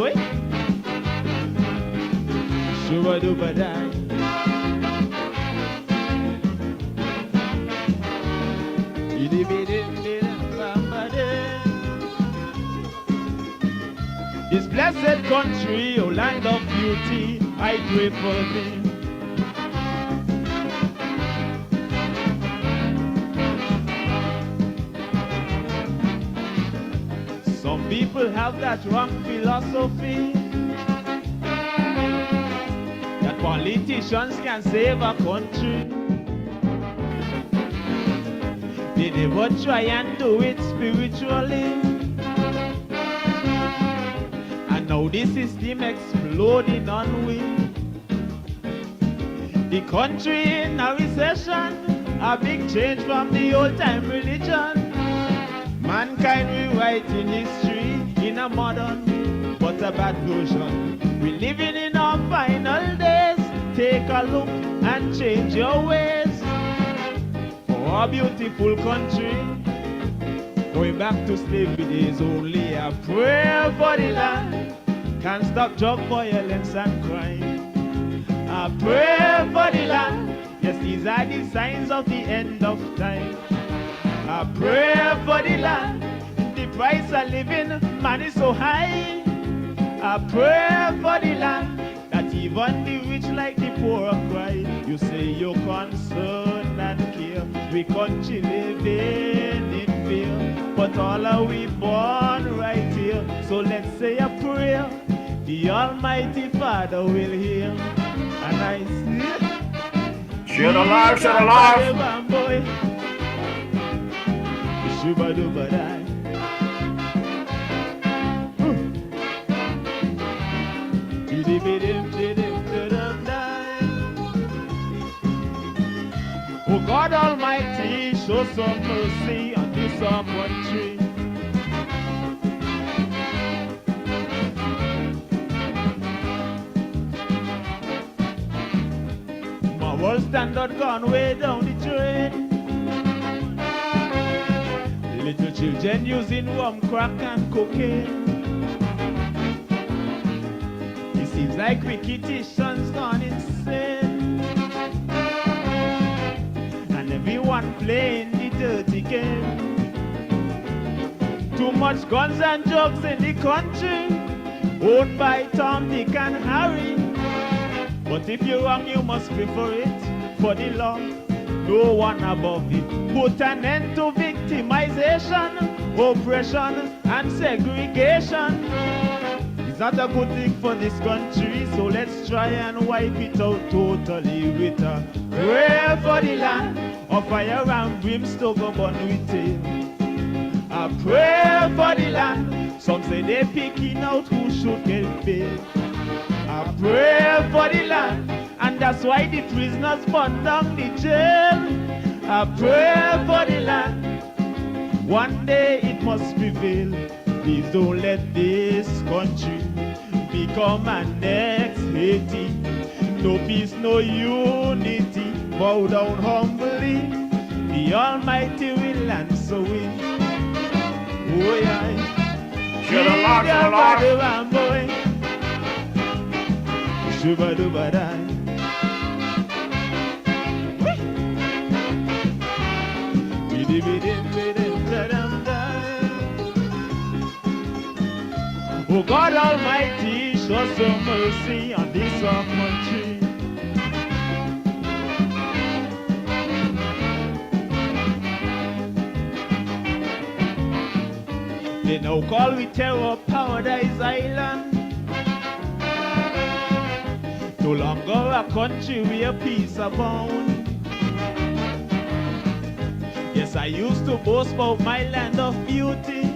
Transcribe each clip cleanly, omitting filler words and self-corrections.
boy. Shuba duba die. This blessed country, oh land of beauty, I pray for thee. Some people have that wrong philosophy that politicians can save a country. They never try and do it spiritually. And now the system exploding on we. The country in a recession, a big change from the old time religion. Mankind rewriting history in a modern but a bad version. We're living in our final days. Take a look and change your ways. For our beautiful country, going back to slavery days, only a prayer for the land can stop drug violence and crime. A prayer for the land, yes, these are the signs of the end of time. A prayer for the land, the price of living, man, is so high. A prayer for the land, that even the rich like the poor cry. You say you're concerned and care, we country living in fear, but all are we born right here. So let's say a prayer, the Almighty Father will hear. And I see, shut alive, shut alive. Boy. Shuba duba die. Oh God Almighty, show some mercy on this our country. My world standard gone way down the drain. Little children using rum, crack and cocaine. It seems like wickeditions gone insane, and everyone playing the dirty game. Too much guns and drugs in the country, owned by Tom, Dick and Harry. But if you're wrong, you must pay for it, for the law, no one above it. Put an end to victimization, oppression and segregation. It's not a good thing for this country, so let's try and wipe it out totally with a prayer for the land, of fire and brimstone go burn with it. A prayer for the land, some say they're picking out who should get paid. A prayer for the land, and that's why the prisoners burn down the jail. A prayer for the land, one day it must prevail. Please don't let this country become an next Haiti. No peace, no unity. Bow down humbly, the Almighty will answer it. Oh yeah. Shut alive, boy. Shuba duba die. Oh God Almighty, show some mercy on this our country. They now call we terror Paradise Island. No longer a country where peace abound. Yes, I used to boast about my land of beauty,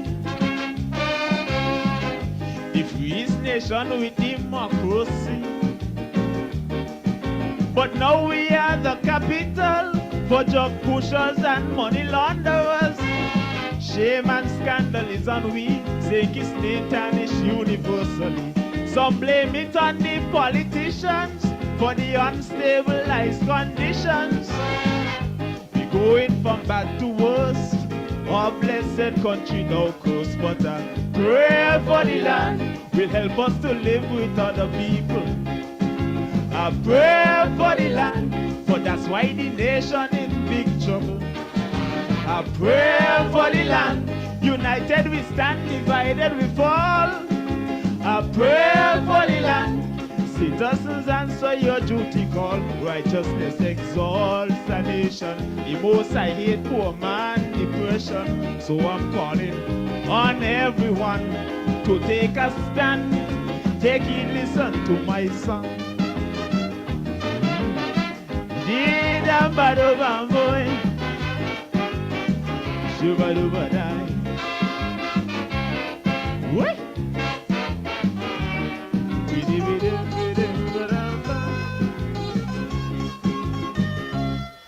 the freest nation with democracy. But now we are the capital for drug pushers and money launderers. Shame and scandal is on we, say Kitts-Nevis tarnish universally. Some blame it on the politicians for the unstabilized conditions. We going from bad to worse, Our blessed country now close, but a prayer for the land will help us to live with other people. A prayer for the land, for that's why the nation in big trouble. A prayer for the land, united we stand, divided we fall. A prayer for the land, citizens answer your duty call. Righteousness exalts the nation. The most I hate poor man depression. So I'm calling on everyone to take a stand. Take it, listen to my song. Did a bad over boy. Shuba duba die. What?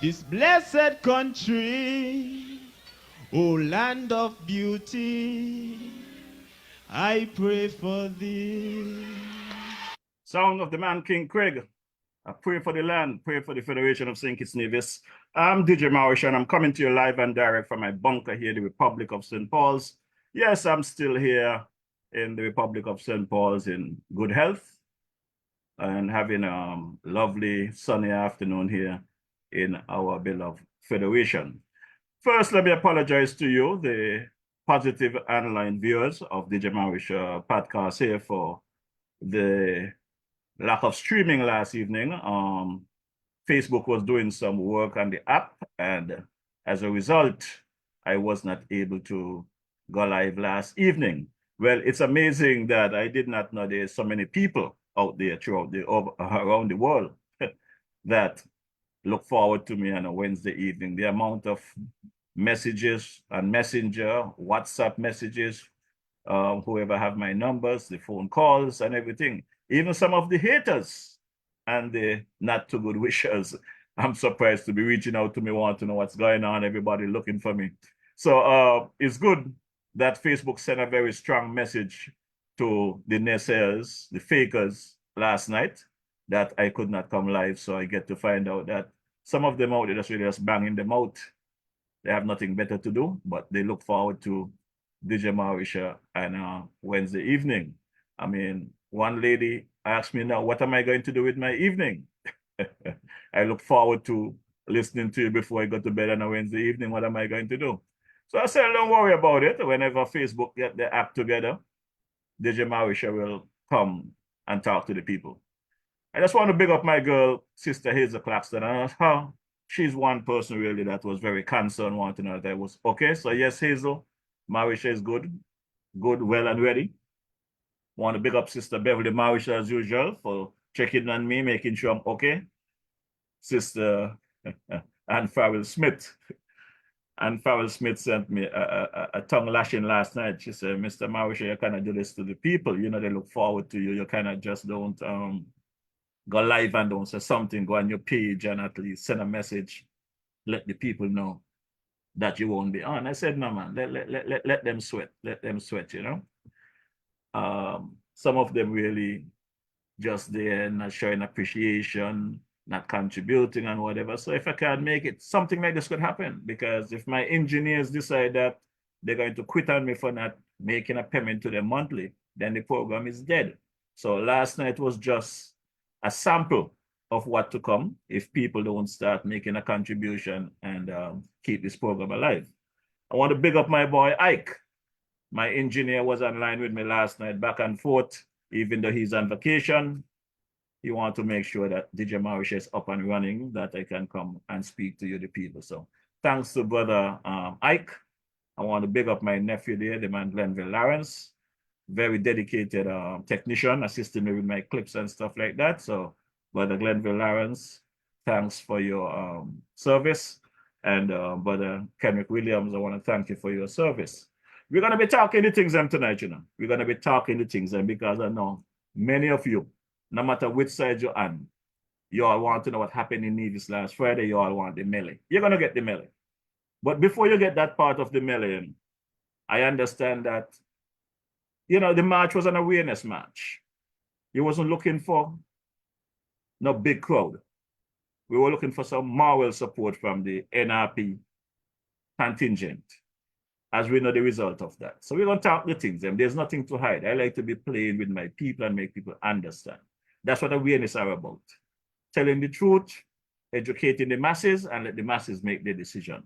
This blessed country, oh land of beauty, I pray for thee. Sound of the man King Craig. I pray for the land, pray for the Federation of St. Kitts-Nevis. I'm DJ Morrishaw, and I'm coming to you live and direct from my bunker here, the Republic of St. Paul's. Yes, I'm still here in the Republic of St. Paul's in good health and having a lovely sunny afternoon here in our beloved Federation. First, let me apologize to you, the positive online viewers of DJ Morrishaw podcast here, for the lack of streaming last evening. Facebook was doing some work on the app, and as a result, I was not able to go live last evening. Well, it's amazing that I did not know there's so many people out there throughout around the world that look forward to me on a Wednesday evening. The amount of messages on Messenger, WhatsApp messages, whoever have my numbers, the phone calls and everything. Even some of the haters and the not too good wishers, I'm surprised to be reaching out to me, want to know what's going on, everybody looking for me. So it's good that Facebook sent a very strong message to the naysayers, the fakers last night, that I could not come live. So I get to find out that some of them out there just really just banging them out. They have nothing better to do, but they look forward to DJ Morrishaw and Wednesday evening. I mean, one lady asked me now, what am I going to do with my evening? I look forward to listening to you before I go to bed on a Wednesday evening. What am I going to do? So I said, don't worry about it. Whenever Facebook get the app together, DJ Morrishaw will come and talk to the people. I just want to big up my girl, Sister Hazel Claxton. And she's one person really that was very concerned, wanting to know that I was okay. So yes, Hazel, Morrishaw is good, well and ready. Want to big up Sister Beverly Morrishaw as usual for checking on me, making sure I'm okay. Sister Ann Farrell Smith. Ann Farrell Smith sent me a tongue lashing last night. She said, Mr. Morrishaw, you kind of do this to the people. You know, they look forward to you. You kind of just don't go live and don't say something. Go on your page and at least send a message. Let the people know that you won't be on. I said, no, man, let them sweat. Let them sweat, you know. Some of them really just there, not showing appreciation, not contributing and whatever. So if I can't make it, something like this could happen, because if my engineers decide that they're going to quit on me for not making a payment to them monthly, then the program is dead. So last night was just a sample of what to come if people don't start making a contribution and keep this program alive. I want to big up my boy Ike. My engineer was online with me last night, back and forth, even though he's on vacation. He wants to make sure that DJ Morrishaw is up and running, that I can come and speak to you, the people. So thanks to brother Ike. I want to big up my nephew there, the man Glenville Lawrence. Very dedicated technician, assisting me with my clips and stuff like that. So brother Glenville Lawrence, thanks for your service. And brother Kenrick Williams, I want to thank you for your service. We're going to be talking the things tonight, you know. We're going to be talking the things, and because I know many of you, no matter which side you're on, you all want to know what happened in Nevis last Friday. You all want the melee. You're going to get the melee. But before you get that part of the melee, I understand that, you know, the march was an awareness march. You wasn't looking for no big crowd. We were looking for some moral support from the NRP contingent. as we know the result of that. So we're going to talk the things, and there's nothing to hide. I like to be plain with my people and make people understand. That's what awareness are about. Telling the truth, educating the masses, and let the masses make the decision.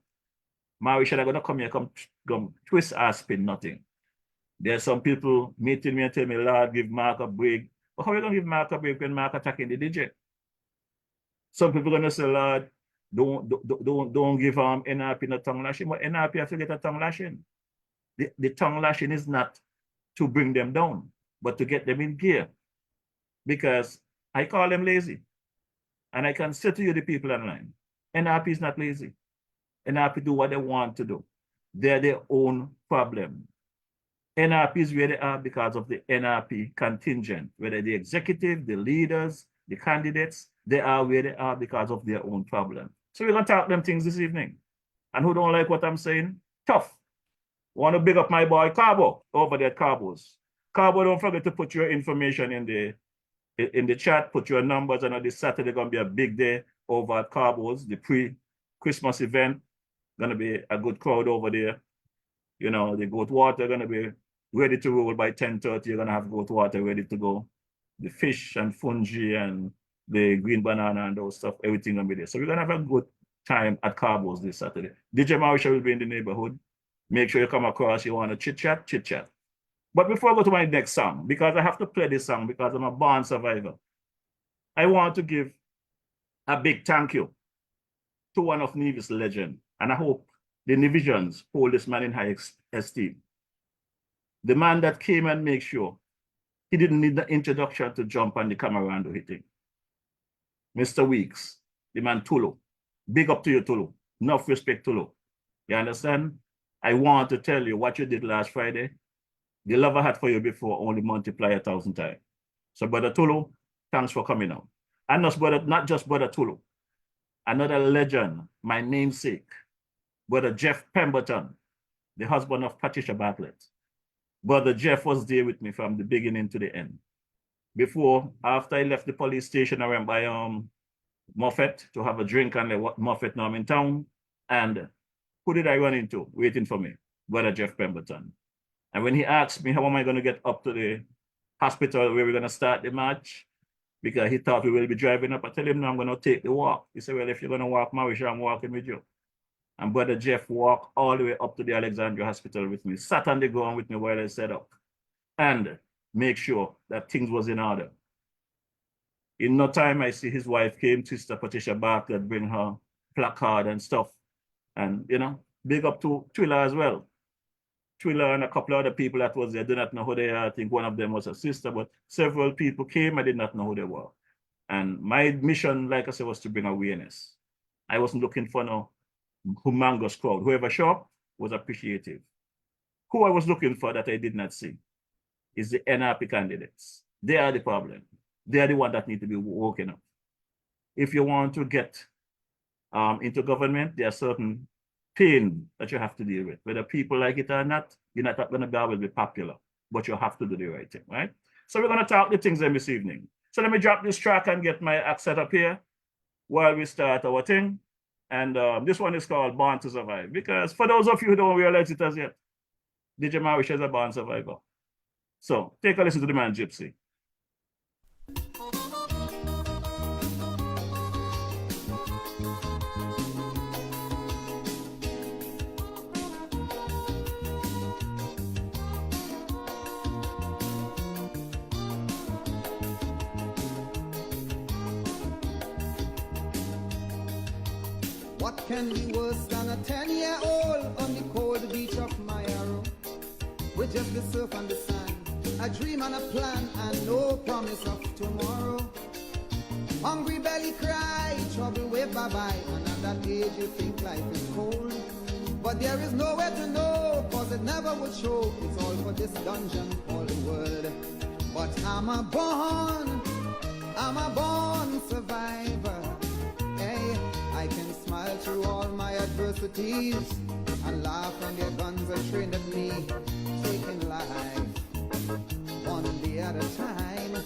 Morrishaw are going to come here, come twist or spin nothing. There are some people meeting me and tell me, Lord, give Mark a break. But how are we going to give Mark a break when Mark attacking the DJ? Some people are going to say, Lord, don't give NRP no tongue lashing, but NRP have to get a tongue lashing. The tongue lashing is not to bring them down, but to get them in gear. Because I call them lazy. And I can say to you, the people online, NRP is not lazy. NRP do what they want to do. They're their own problem. NRP is where they are because of the NRP contingent, whether the executive, the leaders, the candidates, they are where they are because of their own problem. So we're going to talk them things this evening. And who don't like what I'm saying? Tough. Want to big up my boy Carbo over there at Carbo's. Carbo, don't forget to put your information in the chat, put your numbers. I know this Saturday going to be a big day over at Carbo's, the pre-Christmas event. Going to be a good crowd over there. You know, the goat water going to be ready to roll by 10:30. You're going to have goat water ready to go. The fish and fungi and the green banana and those stuff, everything going to be there. So we're going to have a good time at Carbo's this Saturday. DJ Morrishaw will be in the neighborhood. Make sure you come across. You want to chit-chat, chit-chat. But before I go to my next song, because I have to play this song because I'm a born survivor, I want to give a big thank you to one of Nevis' legends. And I hope the Nevisians hold this man in high esteem. The man that came and made sure he didn't need the introduction to jump on the camera and do hitting. Mr. Weeks, the man Tulu. Big up to you, Tulu. Enough respect, Tulu. You understand? I want to tell you what you did last Friday. The love I had for you before only multiply 1,000 times. So, Brother Tulu, thanks for coming out. And not just Brother Tulu. Another legend, my namesake, Brother Jeff Pemberton, the husband of Patricia Bartlett. Brother Jeff was there with me from the beginning to the end. After I left the police station, I went by Moffett to have a drink and Moffett now I'm in town. And who did I run into waiting for me? Brother Jeff Pemberton. And when he asked me, how am I going to get up to the hospital where we're going to start the march? Because he thought we will be driving up. I tell him, no, I'm going to take the walk. He said, well, if you're going to walk, Morrishaw, I'm walking with you. And Brother Jeff walked all the way up to the Alexandria Hospital with me, sat on the ground with me while I set up, and make sure that things was in order. In no time, I see his wife came, Sister Patricia Bartlett, bring her placard and stuff. And, you know, big up to Twiller as well. Twiller and a couple of other people that was there, I do not know who they are. I think one of them was a sister, but several people came, I did not know who they were. And my mission, like I said, was to bring awareness. I wasn't looking for no humongous crowd. Whoever showed up was appreciative. Who I was looking for that I did not see is the NRP candidates. They are the problem. They are the one that need to be woken up. If you want to get into government, there are certain pain that you have to deal with. Whether people like it or not, you're not going to be able to be popular, but you have to do the right thing, right? So we're going to talk the things this evening. So let me drop this track and get my act set up here while we start our thing. And this one is called Born to Survive, because for those of you who don't realize it as yet, DJ Morrishaw is a born survivor. So take a listen to the man Gypsy. What can be worse than a 10-year-old on the cold beach of my arrow? With just the surf and the sand, a dream and a plan and no promise of tomorrow. Hungry belly cry, trouble wave bye-bye, and at that age you think life is cold. But there is nowhere to know, cause it never will show. It's all for this dungeon called the world. But I'm a born survivor. Hey, I can smile through all my adversities and laugh when their guns are trained at me, taking life one day at a time.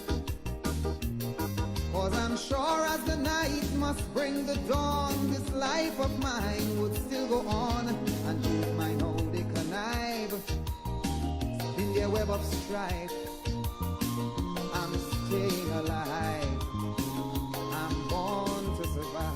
Cause I'm sure as the night must bring the dawn, this life of mine would still go on, and who might hold the connive. of strife. I'm staying alive. I'm born to survive.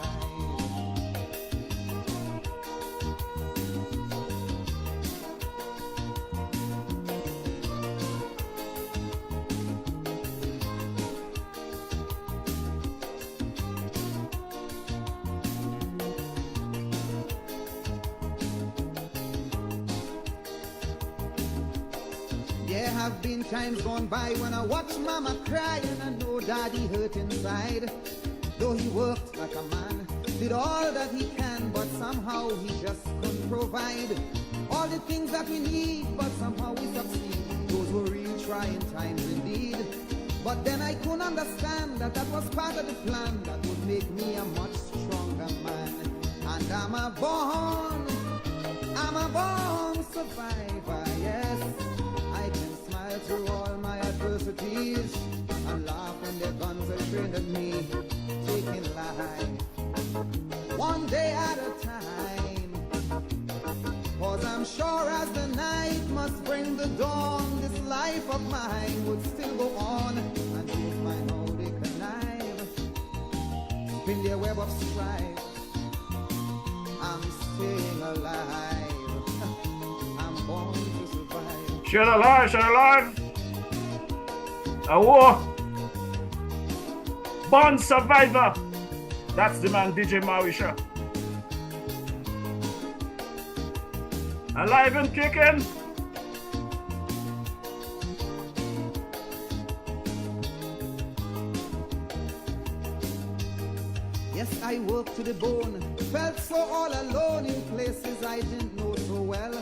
There have been times gone by when I watch mama cry and I know daddy hurt inside. Though he worked like a man, did all that he can, but somehow he just couldn't provide all the things that we need, but somehow we succeed. Those were real trying times indeed. But then I couldn't understand that that was part of the plan that would make me a much stronger man. And I'm a born survivor, yes. I can smile through all my adversities and laugh when their guns are trained at me, taking life one day at a time. Cause I'm sure as the night must bring the dawn, this life of mine would still go on, and use my how they connive, spin their web of strife. I'm staying alive. I'm born to survive. Share alive, share alive. A war. Born survivor. That's the man, DJ Morrishaw. Alive and kicking. Yes, I worked to the bone, felt so all alone in places I didn't know so well.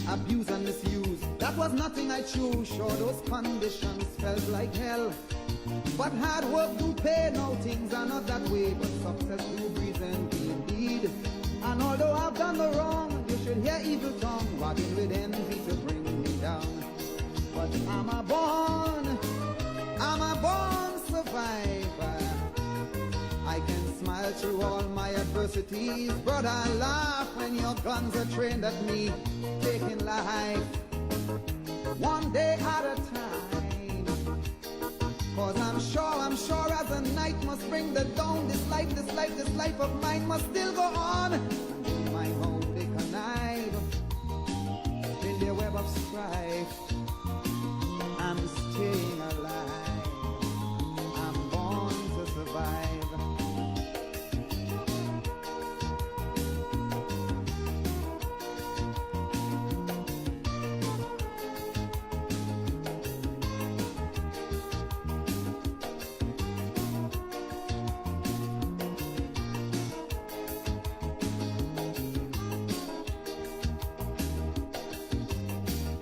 Abuse and misuse, that was nothing I chose. Sure, those conditions felt like hell. But hard work do pay, now things are not that way. But success do breathe and be indeed. And although I've done the wrong, you should hear evil tongue wagging with envy to bring me down. But I'm a born survivor. I can smile through all my adversities, but I laugh when your guns are trained at me, taking life one day at a time. Cause I'm sure as the night must bring the dawn, this life of mine must still go on. In my home they connive, in their web of strife. I'm staying alive. I'm born to survive.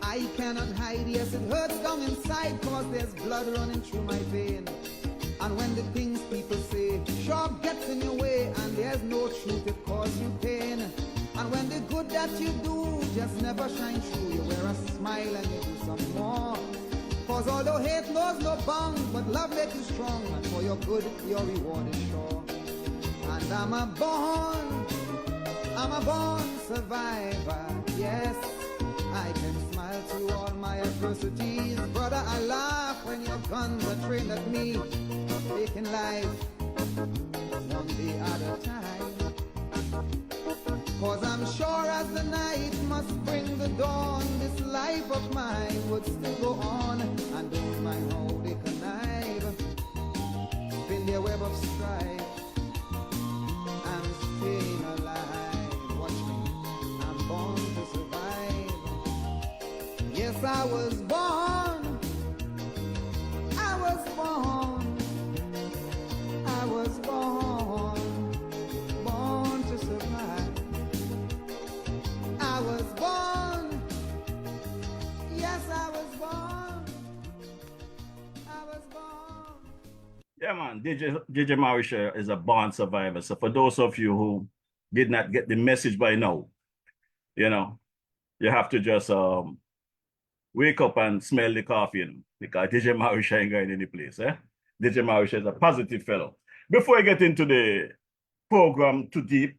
I cannot hide, yes it hurts down inside, cause there's blood running through my vein. And when the things people say sharp gets in your way, and there's no truth, it causes you pain. And when the good that you do just never shine through, you wear a smile and you do some more. Cause although hate knows no bound, but love makes you strong, and for your good your reward is sure. And I'm a born survivor, yes. I can smile through all my adversities, brother, I laugh when your guns are trained at me, taking life one day at a time. Cause I'm sure as the night must bring the dawn, this life of mine would still go on, and don't mind how they connive, spin their web of strife. I'm staying alive, watch me, I'm born to survive. Yes, I was born to survive. I was born, yes, I was born. Yeah, man, DJ Morrishaw is a born survivor. So for those of you who did not get the message by now, you know, you have to just wake up and smell the coffee, you know, because DJ Morrishaw ain't going any place. DJ Morrishaw is a positive fellow. Before I get into the program too deep,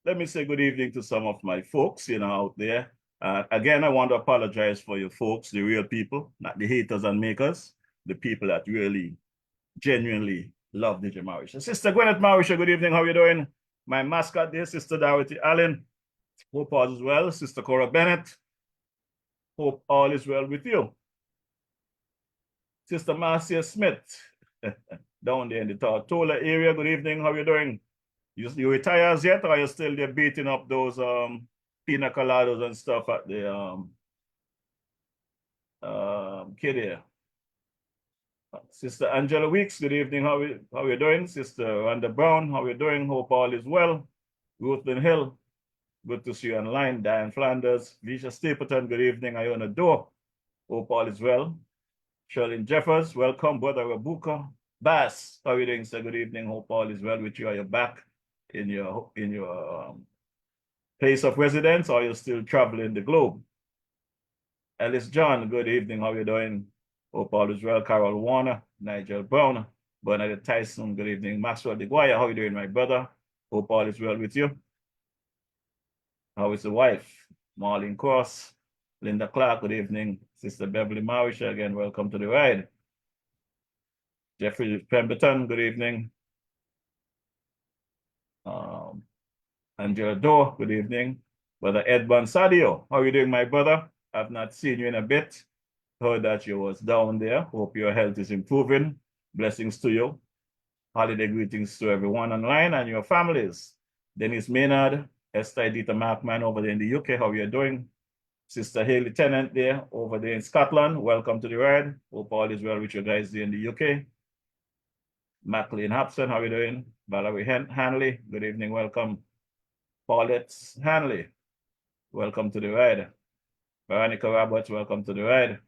let me say good evening to some of my folks, you know, out there. Again, I want to apologize for you folks, the real people, not the haters and makers, the people that really, genuinely love DJ Morrishaw. Sister Gwyneth Morrishaw, good evening. How are you doing? My mascot there, Sister Dorothy Allen. Hope all is well. Sister Cora Bennett. Hope all is well with you. Sister Marcia Smith, down there in the Tortola area. Good evening. How are you doing? You retired yet, or are you still there beating up those pina coladas and stuff at the kid here? Sister Angela Weeks, good evening. How are you doing? Sister Randa Brown, how are you doing? Hope all is well. Ruthven Hill, good to see you online. Diane Flanders, Visha Stapleton, good evening. Iona Door, hope all is well. Shirley Jeffers, welcome. Brother Rabuka Bass, how are you doing, sir? Good evening. Hope all is well with you. Are you back in your place of residence, or you're still traveling the globe? Ellis John, good evening. How are you doing? Hope all is well. Carol Warner, Nigel Brown, Bernadette Tyson, good evening. Maxwell DeGuaya, how are you doing, my brother? Hope all is well with you. How is the wife? Marlene Cross, Linda Clark, good evening. Sister Beverly Morrishaw, again, welcome to the ride. Jeffrey Pemberton, good evening. Angela Doe, good evening. Brother Edban Sadio, how are you doing, my brother? I've not seen you in a bit. Heard that you was down there. Hope your health is improving. Blessings to you. Holiday greetings to everyone online and your families. Dennis Maynard, Esther Edita Markman over there in the UK, how are you doing? Sister Haley Tennant there over there in Scotland, welcome to the ride. Hope all is well with you guys there in the UK. Maclean Hobson, how are you doing? Valerie Hanley, good evening, welcome. Paulette Hanley, welcome to the ride. Veronica Roberts, welcome to the ride.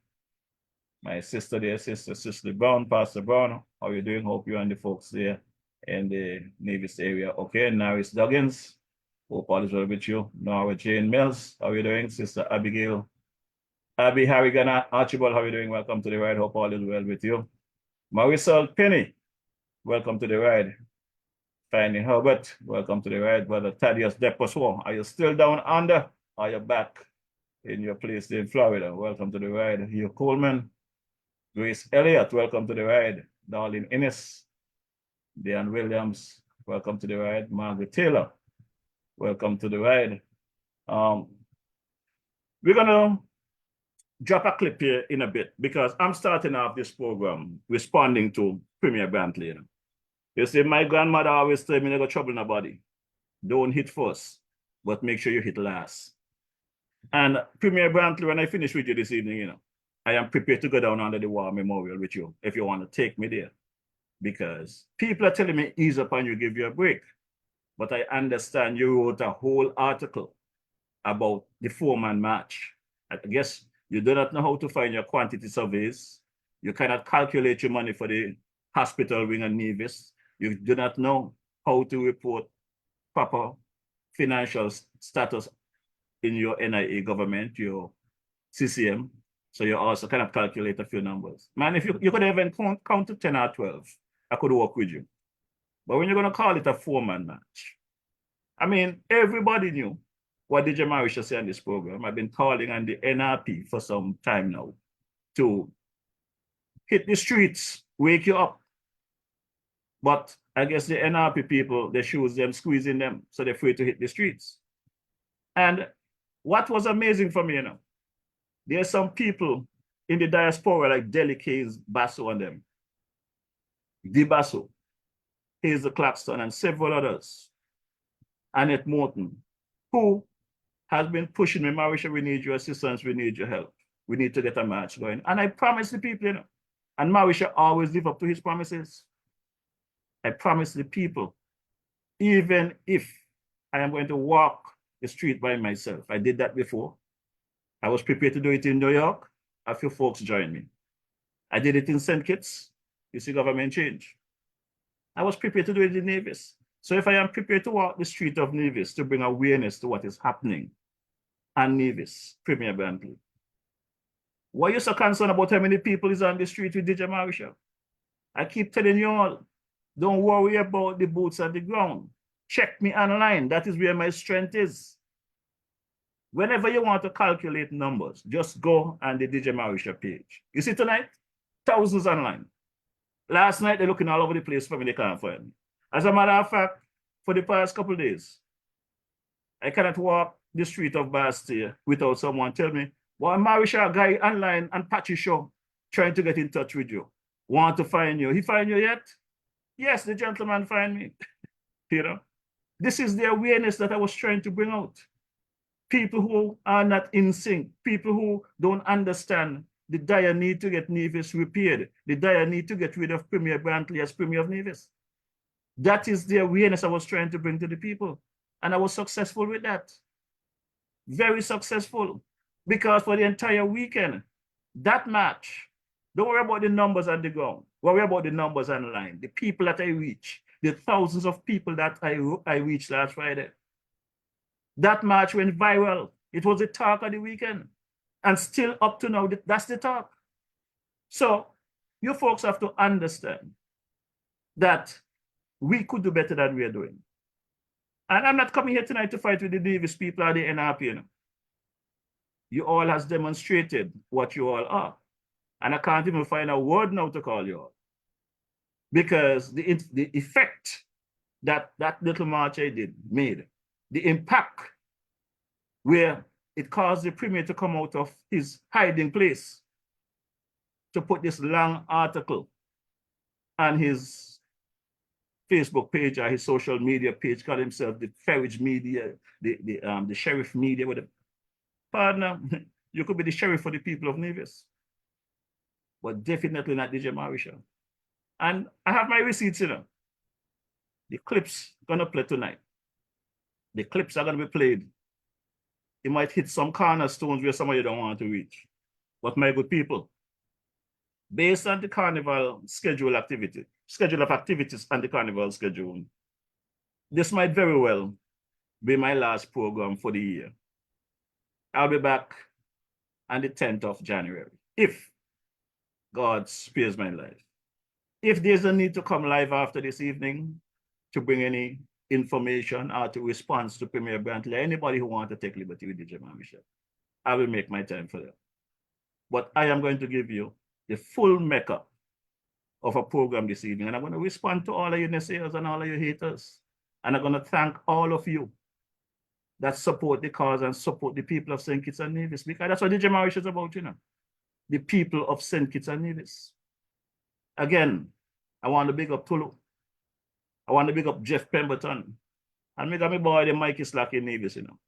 My sister there, Sister Cicely Brown, Pastor Brown, how are you doing? Hope you and the folks there in the Nevis area. Okay, Norris Duggins, hope all is well with you. Nora Jane Mills, how are you doing? Sister Abigail, Abby Harrigan Archibald, how are you doing? Welcome to the ride, hope all is well with you. Marisol Penny, welcome to the ride. Fanny Herbert, welcome to the ride. Brother Thaddeus Deposwa, are you still down under? Are you back in your place in Florida? Welcome to the ride. Hugh Coleman, Grace Elliott, welcome to the ride. Darlene Innes, Dan Williams, welcome to the ride. Margaret Taylor, welcome to the ride. We're gonna drop a clip here in a bit because I'm starting off this program responding to Premier Brantley. You see, my grandmother always told me, never trouble nobody. Don't hit first, but make sure you hit last. And Premier Brantley, when I finish with you this evening, I am prepared to go down under the war memorial with you if you want to take me there. Because people are telling me ease up and you give you a break. But I understand you wrote a whole article about the four-man march. I guess you do not know how to find your quantity surveys. You cannot calculate your money for the hospital wing in Nevis. You do not know how to report proper financial status in your NIA government, your CCM. So you also cannot calculate a few numbers. Man, if you could even count to 10 or 12, I could work with you. But when you're going to call it a four-man match, I mean, everybody knew what DJ Morrishaw said on this program. I've been calling on the NRP for some time now to hit the streets, wake you up. But I guess the NRP people, they shoes them, squeezing them, so they're free to hit the streets. And what was amazing for me, there are some people in the diaspora like Deli Case, Basso and them, Di Basso, Hazel Claxton and several others, Annette Morton, who has been pushing me, Morrishaw, we need your assistance, we need your help. We need to get a match going. And I promise the people, and Morrishaw always live up to his promises. I promise the people, even if I am going to walk the street by myself, I did that before. I was prepared to do it in New York. A few folks joined me. I did it in St. Kitts. You see government change. I was prepared to do it in Nevis. So if I am prepared to walk the street of Nevis to bring awareness to what is happening and Nevis, Premier Brantley, why are you so concerned about how many people is on the street with DJ Morrishaw? I keep telling you all, don't worry about the boots on the ground. Check me online. That is where my strength is. Whenever you want to calculate numbers, just go on the DJ Morrishaw page. You see tonight, thousands online. Last night, they're looking all over the place for me, they can't find me. As a matter of fact, for the past couple of days, I cannot walk the street of Bastille without someone tell me, well, Morrishaw guy online and Patchy Show trying to get in touch with you. Want to find you. He find you yet? Yes, the gentleman find me. You know, this is the awareness that I was trying to bring out. People who are not in sync, people who don't understand the dire need to get Nevis repaired, the dire need to get rid of Premier Brantley as Premier of Nevis. That is the awareness I was trying to bring to the people. And I was successful with that. Very successful. Because for the entire weekend, that match, don't worry about the numbers on the ground. Worry about the numbers online, the people that I reach, the thousands of people that I reached last Friday. That match went viral. It was the talk of the weekend. And still up to now, that's the talk. So you folks have to understand that we could do better than we are doing. And I'm not coming here tonight to fight with the Nevis people or the NRP. You know. You all has demonstrated what you all are. And I can't even find a word now to call you all. Because the effect that little march I did made, the impact where it caused the Premier to come out of his hiding place to put this long article on his Facebook page or his social media page, call himself the Ferridge Media, the Sheriff Media. With a partner, you could be the sheriff for the people of Nevis, but definitely not DJ Morrishaw. And I have my receipts, you know. The clips gonna play tonight. The clips are gonna be played. It might hit some cornerstones where somebody don't want to reach. But my good people, based on the Carnival schedule of activities and the Carnival schedule, this might very well be my last program for the year. I'll be back on the 10th of January, if God spares my life. If there's a need to come live after this evening to bring any information or to respond to Premier Brantley, anybody who wants to take liberty with DJ Morrishaw, I will make my time for that. But I am going to give you the full makeup of a program this evening, and I'm going to respond to all of you naysayers and all of you haters. And I'm going to thank all of you that support the cause and support the people of St. Kitts and Nevis, because that's what DJ Morrishaw is about, you know. The people of St. Kitts and Nevis. Again, I want to big up Tulu. I want to big up Jeff Pemberton. And me got my boy, the Mikey Slack in Nevis, you know.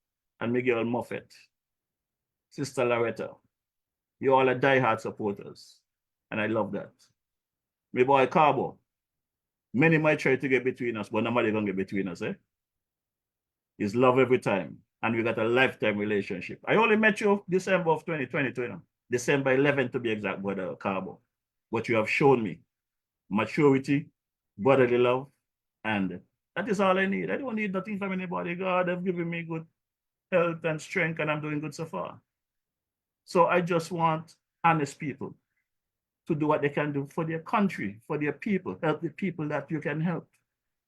And Miguel Moffett. Sister Loretta. You all are diehard supporters. And I love that. My boy Carbo. Many might try to get between us, but nobody gonna get between us, eh? It's love every time. And we got a lifetime relationship. I only met you December of 2022, you know. December 11th to be exact, brother Carbo. But you have shown me maturity, brotherly love, and that is all I need. I don't need nothing from anybody. God has given me good health and strength, and I'm doing good so far. So I just want honest people to do what they can do for their country, for their people, help the people that you can help.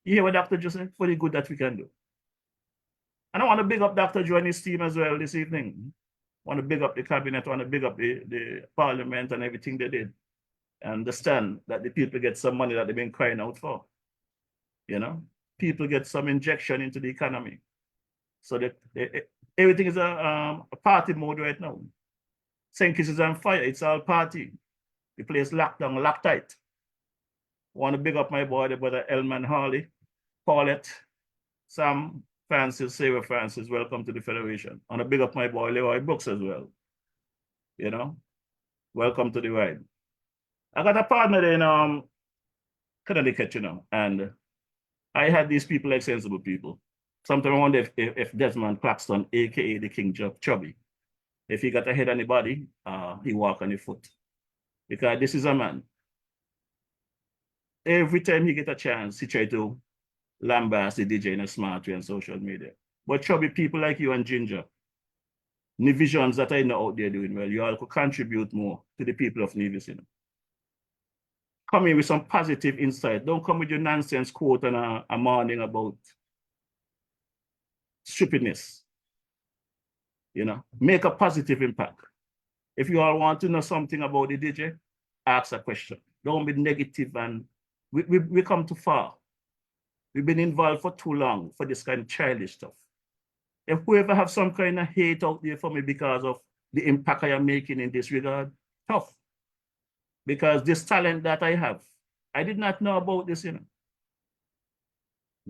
You hear what Dr. Joe said? For the good that we can do. And I want to big up Dr. Joe and his team as well this evening. I want to big up the cabinet, I want to big up the parliament and everything they did. And understand that the people get some money that they've been crying out for. You know, people get some injection into the economy. So that everything is a party mode right now. St. Kitts is on fire, it's all party. The place locked down, locked tight. I want to big up my boy, the brother Elman Harley, Paulette, Sam Francis, Sarah Francis, welcome to the Federation. I want to big up my boy Leroy Brooks as well. You know, welcome to the ride. I got a partner in Connecticut, you know, and I had these people like sensible people. Sometimes I wonder if Desmond Claxton, aka the King Chubby, if he got a head on the body, he walk on the foot. Because this is a man. Every time he get a chance, he try to lambast the DJ in a smart way on social media. But Chubby, people like you and Ginger, the visions that I know out there doing well, you all could contribute more to the people of Nevis, you know. Come in with some positive insight. Don't come with your nonsense quote on a morning about stupidness. You know, make a positive impact. If you all want to know something about the DJ, ask a question. Don't be negative, and we come too far. We've been involved for too long for this kind of childish stuff. If whoever have some kind of hate out there for me because of the impact I am making in this regard, tough. Because this talent that I have, I did not know about this, you know.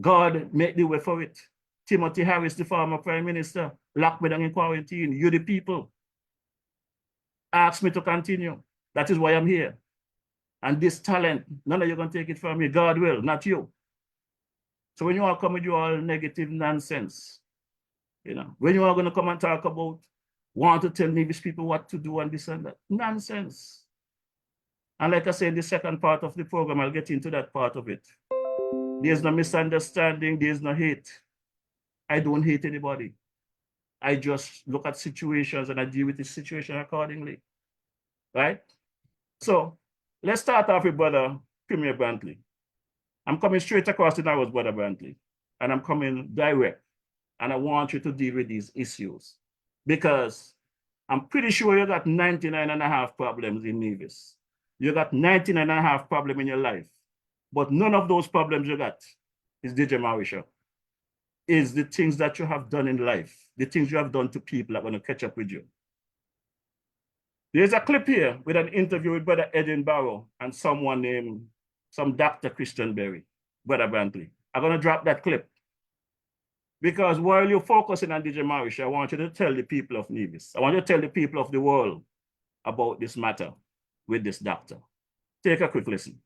God made the way for it. Timothy Harris, the former prime minister, locked me down in quarantine. You the people asked me to continue. That is why I'm here. And this talent, none of you going to take it from me. God will, not you. So when you all come with your all negative nonsense, you know, when you are going to come and talk about, want to tell Nevis people what to do and this and that, nonsense. And like I said, in the second part of the program, I'll get into that part of it. There's no misunderstanding, there's no hate. I don't hate anybody. I just look at situations and I deal with the situation accordingly, right? So let's start off with Brother Premier Brantley. I'm coming straight across the narrows, Brother Brantley, and I'm coming direct. And I want you to deal with these issues because I'm pretty sure you got 99.5 problems in Nevis. You got 99.5 problems in your life, but none of those problems you got is DJ Morrishaw. Is the things that you have done in life, the things you have done to people are going to catch up with you. There's a clip here with an interview with Brother Edinburgh and someone named, some Dr. Christian Berry, Brother Brantley. I'm going to drop that clip. Because while you're focusing on DJ Morrishaw, I want you to tell the people of Nevis, I want you to tell the people of the world about this matter with this doctor. Take a quick listen.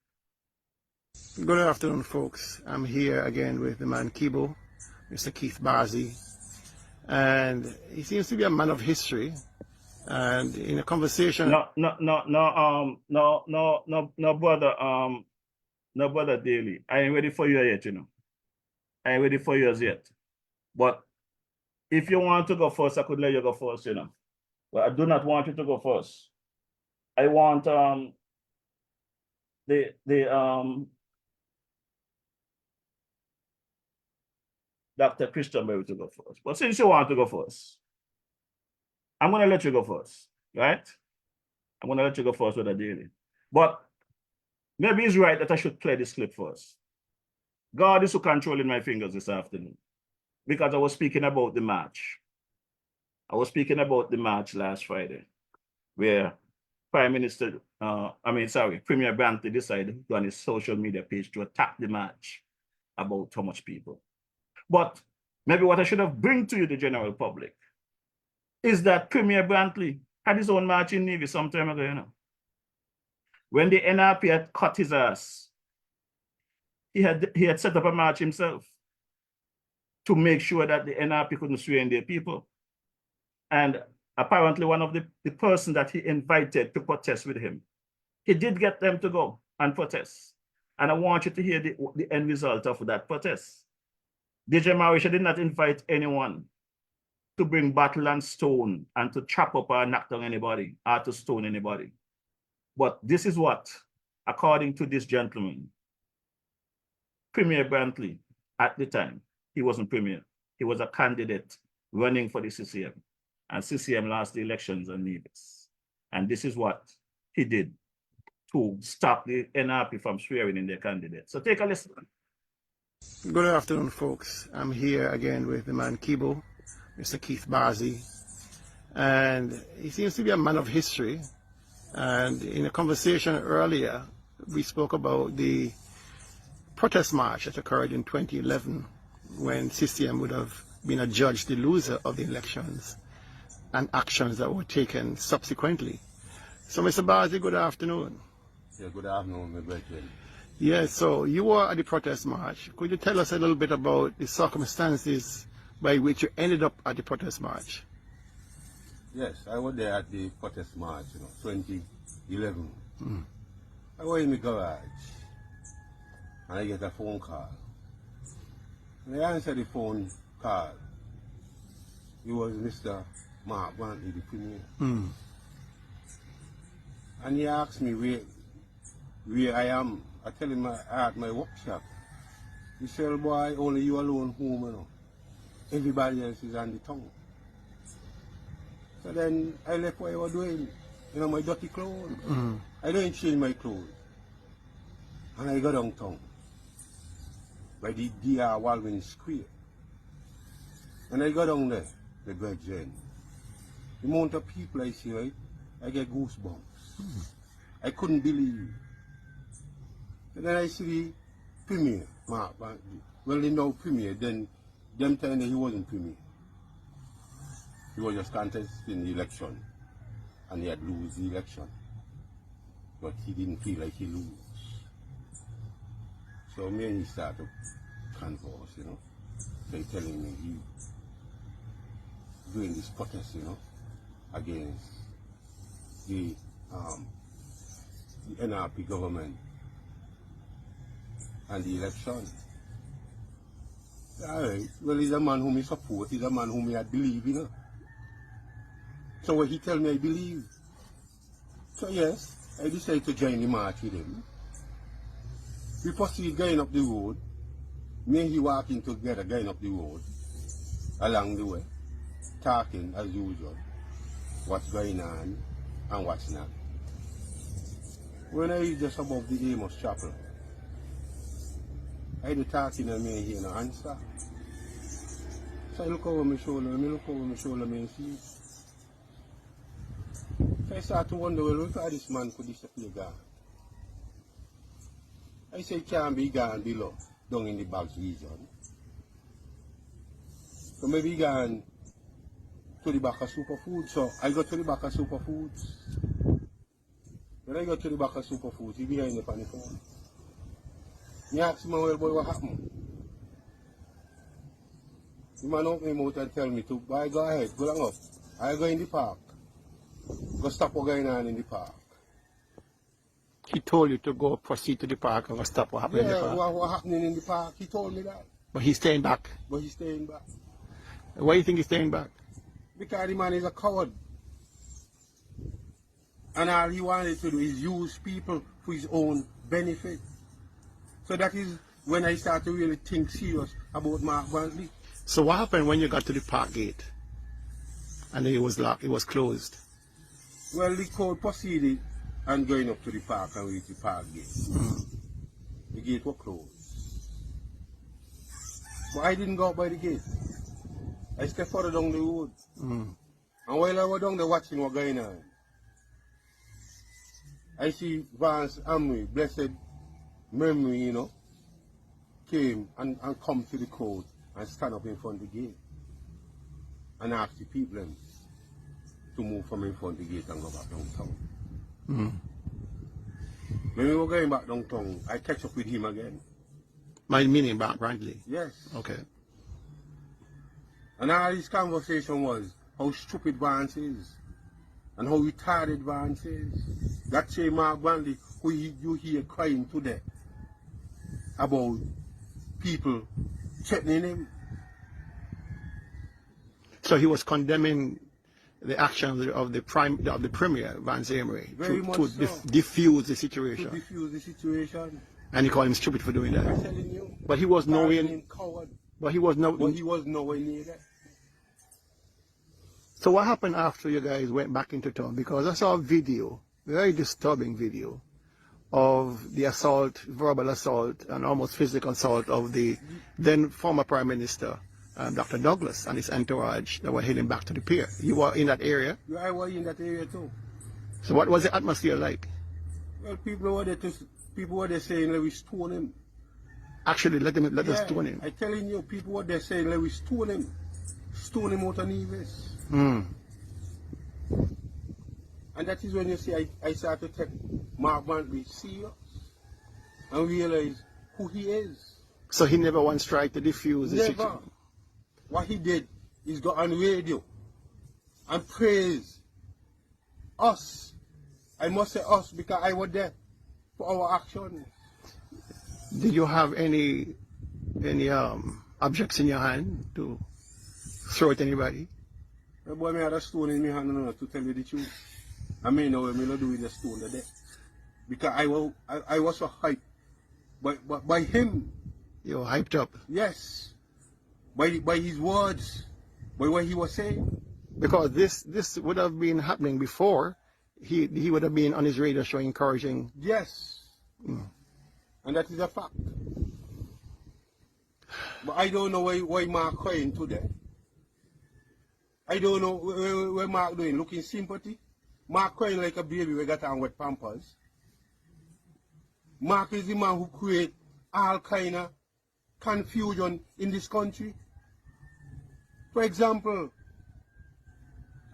Good afternoon, folks. I'm here again with the man Kibo, Mr. Keith Barzy, and he seems to be a man of history. And in a conversation, no, brother Daly. I ain't ready for you yet, you know. I ain't ready for you as yet. But if you want to go first, I could let you go first, you know. But I do not want you to go first. I want Dr. Christian Berry to go first. But since you want to go first, I'm going to let you go first, right? I'm going to let you go first with a daily. But maybe it's right that I should play this clip first. God is controlling my fingers this afternoon because I was speaking about the march. I was speaking about the march last Friday where Premier Brantley decided on his social media page to attack the march about how much people. But maybe what I should have bring to you, the general public, is that Premier Brantley had his own march in Nevis some time ago, you know. When the NRP had cut his ass, he had set up a march himself to make sure that the NRP couldn't swear in their people. And apparently one of the person that he invited to protest with him, he did get them to go and protest. And I want you to hear the end result of that protest. DJ Morrishaw did not invite anyone to bring battle and stone and to chop up or knock down anybody or to stone anybody. But this is what, according to this gentleman, Premier Brantley, at the time, he wasn't premier. He was a candidate running for the CCM. And CCM lost the elections on Nevis. And this is what he did to stop the NRP from swearing in their candidate. So take a listen. good afternoon, folks. I'm here again with the man Kibo, Mr. Keith Barzy, and he seems to be a man of history. And in a conversation earlier, we spoke about the protest march that occurred in 2011 when CCM would have been adjudged the loser of the elections and actions that were taken subsequently. So, Mr. Barzy, good afternoon. Yeah, good afternoon, my brethren. Yes, so you were at the protest march. Could you tell us a little bit about the circumstances by which you ended up at the protest march? Yes, I was there at the protest march, 2011. I was in the garage and I get a phone call. And I answered the phone call. It was Mr. Mark Brantley, the Premier. And he asked me where I am. I tell him I at my workshop. He said, boy, only you alone home, Everybody else is on the town. So then I left what I was doing, you know, my dirty clothes. I don't change my clothes. And I go downtown by the DR Walwyn Square. And I go down there, the BringsAwareness. The amount of people I see, right, I get goosebumps. I couldn't believe. And then I see the premier, Mark. Well, they know premier, then them telling that he wasn't premier. He was just contesting the election, and he had lose the election. But he didn't feel like he lose. So me and he started converse, you know. So he telling me he doing this protest, you know, against the NRP government and the election. Alright, well, he's a man whom he support, he's a man whom I believe, you know. So what he tell me I believe. So yes, I decided to join the march with him. We proceed going up the road. Me and he walking together going up the road, along the way, talking as usual, what's going on and what's not. When I reached just above the Amos Chapel, I had talking and me and he no answer. So I look over my shoulder, and see. So I start to wonder, well, look how this man could disappear gone. I say, can't be gone below, down in the Bags region. So maybe he gone to the back of Superfoods. So I go to the back of Superfoods. When I go to the back of Superfoods, he behind me on the phone. Me ask him, well, boy, what happened? The man open him out and tell me to, boy, go ahead, go long up. I go in the park. Go stop what's going on in the park. He told you to go proceed to the park and go stop what happened in the park. What happening in the park, he told me that. But he's staying back. But he's staying back. Why do you think he's staying back? Because the man is a coward. And all he wanted to do is use people for his own benefit. So that is when I start to really think serious about Mark Brantley. So what happened when you got to the park gate? And it was locked, it was closed. Well, the crowd proceeded and going up to the park and reach the park gate. The gate was closed. But I didn't go up by the gate. I stepped further down the road. And while I was down there watching what going on, I see Vance Amri, blessed memory, you know, came and come to the crowd and stand up in front of the gate and ask the people to move from in front of the gate and go back downtown. When we were going back downtown, I catch up with him again. My meaning about Brantley? Yes. Okay. And all his conversation was how stupid Vance is and how retarded Vance is. That same Mark Brantley who you hear crying today about people threatening him. So he was condemning the action of the Premier, Vance Emery, to diffuse the situation. To diffuse the situation. And he called him stupid for doing that. I'm telling you. But he was nowhere. But he was nowhere near that. So what happened after you guys went back into town? Because I saw a video, very disturbing video, of the assault, verbal assault, and almost physical assault of the then former Prime Minister, Dr. Douglas, and his entourage that were heading back to the pier. You were in that area? Yeah, I was in that area too. So what was the atmosphere like? Well, people were there saying, let we stone him. Actually, let us stone him. I'm telling you, people were there saying, let we stone him. Stone him out of Nevis. And that is when you see I start to take Mark Brantley serious and realize who he is. So he never once tried to diffuse the situation? Never. What he did is go on radio and praise us. I must say us because I was there for our actions. Did you have any objects in your hand to throw at anybody? The boy, me had a stone in my hand, to tell you the truth. I mean, no, me not doing the stone today. Because I was so hyped. But by him. You were hyped up? Yes. By his words. By what he was saying. Because this would have been happening before. He would have been on his radio show encouraging. Yes. And that is a fact. But I don't know why Mark crying today. I don't know where Mark doing, looking sympathy. Mark crying like a baby we got on wet pampers. Mark is the man who create all kind of confusion in this country. For example,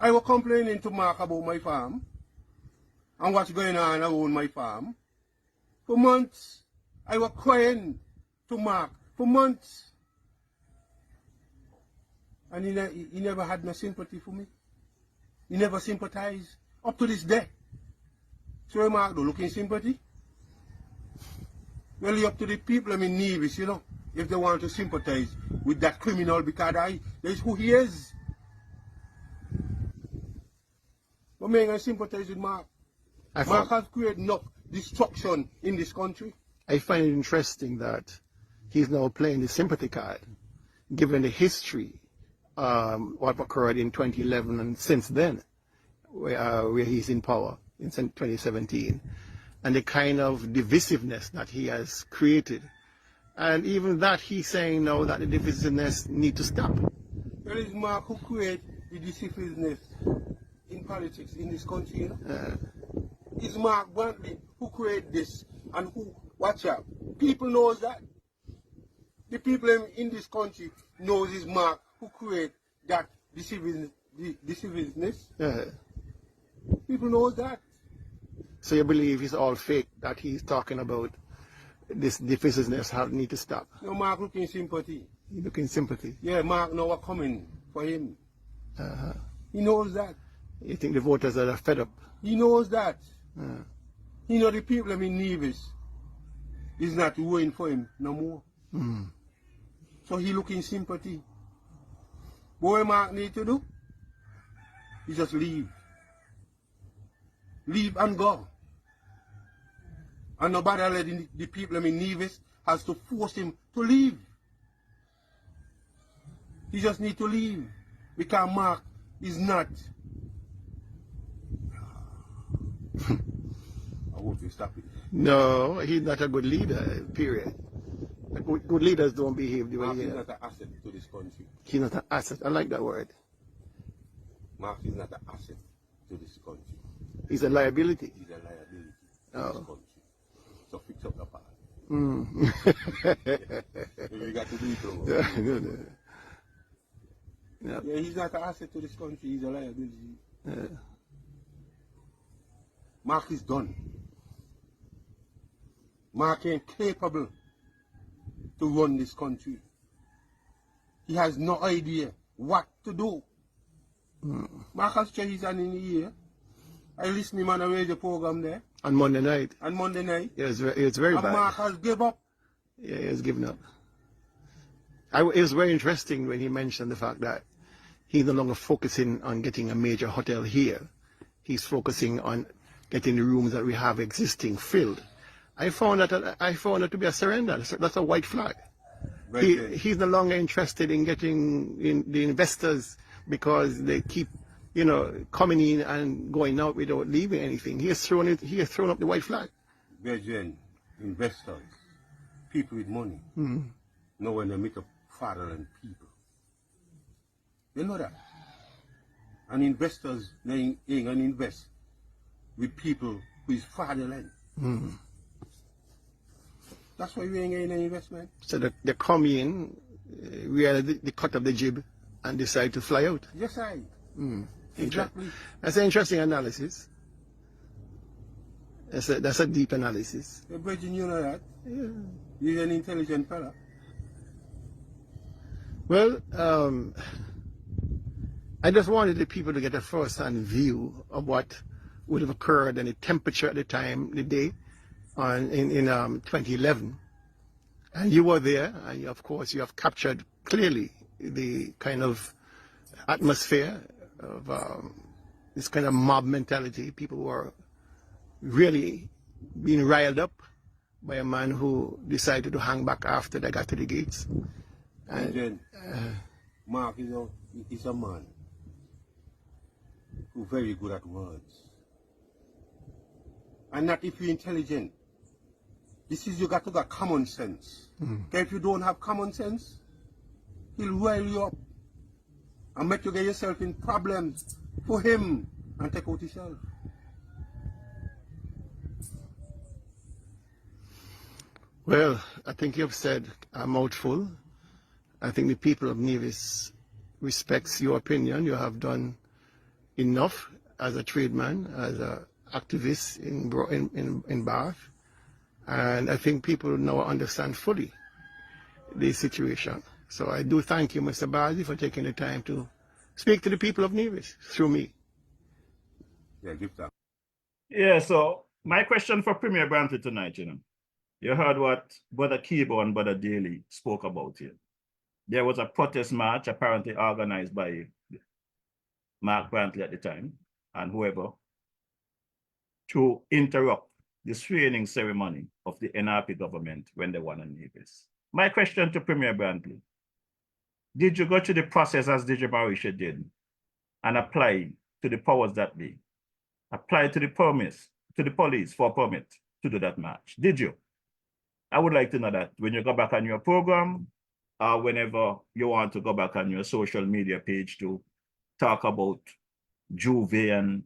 I was complaining to Mark about my farm and what's going on around my farm. For months, I was crying to Mark for months. And he never had no sympathy for me. He never sympathized up to this day. So Mark do looking sympathy? Well, it's up to the people in Nevis, you know, if they want to sympathize with that criminal, because that is who he is. But me I sympathize with Mark. Mark has created enough destruction in this country. I find it interesting that he's now playing the sympathy card, given the history, what occurred in 2011 and since then, where he's in power in 2017, and the kind of divisiveness that he has created. And even that, he's saying now that the divisiveness need to stop. Well, it's Mark who created the divisiveness in politics in this country, you know? It's Mark Brantley who created this and who, watch out, people knows that. The people in this country knows it's Mark who created that divisiveness. People know that. So you believe it's all fake, that he's talking about this divisiveness need to stop? No, Mark looking sympathy. He looking sympathy? Yeah, Mark know what's coming for him. He knows that. You think the voters are fed up? He knows that. You know the people in Nevis is not waiting for him no more. So he looking sympathy. But what Mark need to do? He just leave. Leave and go. And nobody let the people in Nevis has to force him to leave. He just need to leave. Because Mark is not. I hope you stop it. No, he's not a good leader, period. Good leaders don't behave the way Mark he is is. not an asset to this country. He's not an asset. I like that word. Mark is not an asset to this country. He's a liability. He's a liability to this country. So fix up the part. You got to do it. Yeah, he's not an asset to this country. He's a liability. Mark is done. Mark ain't capable to run this country. He has no idea what to do. Mark has changed his hand in the year. I listened to him on a radio program there. On Monday night. On Monday night. It's very bad. And Mark has given up. Yeah, he has given up. It was very interesting when he mentioned the fact that he's no longer focusing on getting a major hotel here. He's focusing on getting the rooms that we have existing filled. I found that to be a surrender. That's a white flag. He's no longer interested in getting the investors because they keep, coming in and going out without leaving anything. He has thrown up the white flag. Virgin, investors, people with money, know when they make up fatherland people. They know that. And investors, they ain't going to invest with people who is fatherland. That's why we ain't getting any investment. So they come in, we are the cut of the jib, and decide to fly out. Yes, exactly. That's an interesting analysis. That's a deep analysis. Virgin, you know that? Yeah. He's an intelligent fella. Well, I just wanted the people to get a first-hand view of what would have occurred and the temperature at the time, the day, in 2011. And you were there, and of course you have captured clearly the kind of atmosphere of this kind of mob mentality. People were really being riled up by a man who decided to hang back after they got to the gates. And then, Mark is a man who very good at words. And not if you're intelligent. This is you got to got common sense. Okay, if you don't have common sense, he'll rile you up and make you get yourself in problems for him and take out yourself. Well, I think you've said a mouthful. I think the people of Nevis respects your opinion. You have done enough as a tradesman, as an activist in Bath. And I think people now understand fully the situation. So I do thank you, Mr. Bazi, for taking the time to speak to the people of Nevis through me. Yeah, give that. Yeah, so my question for Premier Brantley tonight, you heard what Brother Kibo and Brother Daly spoke about here. There was a protest march apparently organized by Mark Brantley at the time and whoever to interrupt the swearing ceremony of the NRP government when they won in Nevis. My question to Premier Brantley, did you go through the process as DJ Morrishaw did and apply to the powers that be? Apply to the police for a permit to do that march? Did you? I would like to know that when you go back on your program or whenever you want to go back on your social media page to talk about Juve and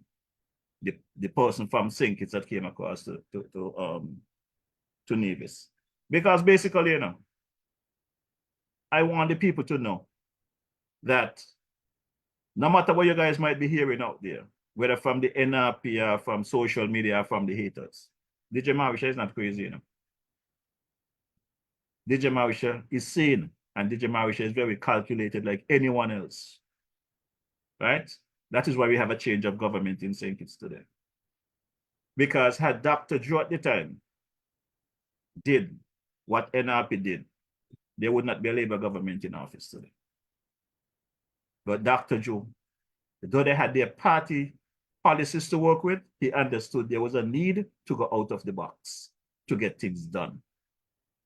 the person from St. Kitts that came across to Nevis. Because basically, I want the people to know that no matter what you guys might be hearing out there, whether from the NRP or from social media or from the haters, DJ Morrishaw is not crazy, DJ Morrishaw is sane, and DJ Morrishaw is very calculated like anyone else, right? That is why we have a change of government in St. Kitts today. Because had Dr. Joe at the time did what NRP did, there would not be a Labour government in office today. But Dr. Joe, though they had their party policies to work with, he understood there was a need to go out of the box to get things done.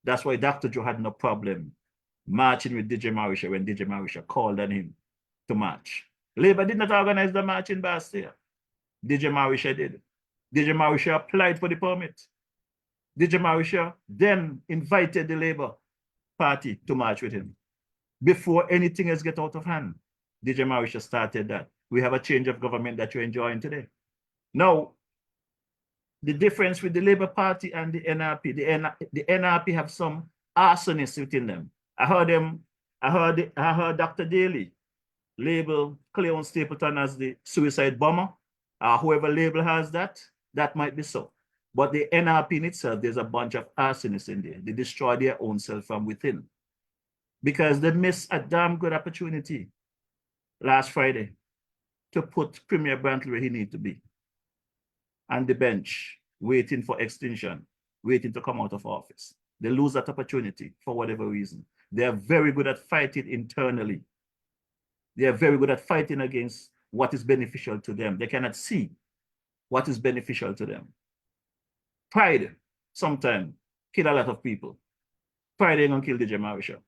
That's why Dr. Joe had no problem marching with DJ Morrishaw when DJ Morrishaw called on him to march. Labour did not organize the march in Bastille. DJ Morrishaw did. DJ Morrishaw applied for the permit. DJ Morrishaw then invited the Labour Party to march with him. Before anything else get out of hand, DJ Morrishaw started that. We have a change of government that you're enjoying today. Now, the difference with the Labour Party and the NRP, the NRP have some arsonists within them. I heard Dr. Daly label Cleon Stapleton as the suicide bomber. Whoever label has that might be so. But the NRP in itself, there's a bunch of arsonists in there. They destroy their own self from within. Because they missed a damn good opportunity last Friday to put Premier Brantley where he needs to be. On the bench, waiting for extinction, waiting to come out of office. They lose that opportunity for whatever reason. They are very good at fighting internally. They are very good at fighting against what is beneficial to them. They cannot see what is beneficial to them. Pride sometimes kill a lot of people. Pride ain't gonna kill DJ Morrishaw.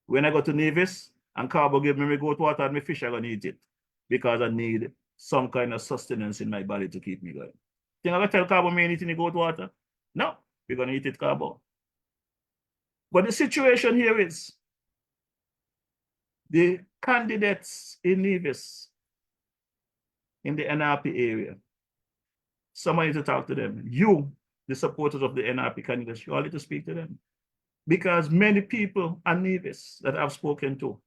When I go to Nevis and Carbo give me goat water and my fish, I'm gonna eat it because I need some kind of sustenance in my body to keep me going. Think I'm gonna tell Carbo me anything in goat water? No, we're gonna eat it, Carbo. But the situation here is the candidates in Nevis, in the NRP area, somebody to talk to them. You, the supporters of the NRP candidates, you all need to speak to them. Because many people are Nevis that I've spoken to.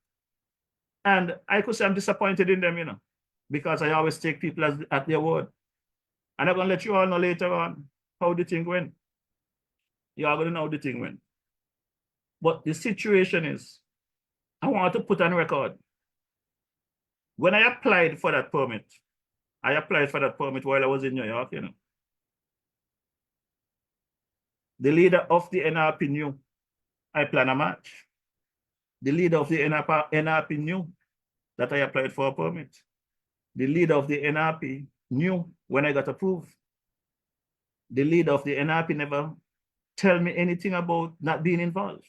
And I could say I'm disappointed in them, because I always take people at their word. And I'm going to let you all know later on how the thing went. You are going to know how the thing went. But the situation is, I want to put on record. When I applied for that permit, I applied for that permit while I was in New York, The leader of the NRP knew I plan a march. The leader of the NRP knew that I applied for a permit. The leader of the NRP knew when I got approved. The leader of the NRP never tell me anything about not being involved.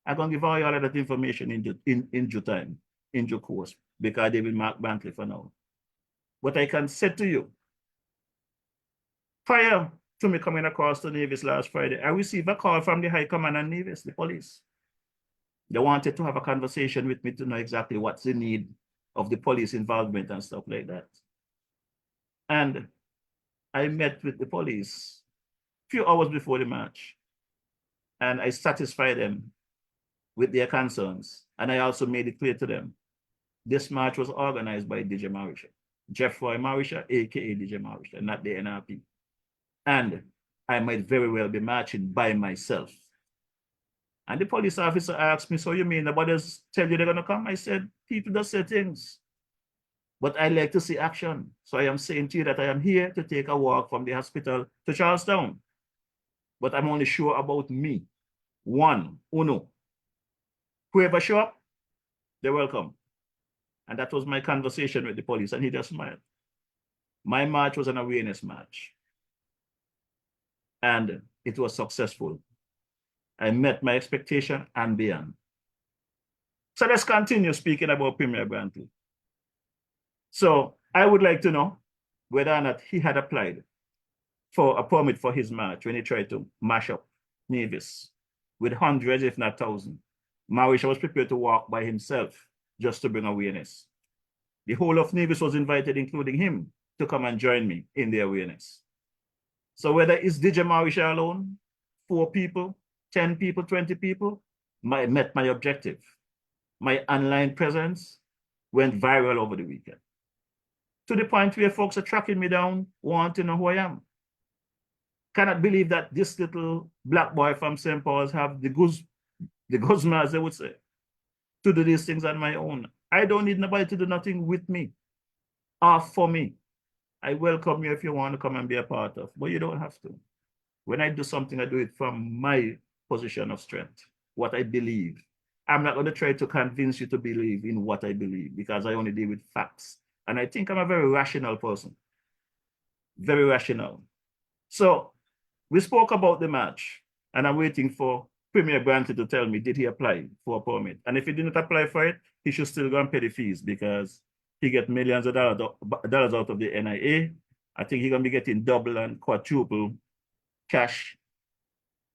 I'm going to give all of that information in due time, in due course, because they will Mark Brantley for now. What I can say to you, prior to me coming across to Nevis last Friday, I received a call from the High Command and Nevis, the police. They wanted to have a conversation with me to know exactly what's the need of the police involvement and stuff like that. And I met with the police a few hours before the march, and I satisfied them with their concerns. And I also made it clear to them, this march was organized by DJ Morrishaw, JefroyMorrishaw, aka DJ Morrishaw, not the NRP. And I might very well be marching by myself. And the police officer asked me, so you mean nobody else tell you they're gonna come? I said, people just say things, but I like to see action. So I am saying to you that I am here to take a walk from the hospital to Charlestown. But I'm only sure about me. One, uno. Whoever show up, they're welcome. And that was my conversation with the police, and he just smiled. My march was an awareness march. And it was successful. I met my expectation and beyond. So let's continue speaking about Premier Brantley. So I would like to know whether or not he had applied for a permit for his march when he tried to mash up Nevis with hundreds, if not thousands. Morrishaw was prepared to walk by himself just to bring awareness. The whole of Nevis was invited, including him, to come and join me in the awareness. So whether it's DJ Morrishaw alone, 4 people, 10 people, 20 people, met my objective. My online presence went viral over the weekend, to the point where folks are tracking me down, want to know who I am. Cannot believe that this little black boy from St. Paul's have the guzma, as they would say, to do these things on my own. I don't need nobody to do nothing with me or for me. I welcome you if you want to come and be a part of, but you don't have to. When I do something, I do it from my position of strength, what I believe. I'm not going to try to convince you to believe in what I believe, because I only deal with facts. And I think I'm a very rational person, very rational. So we spoke about the march, and I'm waiting for Premier Brantley to tell me, did he apply for a permit? And if he didn't apply for it, he should still go and pay the fees, because he gets millions of dollars out of the NIA. I think he's going to be getting double and quadruple cash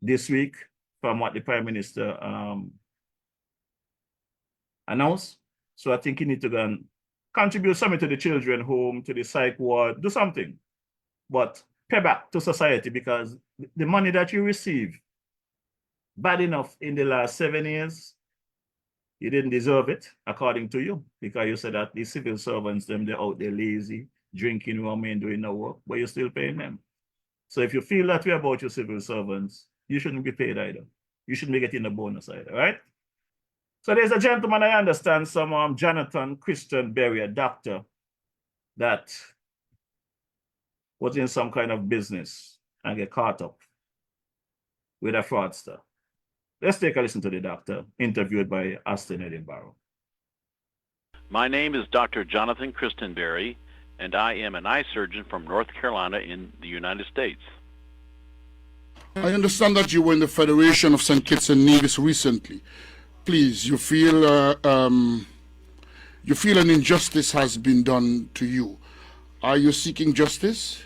this week from what the Prime Minister announced. So I think he needs to go and contribute something to the children home, to the psych ward, do something. But pay back to society, because the money that you receive, bad enough in the last 7 years, you didn't deserve it, according to you, because you said that the civil servants, they're out there lazy, drinking rum and doing no work, but you're still paying them. So if you feel that way about your civil servants, you shouldn't be paid either. You shouldn't be getting a bonus either, right? So there's a gentleman, I understand, some Jonathan Christian Berry, a doctor, that was in some kind of business and get caught up with a fraudster. Let's take a listen to the doctor, interviewed by OfSt in Edinburgh. My name is Dr. Jonathan Christenberry, and I am an eye surgeon from North Carolina in the United States. I understand that you were in the Federation of St. Kitts and Nevis recently. Please, you feel an injustice has been done to you. Are you seeking justice?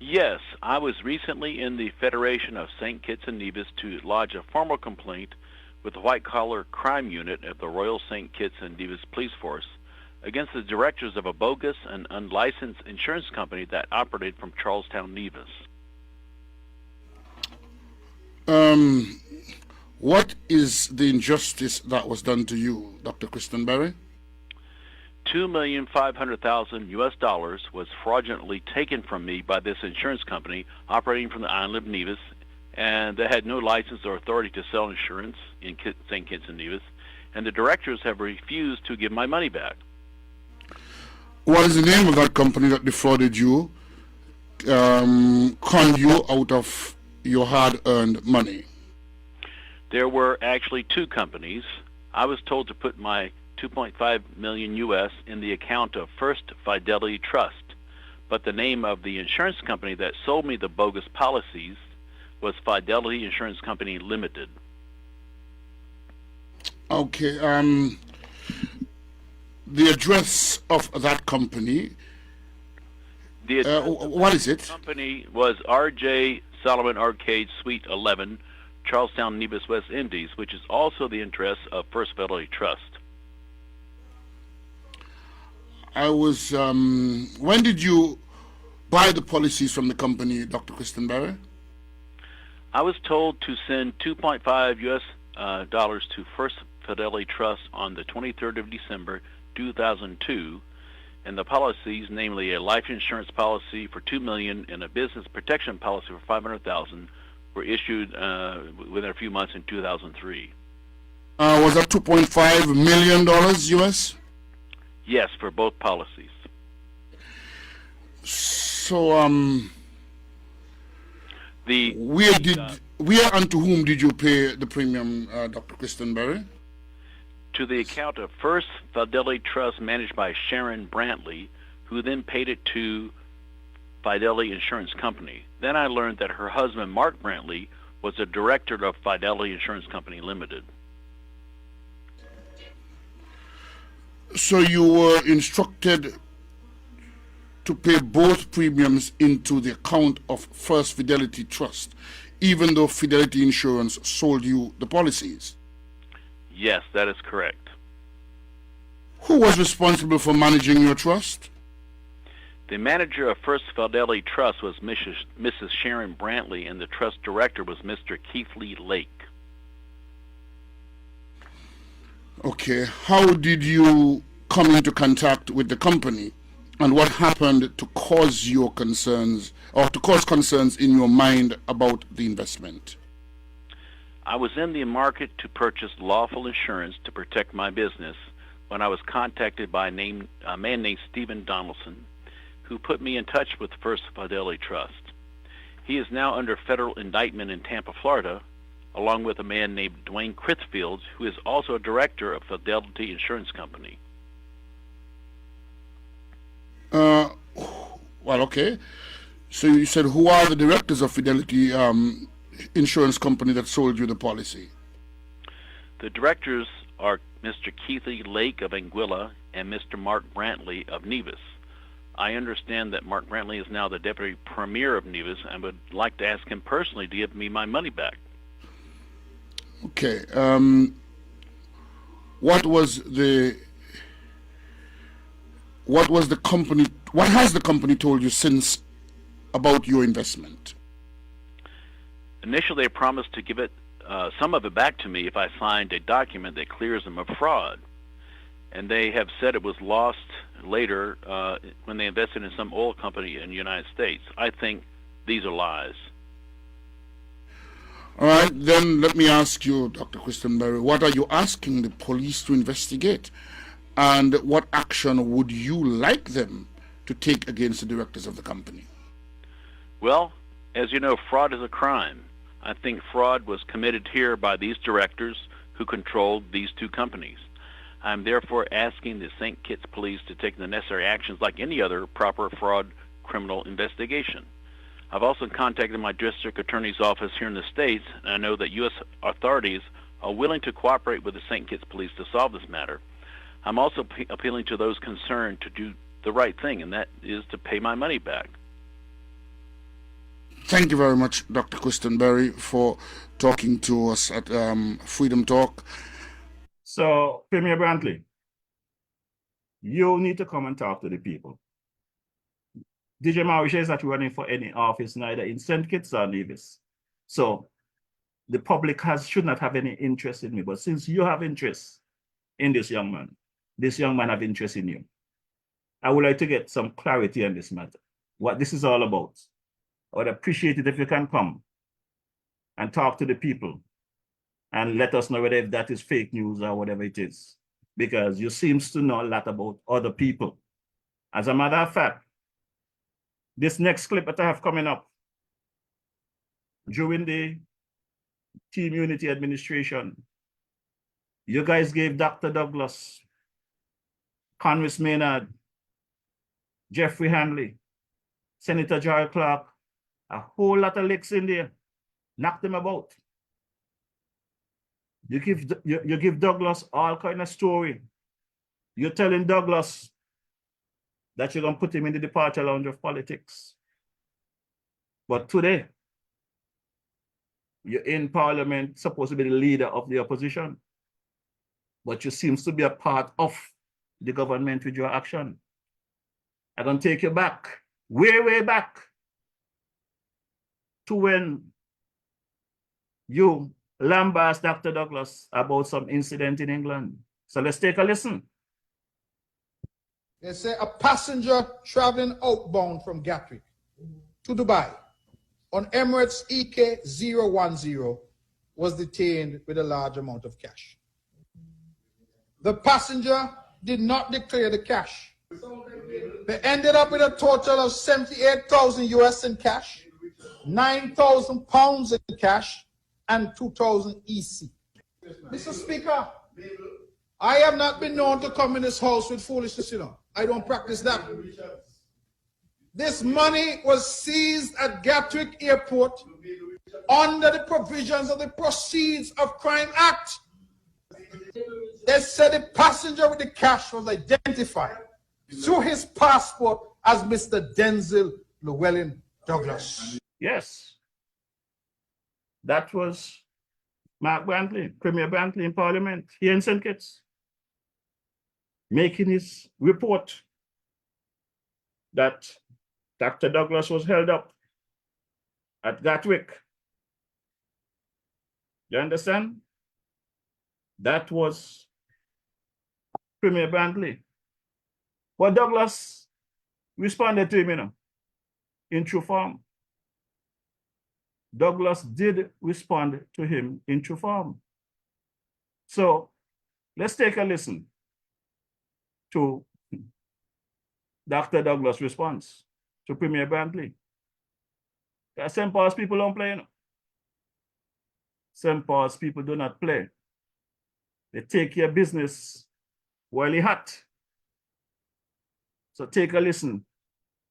Yes, I was recently in the Federation of St. Kitts and Nevis to lodge a formal complaint with the white-collar crime unit of the Royal St. Kitts and Nevis Police Force against the directors of a bogus and unlicensed insurance company that operated from Charlestown, Nevis. What is the injustice that was done to you, Dr. Christenberry? $2,500,000 US was fraudulently taken from me by this insurance company operating from the island of Nevis, and they had no license or authority to sell insurance in St. Kitts and Nevis, and the directors have refused to give my money back. What is the name of that company that defrauded you, conned you out of your hard-earned money? There were actually 2 companies. I was told to put my $2.5 million US in the account of First Fidelity Trust, but the name of the insurance company that sold me the bogus policies was Fidelity Insurance Company Limited. Okay, the address of that company The address what is it? company was R.J. Solomon Arcade, Suite 11, Charlestown, Nevis, West Indies, which is also the address of First Fidelity Trust. When did you buy the policies from the company, Dr. Christenberry? I was told to send $2.5 US to First Fidelity Trust on the 23rd of December, 2002, and the policies, namely a life insurance policy for $2 million and a business protection policy for $500,000, were issued within a few months in 2003. Was that $2.5 million US? Yes, for both policies. So, The where and to whom did you pay the premium, Dr. Christenberry? to the account of First Fidelity Trust managed by Sharon Brantley, who then paid it to Fidelity Insurance Company. Then I learned that her husband, Mark Brantley, was a director of Fidelity Insurance Company Limited. So you were instructed to pay both premiums into the account of First Fidelity Trust, even though Fidelity Insurance sold you the policies? Yes, that is correct. Who was responsible for managing your trust? The manager of First Fidelity Trust was Mrs. Sharon Brantley, and the trust director was Mr. Keith Lee Lake. Okay, how did you come into contact with the company, and what happened to cause your concerns, or to cause concerns in your mind about the investment? I was in the market to purchase lawful insurance to protect my business when I was contacted by a man named Stephen Donaldson, who put me in touch with First Fidelity Trust. He is now under federal indictment in Tampa, Florida, along with a man named Dwayne Crithfield, who is also a director of Fidelity Insurance Company. Well, okay. So you said, who are the directors of Fidelity Insurance Company that sold you the policy? The directors are Mr. Keith Lee Lake of Anguilla and Mr. Mark Brantley of Nevis. I understand that Mark Brantley is now the Deputy Premier of Nevis and would like to ask him personally to give me my money back. Okay. What has the company told you since about your investment? Initially, they promised to give it some of it back to me if I signed a document that clears them of fraud. And they have said it was lost later when they invested in some oil company in the United States. I think these are lies. All right, then let me ask you, Dr. Christenberry, what are you asking the police to investigate? And what action would you like them to take against the directors of the company? Well, as you know, fraud is a crime. I think fraud was committed here by these directors who controlled these two companies. I'm therefore asking the St. Kitts Police to take the necessary actions like any other proper fraud criminal investigation. I've also contacted my district attorney's office here in the States, and I know that U.S. authorities are willing to cooperate with the St. Kitts Police to solve this matter. I'm also appealing to those concerned to do the right thing, and that is to pay my money back. Thank you very much, Dr. Christenberry, for talking to us at Freedom Talk. So, Premier Brantley, you need to come and talk to the people. DJ Morrishaw is not running for any office, neither in St. Kitts or Nevis. So, the public should not have any interest in me. But since you have interest in this young man have interest in you, I would like to get some clarity on this matter, what this is all about. I would appreciate it if you can come and talk to the people and let us know whether if that is fake news or whatever it is, because you seem to know a lot about other people. As a matter of fact, this next clip that I have coming up, during the Team Unity administration, you guys gave Dr. Douglas, Congress Maynard, Jeffrey Hanley, Senator Joy Clark, a whole lot of licks in there, knocked them about. You give Douglas all kind of story. You're telling Douglas that you're going to put him in the departure lounge of politics. But today, you're in Parliament, supposed to be the leader of the opposition, but you seem to be a part of the government with your action. I'm going to take you back, way back, to when you lambast Dr. Douglas about some incident in England. So let's take a listen. They say a passenger traveling outbound from Gatwick to Dubai on Emirates EK010 was detained with a large amount of cash. The passenger did not declare the cash. They ended up with a total of 78,000 US in cash, 9,000 pounds in cash, and 2,000 EC. Mr. Speaker, I have not been known to come in this house with foolishness, you know. I don't practice that. This money was seized at Gatwick Airport under the provisions of the Proceeds of Crime Act. They said the passenger with the cash was identified through his passport as Mr. Denzel Llewellyn Douglas. Yes. That was Mark Brantley, Premier Brantley in Parliament here in St. Kitts, making his report that Dr. Douglas was held up at Gatwick. You understand? That was Premier Brantley. But Douglas responded to him, you know, in true form. Douglas did respond to him in true form. So let's take a listen to Dr. Douglas' response to Premier Brantley. St. Paul's people don't play, you know. St. Paul's people do not play. They take your business while it's hot. So take a listen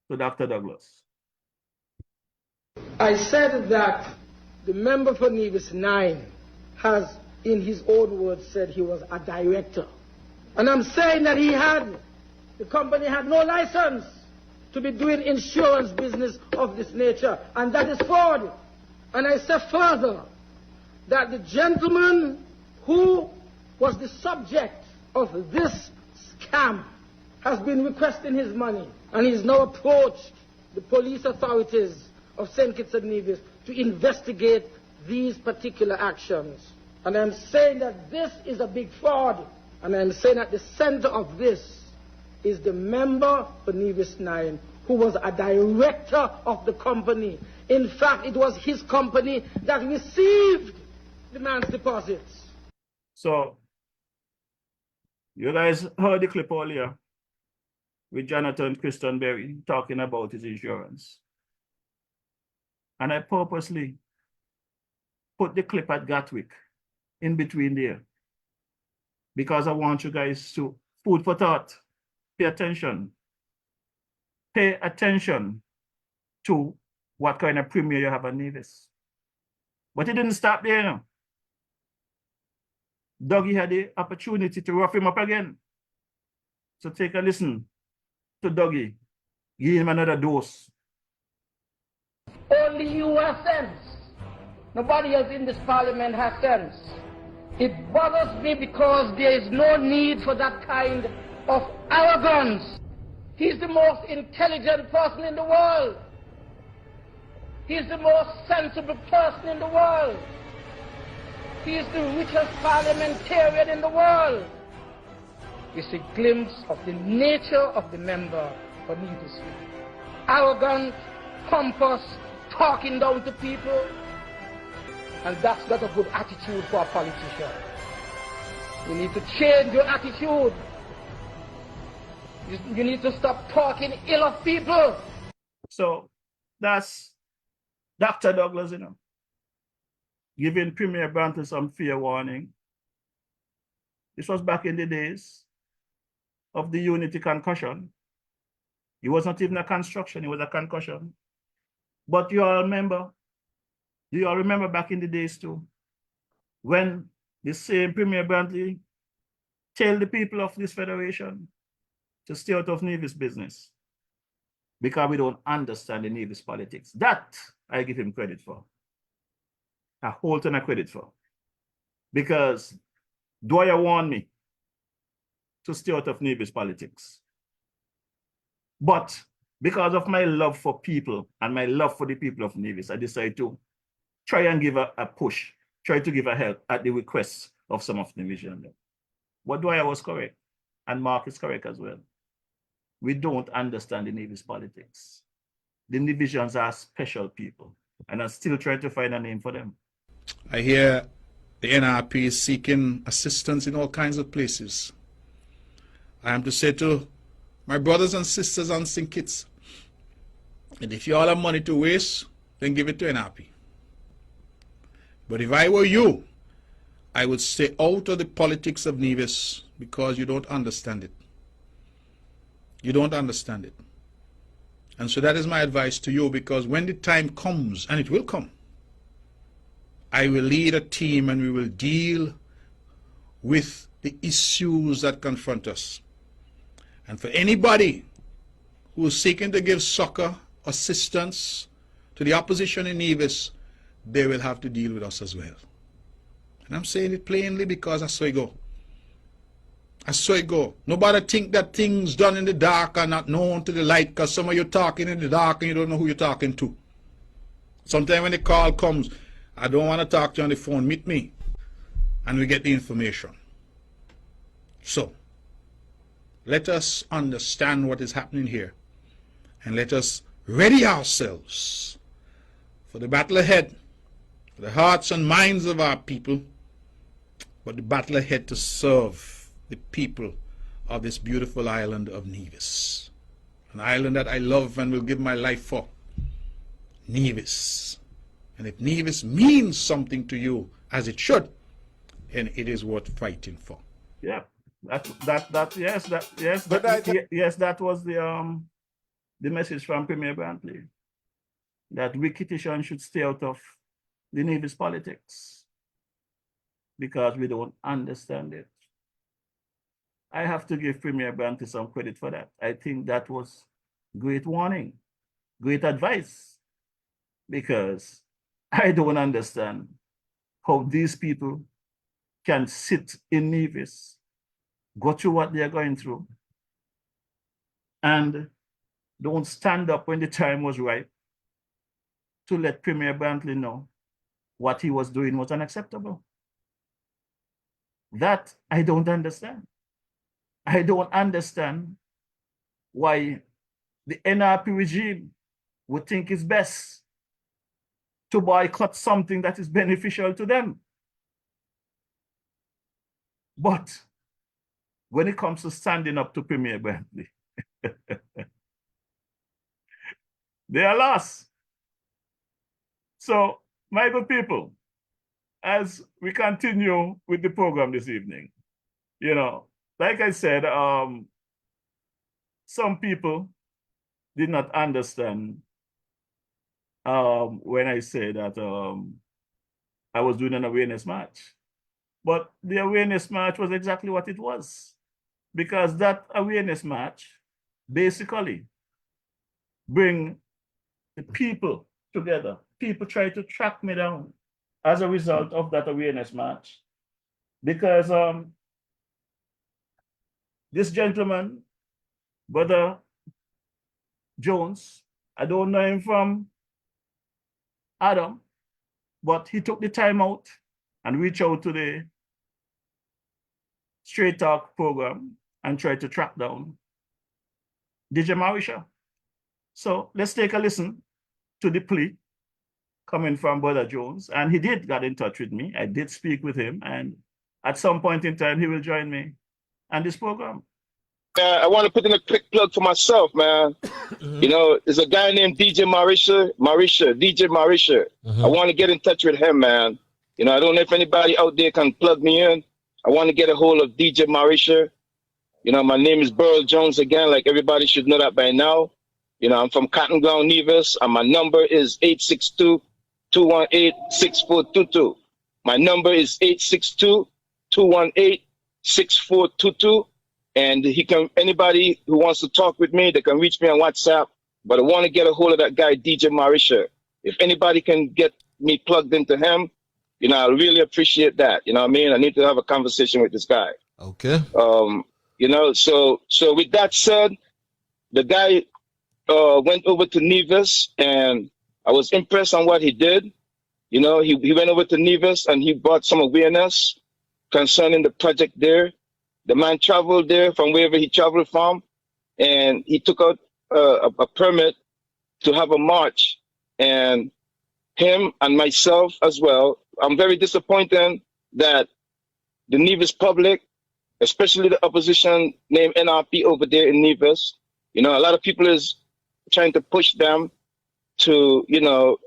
to Dr. Douglas. I said that the member for Nevis 9 has, in his own words, said he was a director. And I'm saying that the company had no license to be doing insurance business of this nature, and that is fraud. And I say further that the gentleman who was the subject of this scam has been requesting his money, and he's now approached the police authorities of St. Kitts-Nevis to investigate these particular actions. And I'm saying that this is a big fraud, and I'm saying at the center of this is the member for Nevis 9, who was a director of the company. In fact, it was his company that received the man's deposits. So, you guys heard the clip earlier with Jonathan Christenberry talking about his insurance. And I purposely put the clip at Gatwick in between there, because I want you guys to food for thought. Pay attention. Pay attention to what kind of premier you have at Nevis. But it didn't stop there, you know. Dougie had the opportunity to rough him up again. So take a listen to Dougie. Give him another dose. Only you have sense. Nobody else in this parliament has sense. It bothers me because there is no need for that kind of arrogance. He's the most intelligent person in the world. He's the most sensible person in the world. He is the richest parliamentarian in the world. It's a glimpse of the nature of the member for Nevis. Arrogant, pompous, talking down to people. And that's not a good attitude for a politician. You need to change your attitude. You need to stop talking ill of people. So that's Dr. Douglas, you know, giving Premier Brantley some fair warning. This was back in the days of the Unity concussion. It was not even a construction, it was a concussion. But you all remember, do you all remember back in the days too, when the same Premier Brantley told the people of this federation to stay out of Nevis business? because we don't understand the Nevis politics. That I give him credit for. A whole ton of credit for. Because Dwyer warned me to stay out of Nevis politics. But because of my love for people and my love for the people of Nevis, I decided to try and give a push, try to give a help at the request of some of the Nevisians. But Dwyer was correct, and Mark is correct as well. We don't understand the Nevis politics. The Nevisians are special people, and I'm still trying to find a name for them. I hear the NRP is seeking assistance in all kinds of places. I am to say to my brothers and sisters on St. Kitts, and if you all have money to waste, then give it to NRP. But if I were you, I would stay out of the politics of Nevis because you don't understand it. You don't understand it. And so that is my advice to you, because when the time comes, and it will come, I will lead a team and we will deal with the issues that confront us. And for anybody who is seeking to give succor, assistance to the opposition in Nevis, they will have to deal with us as well. And I'm saying it plainly because I saw it go. I saw it go. Nobody think that things done in the dark are not known to the light, because some of you talking in the dark and you don't know who you're talking to. Sometimes when the call comes, I don't want to talk to you on the phone, meet me, and we get the information. So, let us understand what is happening here, and let us ready ourselves for the battle ahead, for the hearts and minds of our people, but the battle ahead to serve the people of this beautiful island of Nevis, an island that I love and will give my life for. Nevis. And if Nevis means something to you, as it should, then it is worth fighting for. Yeah, that was the message from Premier Brantley, that we Kittitians should stay out of the Nevis politics because we don't understand it. I have to give Premier Brantley some credit for that. I think that was great warning, great advice, because I don't understand how these people can sit in Nevis, go through what they're going through, and don't stand up when the time was right to let Premier Brantley know what he was doing was unacceptable. That I don't understand. I don't understand why the NRP regime would think it's best to boycott something that is beneficial to them. But when it comes to standing up to Premier Brantley, they are lost. So, my good people, as we continue with the program this evening, you know, like I said, some people did not understand when I say that I was doing an awareness march. But the awareness march was exactly what it was, because that awareness march basically bring the people together. People try to track me down as a result of that awareness march, because this gentleman, Brother Jones, I don't know him from Adam, but he took the time out and reached out to the Straight Talk program and tried to track down JefroyMorrishaw. So let's take a listen to the plea coming from Brother Jones. And he did get in touch with me. I did speak with him, and at some point in time, he will join me on this program. I want to put in a quick plug for myself, man. You know, there's a guy named DJ Morrishaw. I want to get in touch with him, man. You know, I don't know if anybody out there can plug me in. I want to get a hold of DJ Morrishaw. You know, my name is Burl Jones again, like everybody should know that by now. You know, I'm from Cotton Ground, Nevis, and my number is 862-218-6422. My number is 862-218-6422. And anybody who wants to talk with me, they can reach me on WhatsApp but I want to get a hold of that guy, DJ Morrishaw. If anybody can get me plugged into him, you know, I really appreciate that. You know what I mean? I need to have a conversation with this guy. Okay. You know, so with that said, the guy went over to Nevis, and I was impressed on what he did. You know, he went over to Nevis and he brought some awareness concerning the project there. The man traveled there from wherever he traveled from, and he took out a permit to have a march. And him and myself as well, I'm very disappointed that the Nevis public, especially the opposition named NRP over there in Nevis, you know, a lot of people is trying to push them to, you know,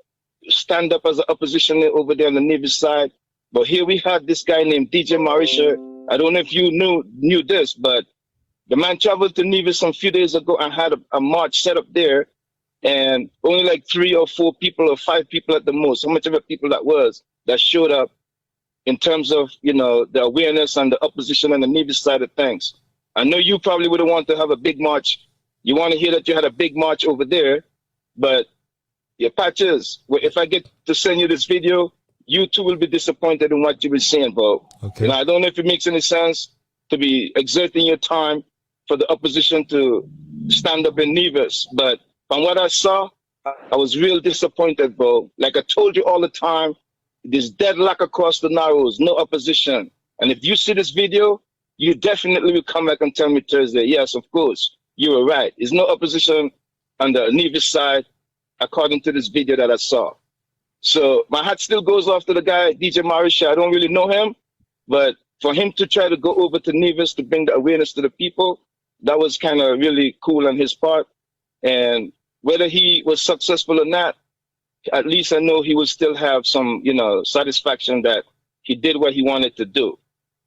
stand up as an opposition over there on the Nevis side. But here we had this guy named DJ Morrishaw. I don't know if you knew this, but the man traveled to Nevis some few days ago and had a march set up there, and only like 3 or 4 people or 5 people at the most, how much of a people that showed up in terms of, you know, the awareness and the opposition on the Nevis side of things. I know you probably would want to have a big march. You want to hear that you had a big march over there, but your patch is, if I get to send you this video, you too will be disappointed in what you were seeing, bro. Okay. You know, I don't know if it makes any sense to be exerting your time for the opposition to stand up in Nevis, but from what I saw, I was real disappointed, bro. Like I told you all the time, there's deadlock across the Narrows, no opposition. And if you see this video, you definitely will come back and tell me Thursday, yes, of course, you were right. There's no opposition on the Nevis side, according to this video that I saw. So my hat still goes off to the guy, DJ Morrishaw. I don't really know him, but for him to try to go over to Nevis to bring the awareness to the people, that was kind of really cool on his part. And whether he was successful or not, at least I know he will still have some, you know, satisfaction that he did what he wanted to do.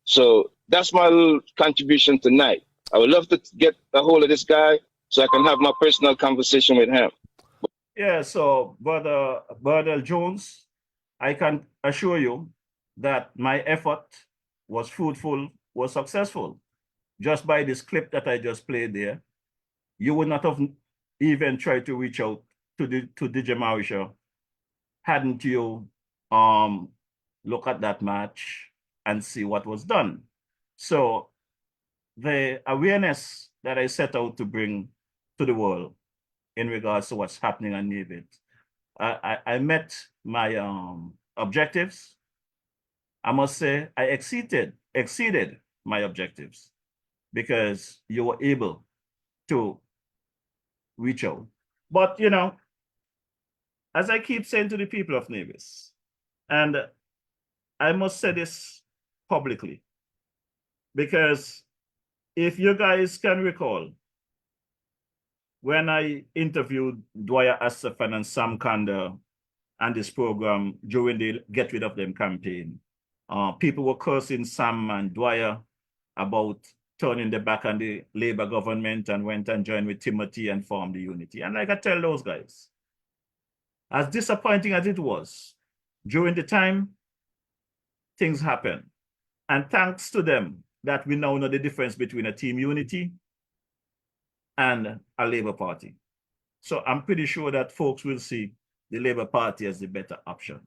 So that's my little contribution tonight. I would love to get a hold of this guy so I can have my personal conversation with him. Yeah, so Brother Jones, I can assure you that my effort was fruitful, was successful. Just by this clip that I just played there, you would not have even tried to reach out to DJ Morrishaw hadn't you look at that match and see what was done. So the awareness that I set out to bring to the world in regards to what's happening on Nevis, I met my objectives. I must say I exceeded my objectives because you were able to reach out. But, you know, as I keep saying to the people of Nevis, and I must say this publicly, because if you guys can recall, when I interviewed Dwyer Astafan and Sam Kander and this program during the Get Rid of Them campaign, people were cursing Sam and Dwyer about turning their back on the Labour government and went and joined with Timothy and formed the Unity. And like I tell those guys, as disappointing as it was, during the time, things happened. And thanks to them that we now know the difference between a Team Unity and a Labour Party. So I'm pretty sure that folks will see the Labour Party as the better option.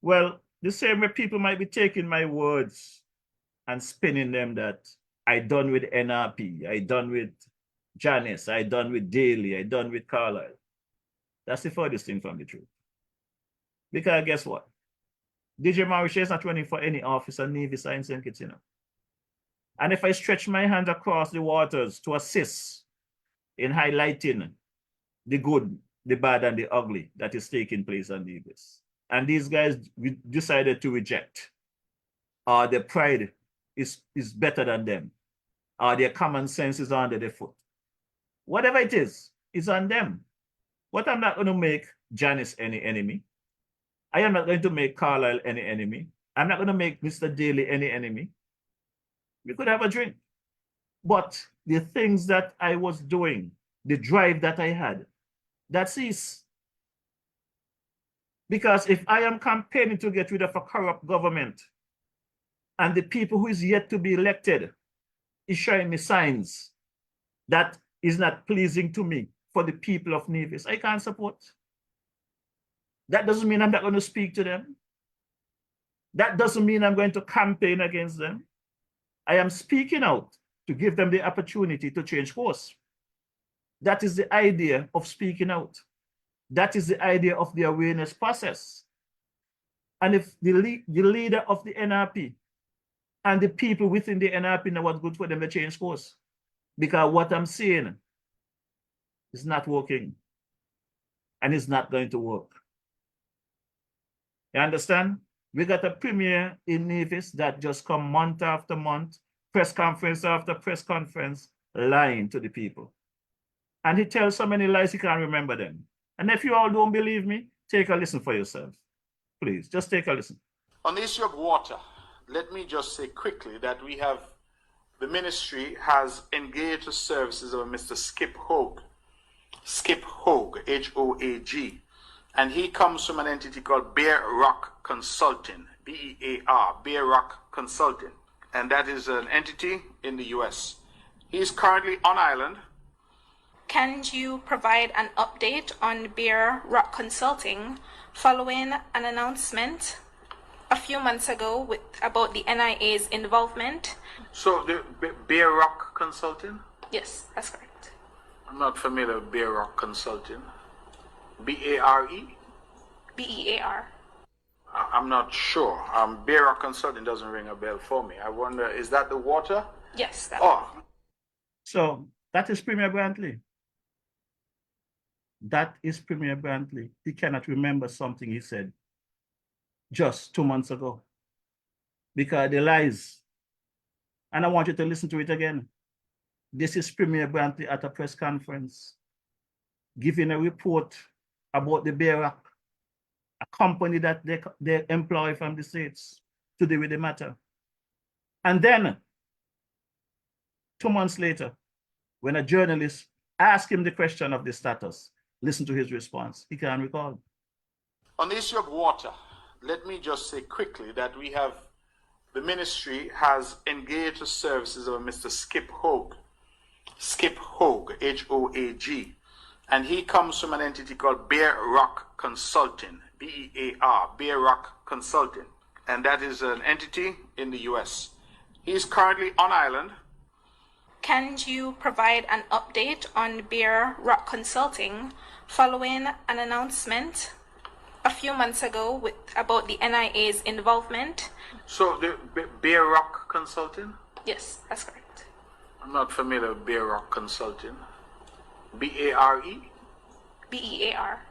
Well, the same way people might be taking my words and spinning them that I done with NRP, I done with Janice, I done with Daly, I done with Carlisle. That's the furthest thing from the truth. Because guess what? DJ Morrishaw is not running for any office on Nevis or in St. Kitts, you know. And if I stretch my hand across the waters to assist in highlighting the good, the bad, and the ugly that is taking place on Nevis, and these guys decided to reject, their pride is better than them, their common sense is under their foot. Whatever it is, it's on them. But I'm not going to make Janice any enemy. I am not going to make Carlisle any enemy. I'm not going to make Mr. Daly any enemy. We could have a drink. But the things that I was doing, the drive that I had, that ceased. Because if I am campaigning to get rid of a corrupt government and the people who is yet to be elected is showing me signs that is not pleasing to me for the people of Nevis, I can't support. That doesn't mean I'm not going to speak to them. That doesn't mean I'm going to campaign against them. I am speaking out to give them the opportunity to change course. That is the idea of speaking out. That is the idea of the awareness process. And if the leader of the NRP and the people within the NRP know what's good for them, to change course. Because what I'm seeing is not working and it's not going to work. You understand? We got a premier in Nevis that just come month after month, press conference after press conference, lying to the people. And he tells so many lies he can't remember them. And if you all don't believe me, take a listen for yourself. Please, just take a listen. On the issue of water, let me just say quickly that the ministry has engaged the services of Mr. Skip Hoag, H-O-A-G, and he comes from an entity called Bear Rock Consulting, B-E-A-R, Bear Rock Consulting, and that is an entity in the U.S. He's currently on island. Can you provide an update on Bear Rock Consulting following an announcement a few months ago about the NIA's involvement? So the Bear Rock Consulting? Yes, that's correct. I'm not familiar with Bear Rock Consulting. B-A-R-E? B-E-A-R. I'm not sure. Bear Rock Consulting doesn't ring a bell for me. I wonder, is that the water? Yes. So that is Premier Brantley. That is Premier Brantley. He cannot remember something he said just 2 months ago because the lies. And I want you to listen to it again. This is Premier Brantley at a press conference giving a report about the Bear Rock, a company that they employ from the States to deal with the matter. And then 2 months later, when a journalist asked him the question of the status, listen to his response. He can't recall. On the issue of water, let me just say quickly that the ministry has engaged the services of Mr. Skip Hoag, H-O-A-G, and he comes from an entity called Bear Rock Consulting, B-E-A-R, Bear Rock Consulting, and that is an entity in the U.S. He's currently on island. Can you provide an update on Bear Rock Consulting following an announcement a few months ago about the NIA's involvement? So the Bear Rock Consulting? Yes, that's correct. I'm not familiar with Bear Rock Consulting. B-A-R-E? B-E-A-R.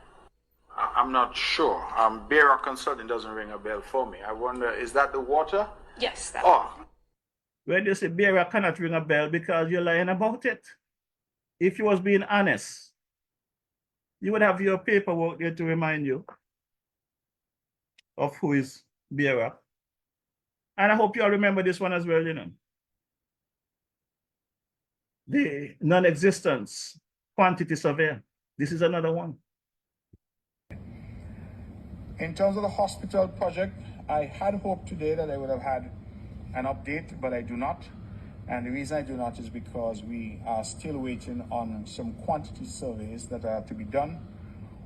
I'm not sure. Bear Rock Consulting doesn't ring a bell for me. I wonder, is that the water? Yes. When you say Bear Rock cannot ring a bell because you're lying about it. If you was being honest, you would have your paperwork there to remind you of who is Bear Rock. And I hope you all remember this one as well, you know. The non-existence quantity survey. This is another one. In terms of the hospital project, I had hoped today that I would have had an update, but I do not. And the reason I do not is because we are still waiting on some quantity surveys that are to be done.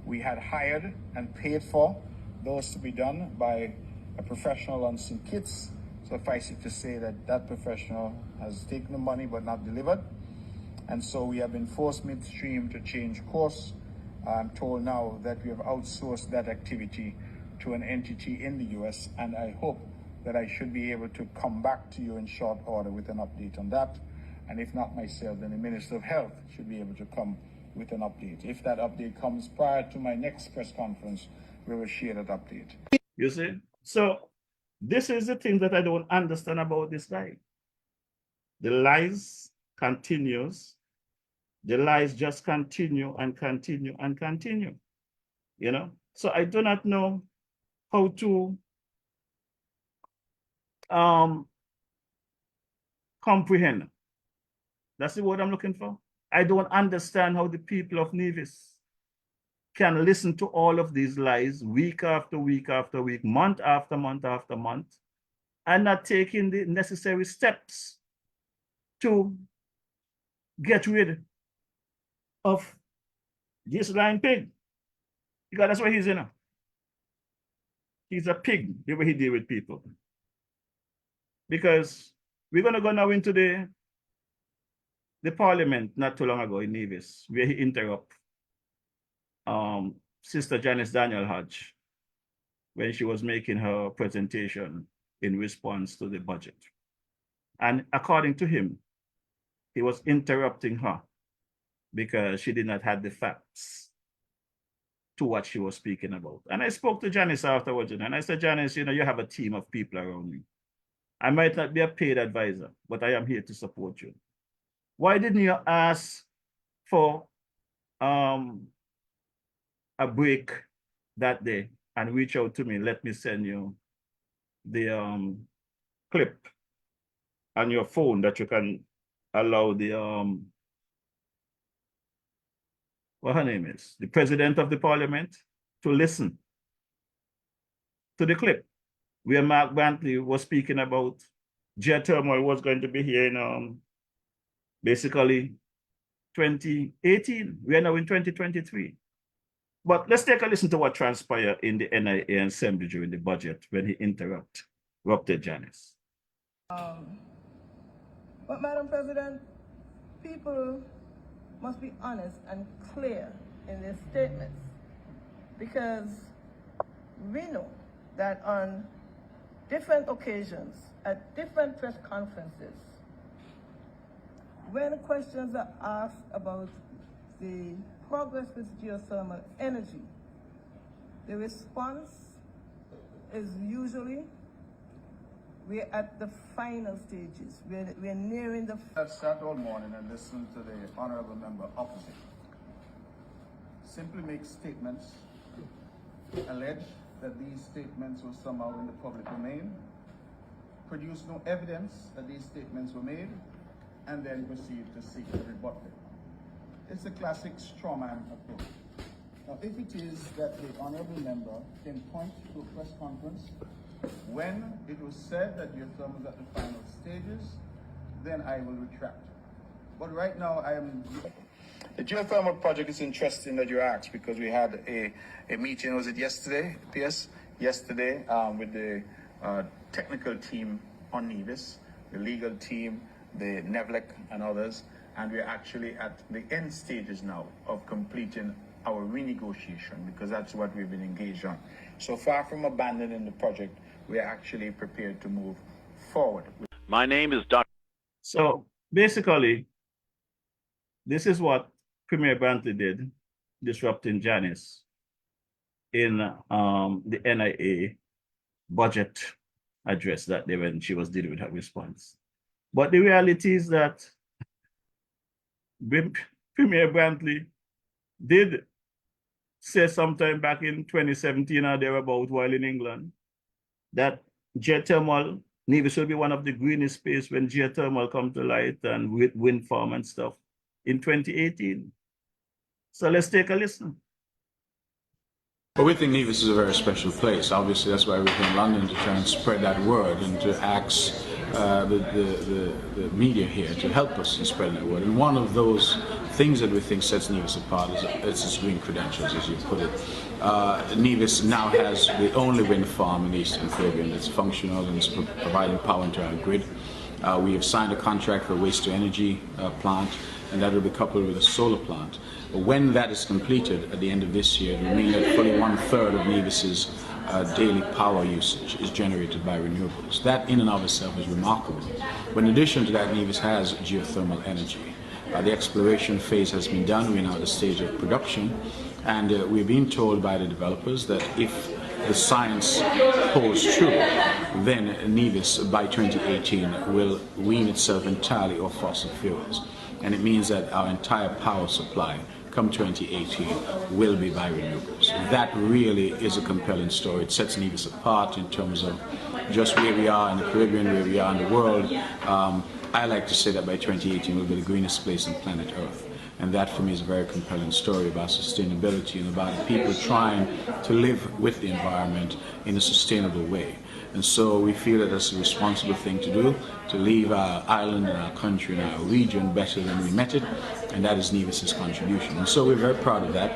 We had hired and paid for those to be done by a professional on St. Kitts. Suffice it to say that that professional has taken the money but not delivered. And so we have been forced midstream to change course. I'm told now that we have outsourced that activity to an entity in the US, and I hope that I should be able to come back to you in short order with an update on that. And if not myself, then the Minister of Health should be able to come with an update. If that update comes prior to my next press conference, we will share that update. You see? So this is the thing that I don't understand about this guy. The lies continues. The lies just continue and continue and continue. You know? So I do not know how to comprehend. That's the word I'm looking for. I don't understand how the people of Nevis can listen to all of these lies week after week after week, month after month after month, and not taking the necessary steps to get rid of This lying pig. Because that's what he's in. He's a pig, the way he deal with people. Because we're going to go now into the Parliament not too long ago in Nevis, where he interrupted Sister Janice Daniel Hodge when she was making her presentation in response to the budget. And according to him, he was interrupting her because she did not have the facts to what she was speaking about. And I spoke to Janice afterwards, and I said, Janice, you know, you have a team of people around you. I might not be a paid advisor, but I am here to support you. Why didn't you ask for a break that day and reach out to me? Let me send you the clip on your phone that you can allow the what her name is, the president of the parliament, to listen to the clip where Mark Brantley was speaking about geothermal was going to be here in basically 2018. We are now in 2023. But let's take a listen to what transpired in the NIA assembly during the budget when he interrupted Janice. But Madam President, people must be honest and clear in their statements, because we know that on different occasions, at different press conferences, when questions are asked about the progress with geothermal energy, the response is usually, we're at the final stages. We're nearing the... I've sat all morning and listened to the honorable member opposite simply make statements, allege that these statements were somehow in the public domain, produce no evidence that these statements were made, and then proceed to seek to rebut them. It's a classic straw man approach. Now, if it is that the honorable member can point to a press conference when it was said that geothermal was at the final stages, then I will retract. But right now, I am... The geothermal project is interesting that you asked, because we had a meeting, was it yesterday, PS? Yesterday, with the technical team on Nevis, the legal team, the NEVLEC and others, and we're actually at the end stages now of completing our renegotiation, because that's what we've been engaged on. So far from abandoning the project, we are actually prepared to move forward. My name is Dr. So basically, this is what Premier Brantley did, disrupting Janice in the NIA budget address that day when she was dealing with her response. But the reality is that Premier Brantley did say sometime back in 2017 or thereabout while in England that geothermal, Nevis will be one of the greenest space when geothermal come to light and with wind farm and stuff in 2018. So let's take a listen. Well, we think Nevis is a very special place. Obviously, that's why we're in London, to try and spread that word and to ask the media here to help us in spreading that word. And one of those things that we think sets Nevis apart is its green credentials, as you put it. Nevis now has the only wind farm in the Eastern Caribbean that's functional and is providing power into our grid. We have signed a contract for a waste-to-energy plant, and that will be coupled with a solar plant. When that is completed at the end of this year, it will mean that fully 1/3 of Nevis's daily power usage is generated by renewables. That in and of itself is remarkable. But in addition to that, Nevis has geothermal energy. The exploration phase has been done. We're now at the stage of production, and we're being told by the developers that if the science holds true, then Nevis by 2018 will wean itself entirely off fossil fuels. And it means that our entire power supply come 2018 will be by renewables. That really is a compelling story. It sets Nevis apart in terms of just where we are in the Caribbean, where we are in the world, I like to say that by 2018 we'll be the greenest place on planet Earth. And that for me is a very compelling story about sustainability and about people trying to live with the environment in a sustainable way. And so we feel that that's a responsible thing to do, to leave our island and our country and our region better than we met it, and that is Nevis's contribution. And so we're very proud of that.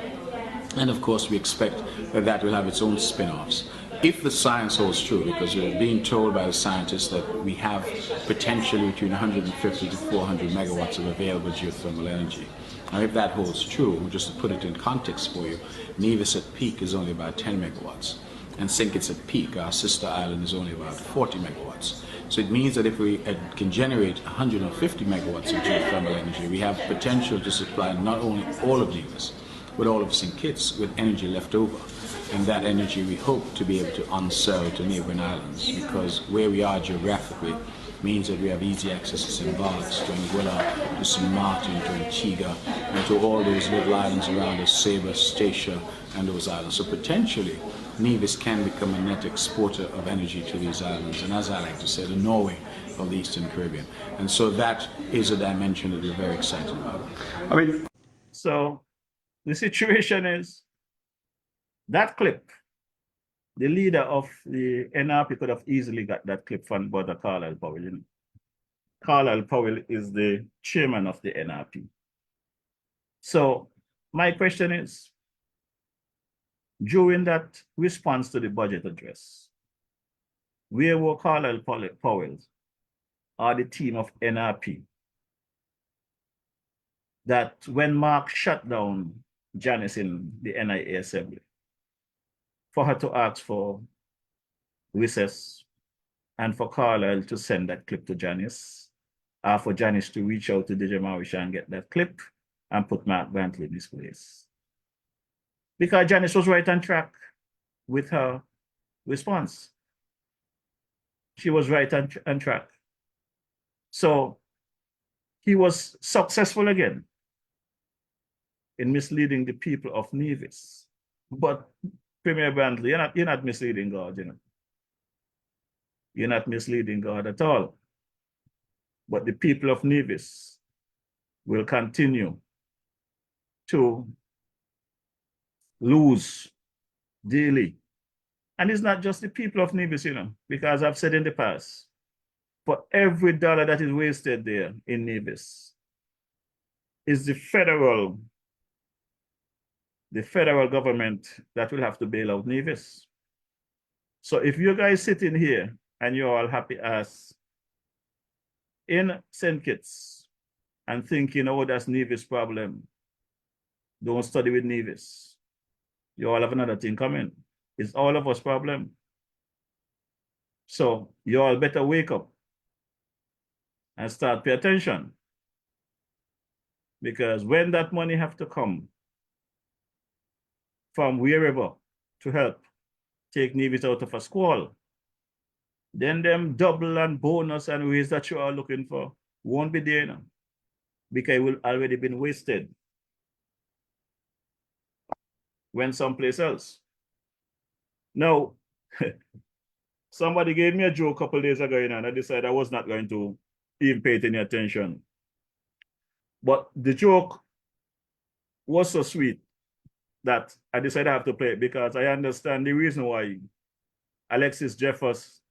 And of course we expect that that will have its own spin-offs. If the science holds true, because we're being told by the scientists that we have potentially between 150 to 400 megawatts of available geothermal energy. Now if that holds true, just to put it in context for you, Nevis at peak is only about 10 megawatts. And St. Kitts at peak, our sister island, is only about 40 megawatts. So it means that if we can generate 150 megawatts of geothermal energy, we have potential to supply not only all of Nevis, but all of St. Kitts with energy left over. And that energy we hope to be able to unsell to neighboring islands, because where we are geographically means that we have easy access to St. Bart's, to Anguilla, to St. Martin, to Antigua, and to all those little islands around us, Saba, Statia, and those islands. So potentially, Nevis can become a net exporter of energy to these islands, and as I like to say, the Norway of the Eastern Caribbean. And so that is a dimension that we're very excited about. I mean, so the situation is that clip, the leader of the NRP could have easily got that clip from Brother Carlisle Powell. You know? Carlisle Powell is the chairman of the NRP. So my question is, during that response to the budget address, where were Carlisle Powell or the team of NRP that when Mark shut down Janice in the NIA Assembly, for her to ask for recess and for Carlisle to send that clip to Janice, or for Janice to reach out to JefroyMorrishaw and get that clip and put Mark Brantley in his place? Because Janice was right on track with her response. She was right on track. So he was successful again in misleading the people of Nevis. But Premier Brantley, you're not misleading God, you know. You're not misleading God at all. But the people of Nevis will continue to lose daily. And it's not just the people of Nevis, you know, because I've said in the past, for every dollar that is wasted there in Nevis is the federal government that will have to bail out Nevis. So if you guys sitting here and you're all happy as in St. Kitts and thinking, oh, that's Nevis' problem, don't study with Nevis. You all have another thing coming. It's all of us problem. So you all better wake up and start pay attention. Because when that money have to come from wherever to help take Nevis out of a squall, then them double and bonus and ways that you are looking for won't be there now, because it will already been wasted when someplace else. Now, somebody gave me a joke a couple days ago, you know, and I decided I was not going to even pay it any attention. But the joke was so sweet that I decided I have to play it, because I understand the reason why Alexis Jeffers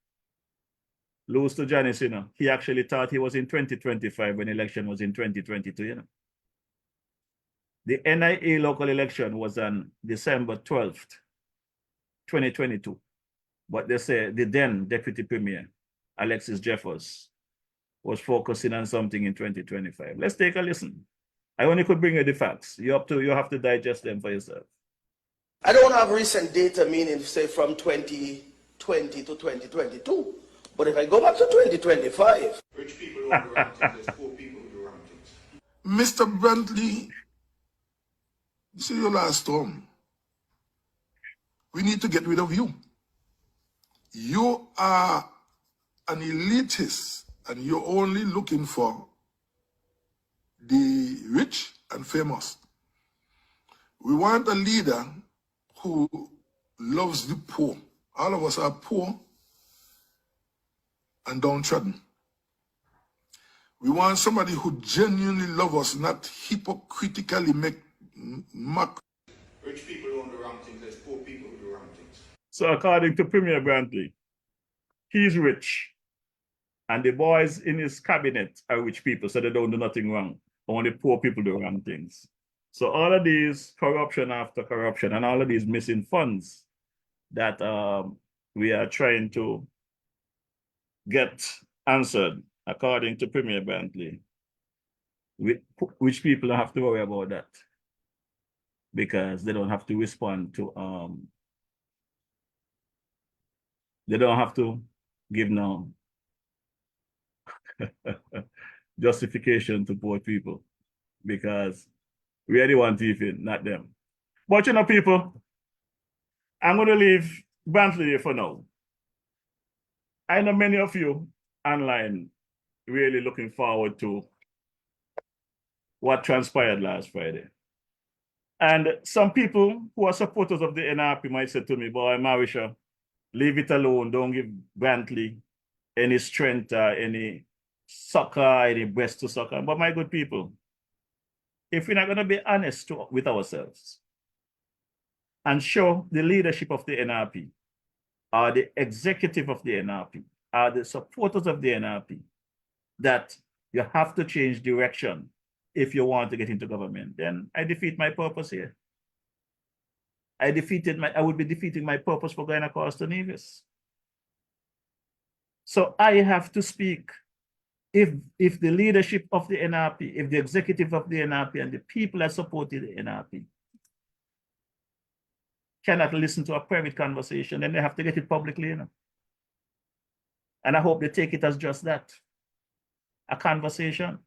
lose to Janice, you know. He actually thought he was in 2025 when election was in 2022, you know. The NIA local election was on December 12th, 2022. But they say the then Deputy Premier, Alexis Jeffers, was focusing on something in 2025. Let's take a listen. I only could bring you the facts. You have to digest them for yourself. I don't have recent data, meaning say from 2020 to 2022. But if I go back to 2025, rich people don't do wrong things, there's poor people who do wrong things. Mr. Brantley, this is your last storm. We need to get rid of you. You are an elitist, and you're only looking for the rich and famous. We want a leader who loves the poor. All of us are poor and downtrodden. We want somebody who genuinely loves us, not hypocritically make mock. Rich people don't do wrong things, there's poor people who do wrong things. So according to Premier Brantley, he's rich. And the boys in his cabinet are rich people, so they don't do nothing wrong. Only poor people do wrong things. So all of these corruption after corruption and all of these missing funds that we are trying to get answered, according to Premier Brantley, which people don't have to worry about that because they don't have to respond to, they don't have to give no justification to poor people because we are the one thieving, not them. But you know, people, I'm going to leave Brantley here for now. I know many of you online really looking forward to what transpired last Friday. And some people who are supporters of the NRP might say to me, boy, Morrishaw, leave it alone. Don't give Brantley any strength, any succor, any breast to succor. But my good people, if we're not going to be honest with ourselves and show the leadership of the NRP, or the executive of the NRP, or the supporters of the NRP, that you have to change direction if you want to get into government, then I defeat my purpose here. I would be defeating my purpose for going across to Nevis. So I have to speak. If the leadership of the NRP, if the executive of the NRP and the people that supported the NRP cannot listen to a private conversation, then they have to get it publicly, you know. And I hope they take it as just that, a conversation.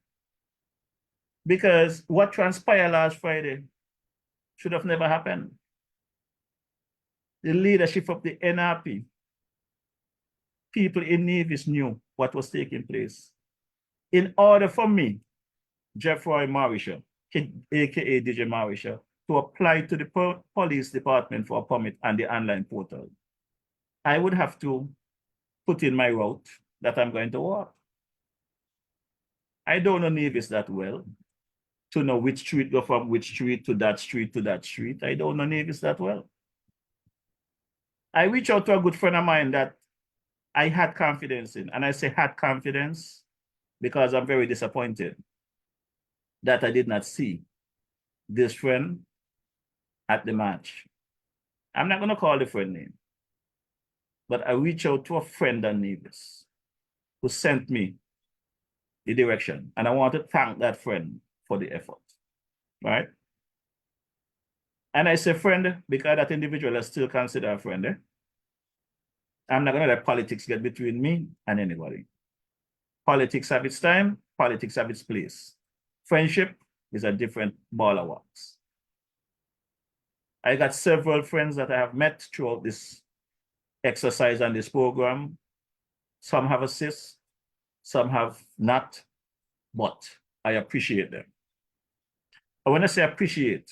Because what transpired last Friday should have never happened. The leadership of the NRP, people in Nevis knew what was taking place. In order for me, JefroyMorrishaw, aka DJ Morrishaw, to apply to the police department for a permit on the online portal, I would have to put in my route that I'm going to walk. I don't know Nevis that well to know which street go from which street to that street to that street. I don't know Nevis that well. I reached out to a good friend of mine that I had confidence in, and I say had confidence because I'm very disappointed that I did not see this friend at the match. I'm not going to call the friend name, but I reached out to a friend in Nevis who sent me the direction, and I want to thank that friend for the effort, right? And I say friend because that individual is still considered a friend. I'm not going to let politics get between me and anybody. Politics have its time, politics have its place. Friendship is a different ball of wax. I got several friends that I have met throughout this exercise and this program. Some have assist, some have not, but I appreciate them. And when I say appreciate,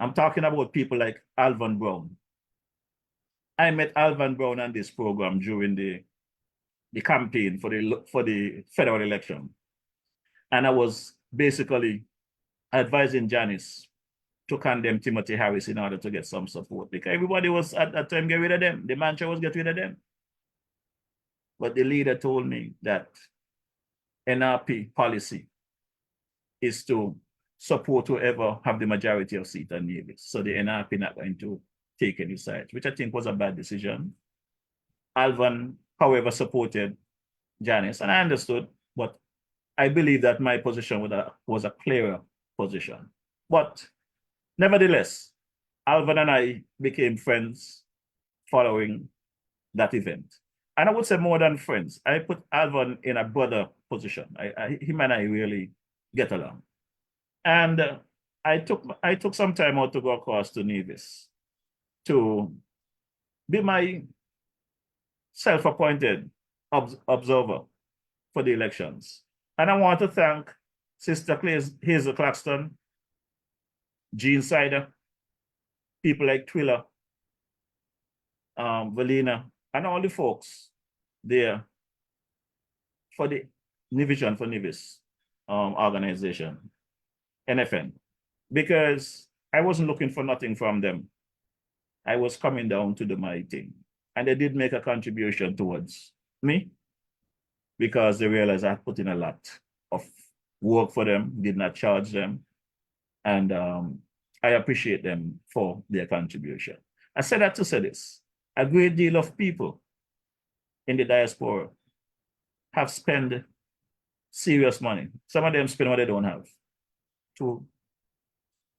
I'm talking about people like Alvan Brown. I met Alvan Brown on this program during the campaign for the federal election. And I was basically advising Janice to condemn Timothy Harris in order to get some support because everybody was at that time get rid of them. The mantra was get rid of them. But the leader told me that NRP policy is to support whoever have the majority of seats in Nevis. So the NRP not going to take any sides, which I think was a bad decision. Alvan, however, supported Janice, and I understood, but I believe that my position was a clearer position. But nevertheless, Alvan and I became friends following that event. And I would say more than friends. I put Alvan in a brother position. Him and I really get along. And I took some time out to go across to Nevis to be my self-appointed observer for the elections. And I want to thank Sister Hazel Claxton, Jean Sider, people like Twiller, Valina, and all the folks there for the vision for Nevis organization, NFN, because I wasn't looking for nothing from them. I was coming down to do my thing. And they did make a contribution towards me because they realized I had put in a lot of work for them, did not charge them. And I appreciate them for their contribution. I said that to say this. A great deal of people in the diaspora have spent serious money. Some of them spend what they don't have to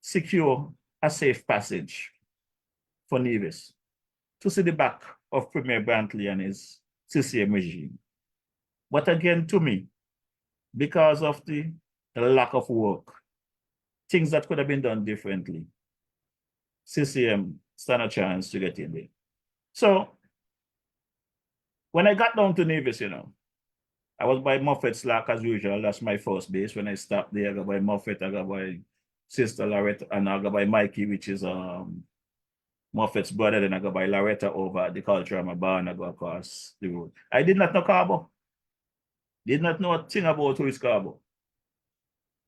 secure a safe passage for Nevis to see the back of Premier Brantley and his CCM regime. But again, to me, because of the lack of work, things that could have been done differently, CCM stand a chance to get in there. So when I got down to Nevis, you know, I was by Moffett Slack as usual. That's my first base. When I stopped there, I go by Moffett, I go by Sister Loretta, and I go by Mikey, which is Moffett's brother. Then I go by Loretta over at the Culture of my bar, and I go across the road. I did not know Cabo. Did not know a thing about who is Cabo.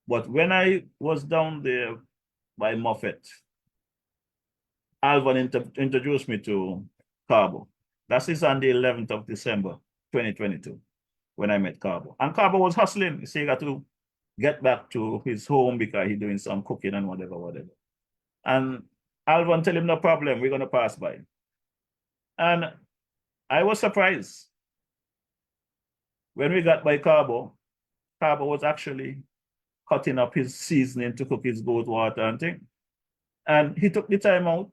But when I was down there by Moffett, Alvan introduced me to Cabo. That is on the 11th of December, 2022, when I met Cabo. And Cabo was hustling. He said he got to get back to his home because he's doing some cooking and whatever. And Alvan tell him, no problem, we're going to pass by. And I was surprised. When we got by Cabo, Cabo was actually cutting up his seasoning to cook his goat water and thing. And he took the time out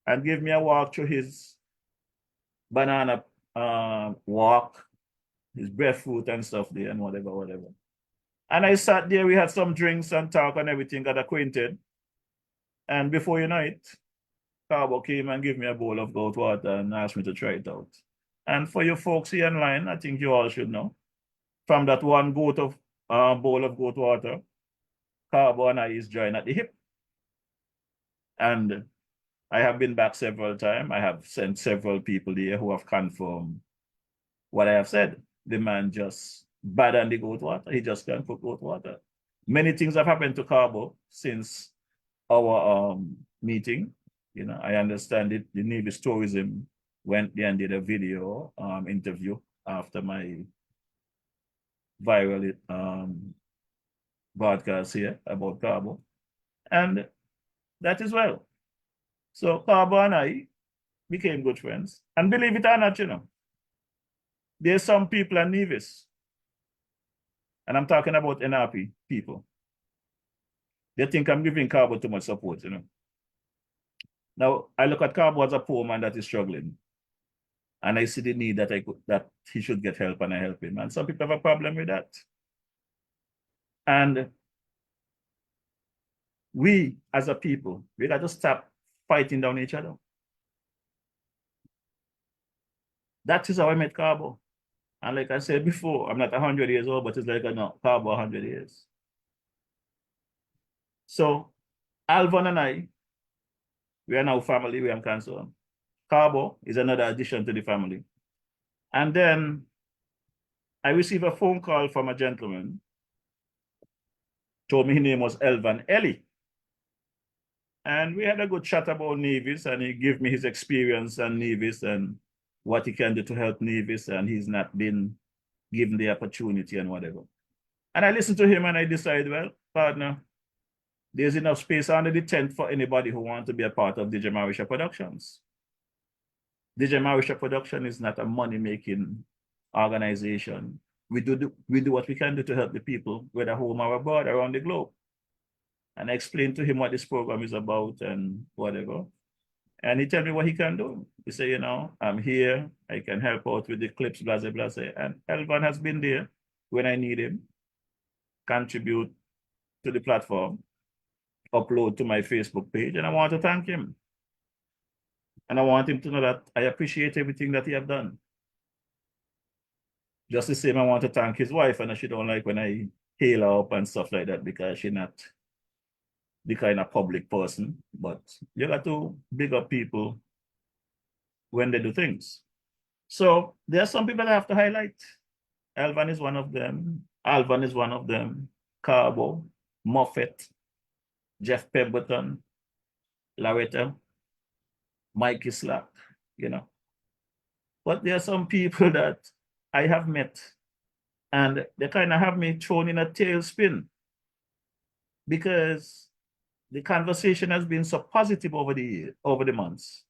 and gave me a walk through his banana walk, his breadfruit and stuff there and whatever. And I sat there, we had some drinks and talk and everything, got acquainted. And before you know it, Cabo came and gave me a bowl of goat water and asked me to try it out. And for you folks here online, I think you all should know, from that one bowl of goat water, Cabo and I is joined at the hip. And I have been back several times. I have sent several people there who have confirmed what I have said. The man just bad on the goat water. He just can't cook goat water. Many things have happened to Cabo since our meeting. You know, I understand it. The Nevis Tourism went there and did a video interview after my viral broadcast here about Cabo. And that is well. So Cabo and I became good friends. And believe it or not, you know, there's some people in Nevis, and I'm talking about NRP people, they think I'm giving Cabo too much support, you know. Now, I look at Cabo as a poor man that is struggling, and I see the need that he should get help, and I help him. And some people have a problem with that. And we, as a people, we got to stop fighting down each other. That is how I met Cabo. And like I said before, I'm not 100 years old, but it's like Cabo 100 years. So Alvan and I, we are now family, we are concerned. Cabo is another addition to the family. And then I received a phone call from a gentleman, told me his name was Elvan Ellie. And we had a good chat about Nevis, and he gave me his experience on Nevis and what he can do to help Nevis, and he's not been given the opportunity and whatever. And I listened to him and I decided, well, partner, there's enough space under the tent for anybody who wants to be a part of DJ Morrishaw Productions. DJ Morrishaw Production is not a money-making organization. We do what we can do to help the people, whether home or abroad, around the globe. And I explained to him what this program is about and whatever. And he told me what he can do. He said, you know, I'm here. I can help out with the clips, blah, blah, blah. And Elvan has been there when I need him, contribute to the platform, upload to my Facebook page. And I want to thank him. And I want him to know that I appreciate everything that he has done. Just the same, I want to thank his wife, and she don't like when I hail her up and stuff like that because she's not the kind of public person. But you got to big up people when they do things. So there are some people I have to highlight. Alvan is one of them. Carbo, Moffett, Jeff Pemberton, Loretta, Mikey Slack, you know. But there are some people that I have met, and they kind of have me thrown in a tailspin because the conversation has been so positive over the months.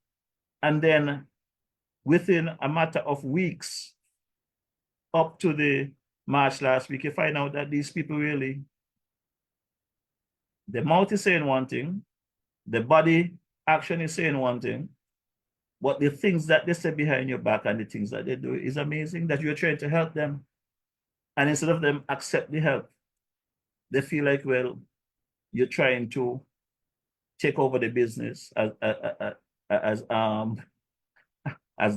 And then within a matter of weeks, up to the March last week, you find out that these people really, the mouth is saying one thing, the body action is saying one thing, but the things that they say behind your back and the things that they do is amazing, that you're trying to help them. And instead of them accept the help, they feel like, well, you're trying to take over the business, as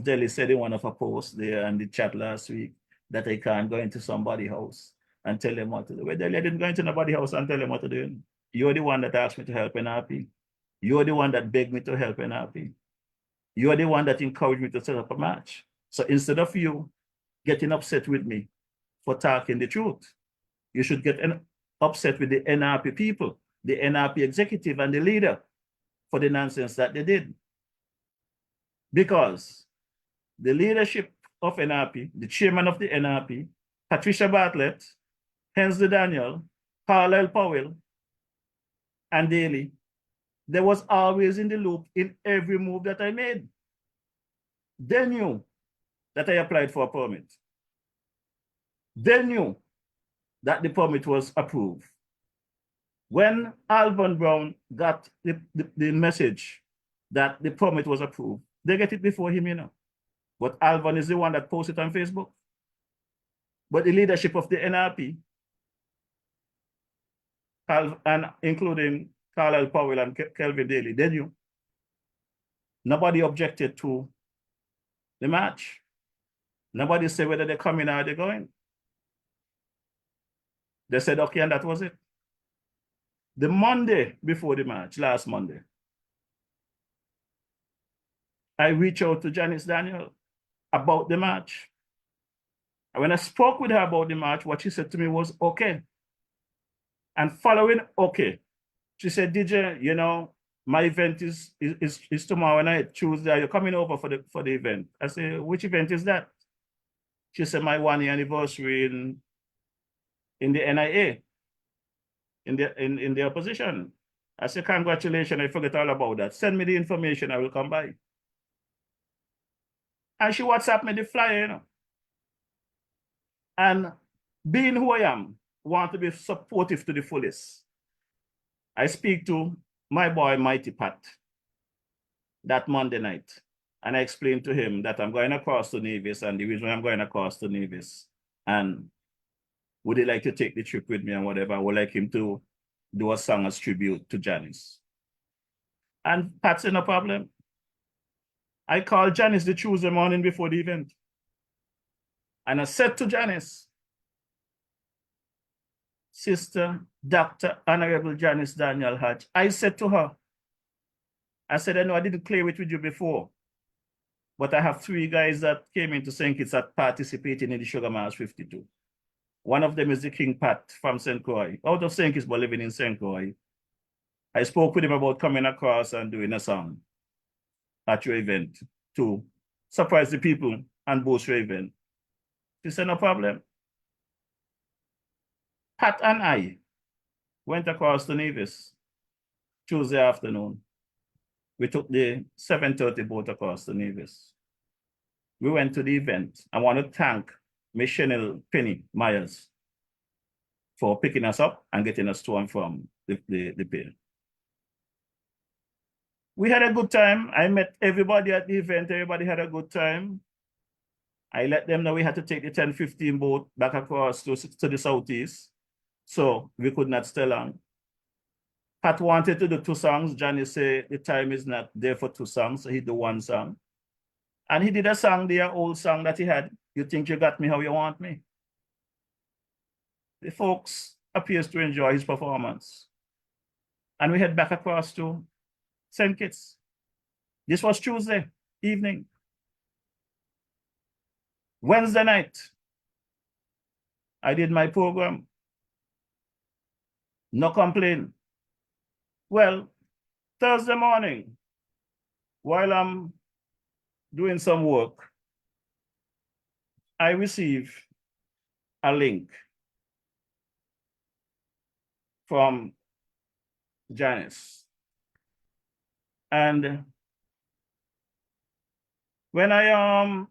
Delhi said in one of her posts there in the chat last week, that I can't go into somebody's house and tell them what to do. Well, Delhi, I didn't go into nobody's house and tell them what to do. You're the one that asked me to help NRP. You're the one that begged me to help NRP. You're the one that encouraged me to set up a match. So instead of you getting upset with me for talking the truth, you should get upset with the NRP people, the NRP executive and the leader for the nonsense that they did. Because the leadership of NRP, the chairman of the NRP, Patricia Bartlett, Hensley Daniel, Carlisle Powell, and Daly, they was always in the loop in every move that I made. They knew that I applied for a permit. They knew that the permit was approved. When Alvin Brown got the message that the permit was approved, they get it before him, you know. But Alvin is the one that posted on Facebook. But the leadership of the NRP, and including Carlisle Powell and Kelvin Daly, they knew. Nobody objected to the match. Nobody said whether they're coming or they're going. They said, okay, and that was it. The Monday before the match, last Monday, I reached out to Janice Daniel about the match. And when I spoke with her about the match, what she said to me was, okay. And following okay, she said, DJ, you know, my event is tomorrow night, Tuesday. Are you coming over for the event? I said, which event is that? She said, my 1-year anniversary in the NIA, in the opposition. I said, congratulations, I forget all about that. Send me the information, I will come by. And she WhatsApped me the flyer, you know. And being who I am, want to be supportive to the fullest. I speak to my boy, Mighty Pat, that Monday night. And I explained to him that I'm going across to Nevis, and the reason I'm going across to Nevis, and would he like to take the trip with me and whatever, I would like him to do a song as tribute to Janice. And Pat said, no problem. I called Janice the Tuesday morning before the event. And I said to Janice, Sister Dr. Honorable Janice Daniel Hatch, I said to her, I said, I know I didn't clear it with you before, but I have 3 guys that came into St. Kitts that participating in the Sugar March 52. One of them is the King Pat from St. Croix, out of St. Kitts, but living in St. Croix. I spoke with him about coming across and doing a song at your event to surprise the people and boost your event. She said, no problem. Pat and I went across to Nevis Tuesday afternoon. We took the 7:30 boat across to Nevis. We went to the event. I want to thank Miss Chanel Penny Myers for picking us up and getting us to and from the pier. We had a good time. I met everybody at the event. Everybody had a good time. I let them know we had to take the 10:15 boat back across to the southeast, so we could not stay long. Pat wanted to do 2 songs. Johnny said the time is not there for 2 songs, so he did 1 song. And he did a song, the old song that he had, You Think You Got Me How You Want Me. The folks appears to enjoy his performance. And we head back across to St. Kitts. This was Tuesday evening. Wednesday night, I did my program. No complaint. Well, Thursday morning, while I'm doing some work, I receive a link from Janice. And when I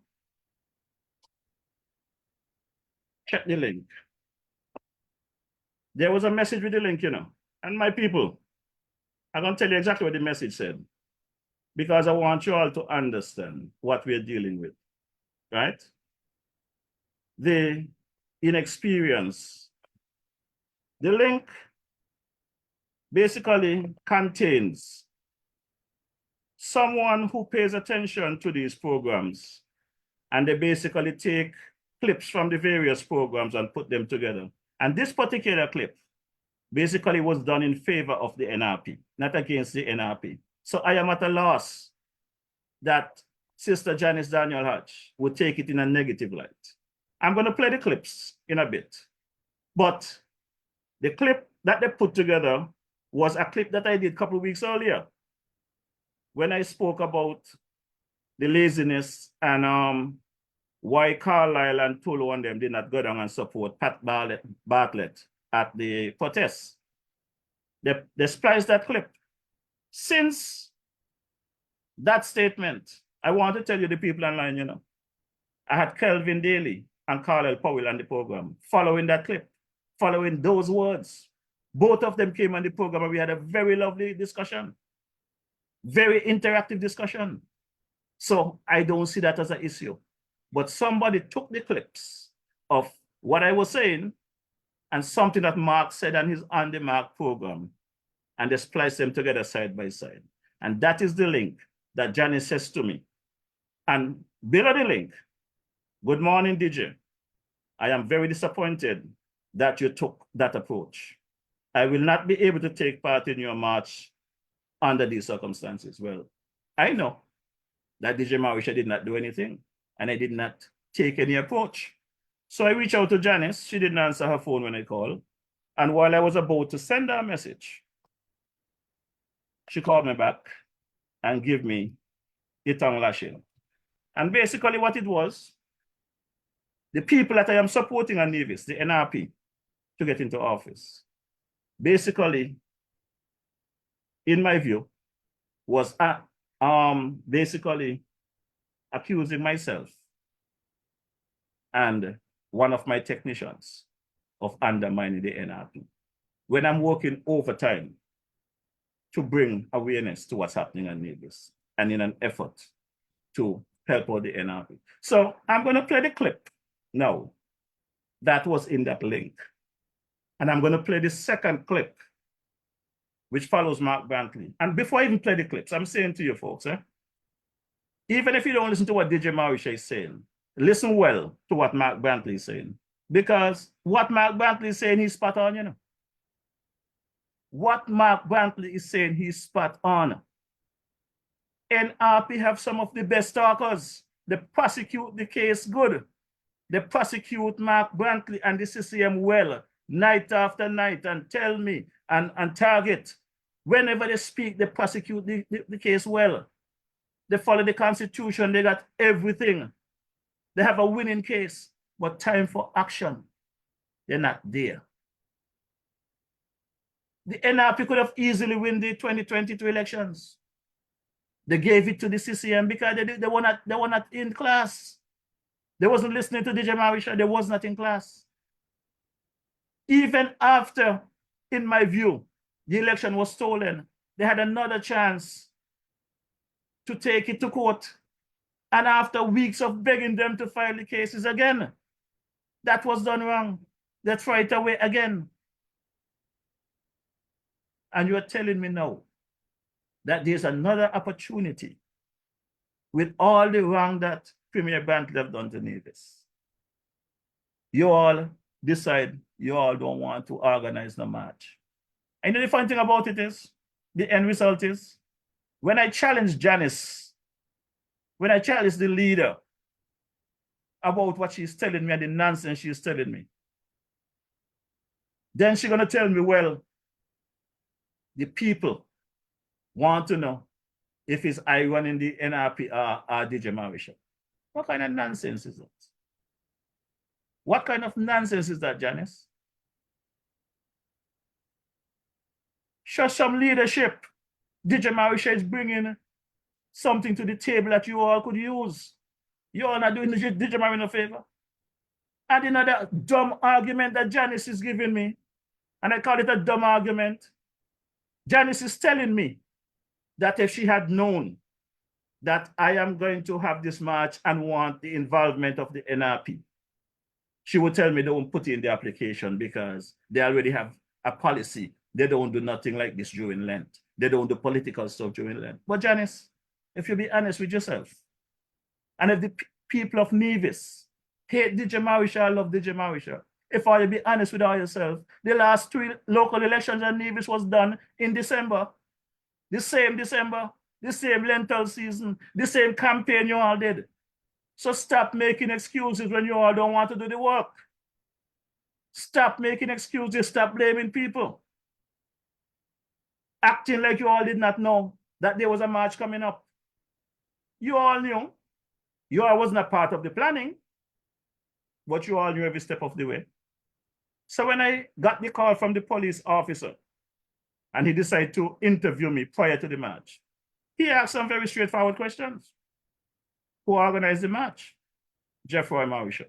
checked the link, there was a message with the link, you know. And my people, I'm going to tell you exactly what the message said, because I want you all to understand what we're dealing with, right? The inexperience. The link basically contains someone who pays attention to these programs, and they basically take clips from the various programs and put them together. And this particular clip basically was done in favor of the NRP, not against the NRP. So I am at a loss that Sister Janice Daniel Hatch would take it in a negative light. I'm going to play the clips in a bit, but the clip that they put together was a clip that I did a couple of weeks earlier when I spoke about the laziness and why Carlisle and Tulu and them did not go down and support Pat Bartlett at the protest. They spliced that clip. Since that statement, I want to tell you the people online, you know, I had Kelvin Daly and Carlisle Powell on the program following that clip, following those words. Both of them came on the program and we had a very lovely discussion, very interactive discussion. So I don't see that as an issue. But somebody took the clips of what I was saying and something that Mark said on his On the Mark program, and they spliced them together side by side. And that is the link that Janice says to me. And below the link, good morning, DJ. I am very disappointed that you took that approach. I will not be able to take part in your march under these circumstances. Well, I know that DJ Morrishaw did not do anything, and I did not take any approach. So I reached out to Janice. She didn't answer her phone when I called. And while I was about to send her a message, she called me back and gave me a tongue lashing. And basically what it was, the people that I am supporting on Nevis, the NRP, to get into office, basically, in my view, was basically accusing myself and one of my technicians of undermining the NRP when I'm working overtime to bring awareness to what's happening on Nevis and in an effort to help out the NRP. So I'm going to play the clip now that was in that link. And I'm going to play the second clip, which follows Mark Brantley. And before I even play the clips, I'm saying to you folks, even if you don't listen to what DJ Morrishaw is saying, listen well to what Mark Brantley is saying. Because what Mark Brantley is saying, he's spot on, you know. What Mark Brantley is saying, he's spot on. NRP have some of the best talkers. They prosecute the case good. They prosecute Mark Brantley and the CCM well, night after night, and tell me and target. Whenever they speak, they prosecute the case well. They follow the Constitution. They got everything. They have a winning case, but time for action, they're not there. The NRP could have easily won the 2022 elections. They gave it to the CCM because they were not in class. They wasn't listening to DJ Morrishaw. They was not in class. Even after, in my view, the election was stolen, they had another chance to take it to court. And after weeks of begging them to file the cases again, that was done wrong. They throw it away again. And you're telling me now that there's another opportunity with all the wrong that Premier Brantley have done to Nevis. You all decide you all don't want to organize the march. And the funny thing about it is, the end result is, when I challenge Janice, when I challenge the leader about what she's telling me and the nonsense she's telling me, then she's going to tell me, well, the people want to know if it's I running the NRP or DJ Morrishaw. What kind of nonsense is that? What kind of nonsense is that, Janice? Show some leadership. DJ Morrishaw is bringing something to the table that you all could use. You all not doing DJ Morrishaw a favor. And another dumb argument that Janice is giving me, and I call it a dumb argument. Janice is telling me that if she had known that I am going to have this march and want the involvement of the NRP, she would tell me don't put in the application because they already have a policy. They don't do nothing like this during Lent. They don't do political stuff during Lent. But Janice, if you be honest with yourself, and if the people of Nevis hate DJ Morrishaw, love DJ Morrishaw, if you be honest with yourself, the last 3 local elections in Nevis was done in December. The same December, the same Lentil season, the same campaign you all did. So stop making excuses when you all don't want to do the work. Stop making excuses, stop blaming people. Acting like you all did not know that there was a march coming up. You all knew. You all was not part of the planning, but you all knew every step of the way. So when I got the call from the police officer, and he decided to interview me prior to the march, he asked some very straightforward questions. Who organized the march? JefroyMorrishaw.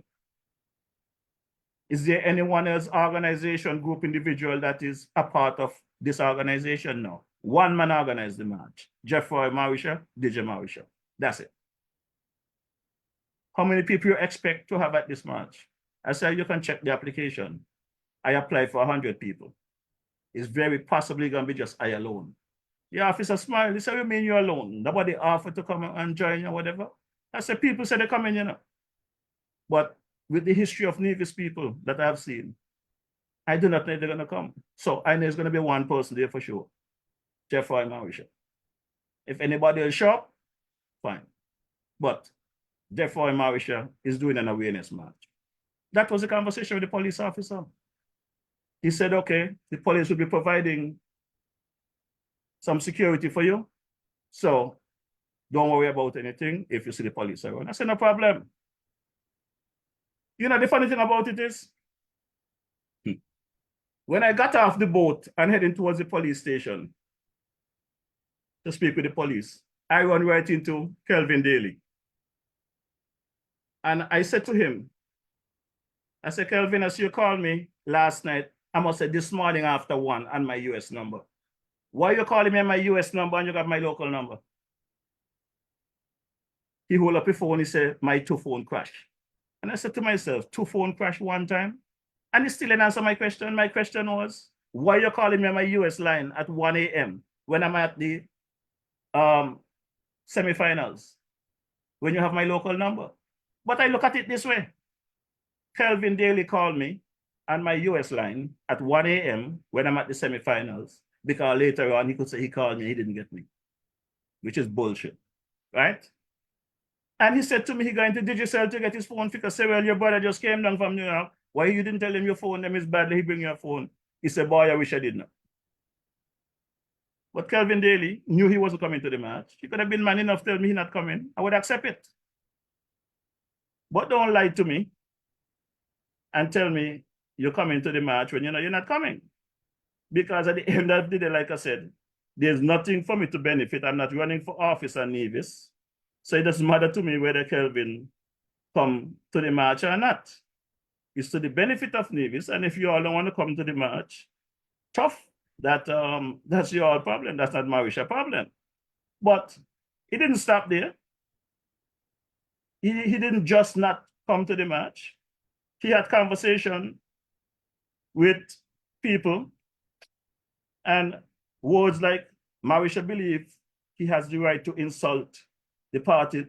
Is there anyone else organization, group, individual that is a part of this organization? No. One man organized the march. JefroyMorrishaw, DJ Morrishaw. That's it. How many people you expect to have at this march? I said, you can check the application. I applied for 100 people. It's very possibly going to be just I alone. The officer smiled. He said, you mean you're alone? Nobody offered to come and join you or whatever? I said, people said they're coming, you know. But with the history of Nevis people that I've seen, I do not know they're going to come. So I know there's going to be one person there for sure. JefroyMorrishaw. If anybody will show up, fine. But JefroyMorrishaw is doing an awareness march. That was the conversation with the police officer. He said, okay, the police will be providing some security for you. So don't worry about anything if you see the police around. I said, no problem. You know, the funny thing about it is, when I got off the boat and heading towards the police station to speak with the police, I ran right into Kelvin Daly. And I said to him, I said, Kelvin, as you called me last night, I must say this morning after 1 on my US number. Why are you calling me on my US number and you got my local number? He hold up his phone, he said, my 2 phone crash. And I said to myself, 2 phone crash 1 time? And he still didn't answer my question. My question was, why are you calling me on my US line at 1 a.m. when I'm at the semifinals, when you have my local number? But I look at it this way. Kelvin Daly called me on my US line at 1 a.m. when I'm at the semifinals, because later on he could say he called me, he didn't get me, which is bullshit, right? And he said to me, he going to Digicel to get his phone fixed. I said, well, your brother just came down from New York. Why you didn't tell him your phone name is badly, he bring your phone? He said, boy, I wish I did not. But Kelvin Daly knew he wasn't coming to the match. He could have been man enough to tell me he's not coming. I would accept it. But don't lie to me and tell me you're coming to the match when you know you're not coming. Because at the end of the day, like I said, there's nothing for me to benefit. I'm not running for office on Nevis. So it doesn't matter to me whether Kelvin come to the march or not. It's to the benefit of Nevis. And if you all don't want to come to the march, tough. That's your problem. That's not Morrishaw's problem. But he didn't stop there. He didn't just not come to the march. He had conversation with people, and words like Morrishaw believe he has the right to insult the party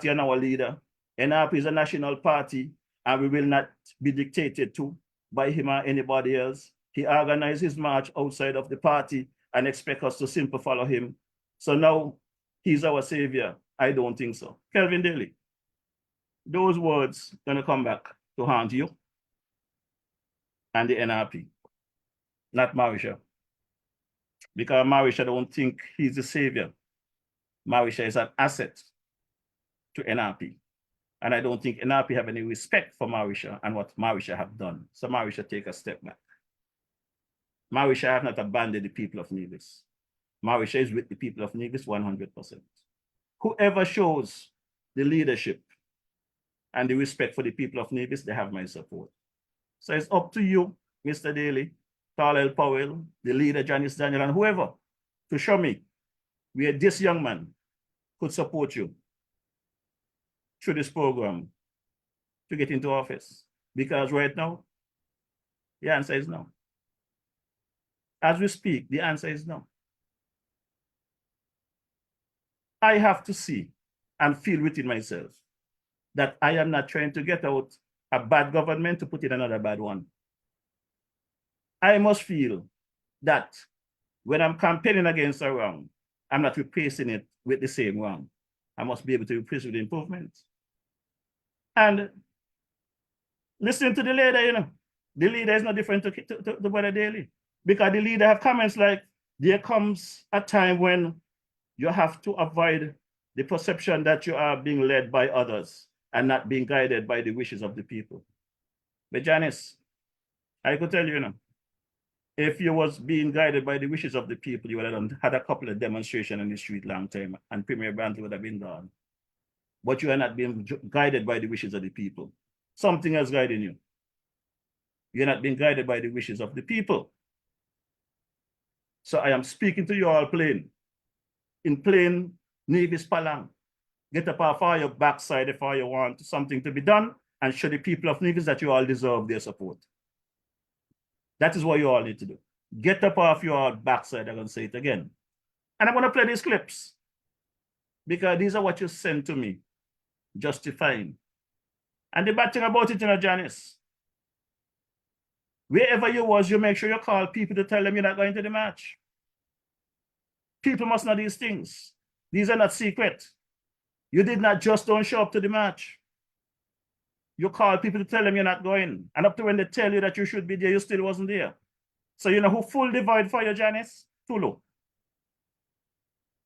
and our leader. NRP is a national party, and we will not be dictated to by him or anybody else. He organized his march outside of the party and expect us to simply follow him. So now he's our savior. I don't think so. Kelvin Daly, those words gonna come back to haunt you and the NRP, not Morrishaw. Because Morrishaw don't think he's the savior. Morrishaw is an asset to NRP. And I don't think NRP have any respect for Morrishaw and what Morrishaw have done. So Morrishaw take a step back. Morrishaw have not abandoned the people of Nevis. Morrishaw is with the people of Nevis 100%. Whoever shows the leadership and the respect for the people of Nevis, they have my support. So it's up to you, Mr. Daly, Carlisle Powell, the leader, Janice Daniel, and whoever, to show me where this young man could support you through this program to get into office. Because right now, the answer is no. As we speak, the answer is no. I have to see and feel within myself that I am not trying to get out a bad government to put in another bad one. I must feel that when I'm campaigning against a wrong, I'm not replacing it with the same wrong. I must be able to replace it with improvements. And listening to the leader, you know, the leader is not different to Brother Daly, because the leader have comments like, there comes a time when you have to avoid the perception that you are being led by others and not being guided by the wishes of the people. But Janice, I could tell you, you know, if you was being guided by the wishes of the people, you would have had a couple of demonstrations in the street long time and Premier Brantley would have been gone. But you are not being guided by the wishes of the people. Something else guiding you. You're not being guided by the wishes of the people. So I am speaking to you all plain. In plain Nevis Palang. Get up off your backside if you want something to be done and show the people of Nevis that you all deserve their support. That is what you all need to do. Get up off your backside. I'm going to say it again. And I'm going to play these clips because these are what you sent to me, justifying. And the bad thing about it, you know, Janice, wherever you was, you make sure you call people to tell them you're not going to the match. People must know these things. These are not secret. You did not just don't show up to the match. You call people to tell them you're not going. And up to when they tell you that you should be there, you still wasn't there. So you know who filled the void for you, Janice? Tulu.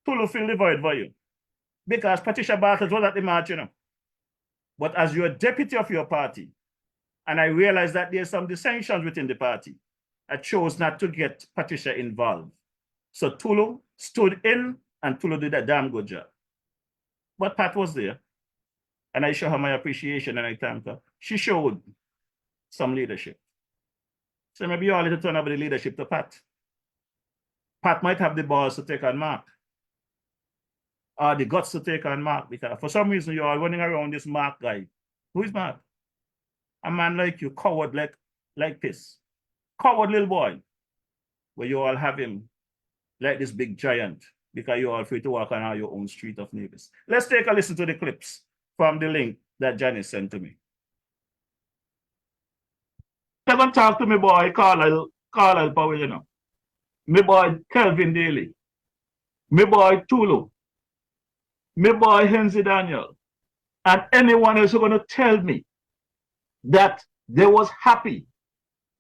Tulu filled the void for you. Because Patricia Bartlett was at the march, you know. But as you're deputy of your party, and I realized that there's some dissensions within the party, I chose not to get Patricia involved. So Tulu stood in and Tulu did a damn good job. But Pat was there. And I show her my appreciation and I thank her. She showed some leadership. So maybe you all need to turn over the leadership to Pat. Pat might have the balls to take on Mark. Or the guts to take on Mark. Because for some reason you're all running around this Mark guy. Who is Mark? A man like you, coward like piss. Coward little boy. Where you all have him like this big giant. Because you're all free to walk on your own street of Nevis. Let's take a listen to the clips from the link that Janice sent to me. I'm going to talk to my boy, Carlisle Powell, you know. My boy, Kelvin Daly. My boy, Tulu. My boy, Henry Daniel. And anyone else who's going to tell me that they was happy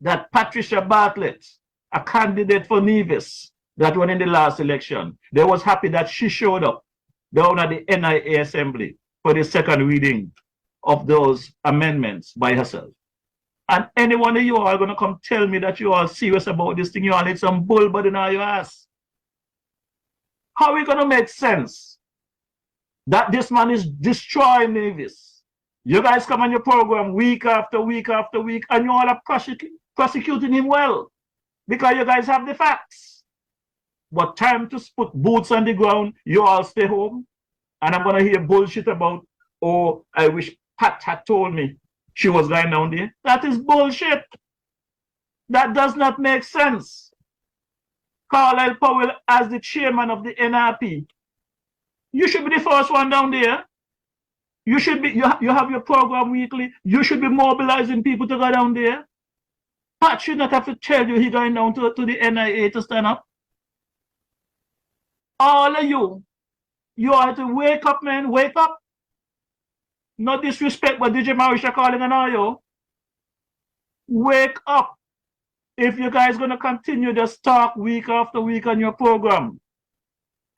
that Patricia Bartlett, a candidate for Nevis, that won in the last election, they was happy that she showed up down at the NIA Assembly for the second reading of those amendments by herself. And any one of you are going to come tell me that you are serious about this thing, you all need some bull but in your ass. How are we going to make sense that this man is destroying Nevis? You guys come on your program week after week after week and you all are prosecuting him well because you guys have the facts. But time to put boots on the ground, you all stay home. And I'm going to hear bullshit about, oh, I wish Pat had told me she was going down there. That is bullshit. That does not make sense. Carlisle Powell, as the chairman of the NRP, you should be the first one down there. You should be, you have your program weekly. You should be mobilizing people to go down there. Pat should not have to tell you he's going down to the NIA to stand up. All of you have to wake up, man. Wake up. No disrespect, but DJ Morrishaw calling an audio. Wake up. If you guys going to continue just talk week after week on your program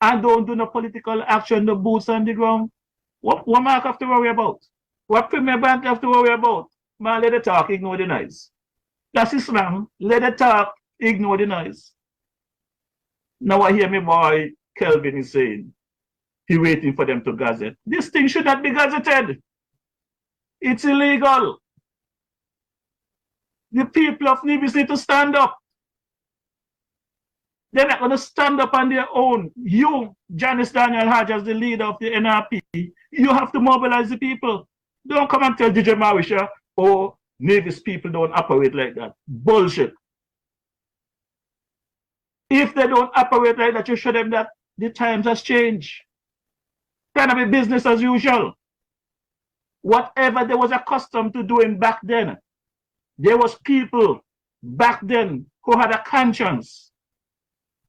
and don't do no political action, the boots on the ground, what Mark have to worry about? What Premier Bank have to worry about? Man, let it talk, ignore the noise. That's Islam. Let it talk, ignore the noise. Now I hear me boy Kelvin is saying he waiting for them to gazette. This thing should not be gazetted. It's illegal. The people of Nevis need to stand up. They're not going to stand up on their own. You, Janice Daniel Hodge, as the leader of the NRP, you have to mobilize the people. Don't come and tell JefroyMorrishaw, oh, Nevis people don't operate like that. Bullshit. If they don't operate like that, you show them that the times has changed. Kind of be business as usual. Whatever they was accustomed to doing back then, there was people back then who had a conscience.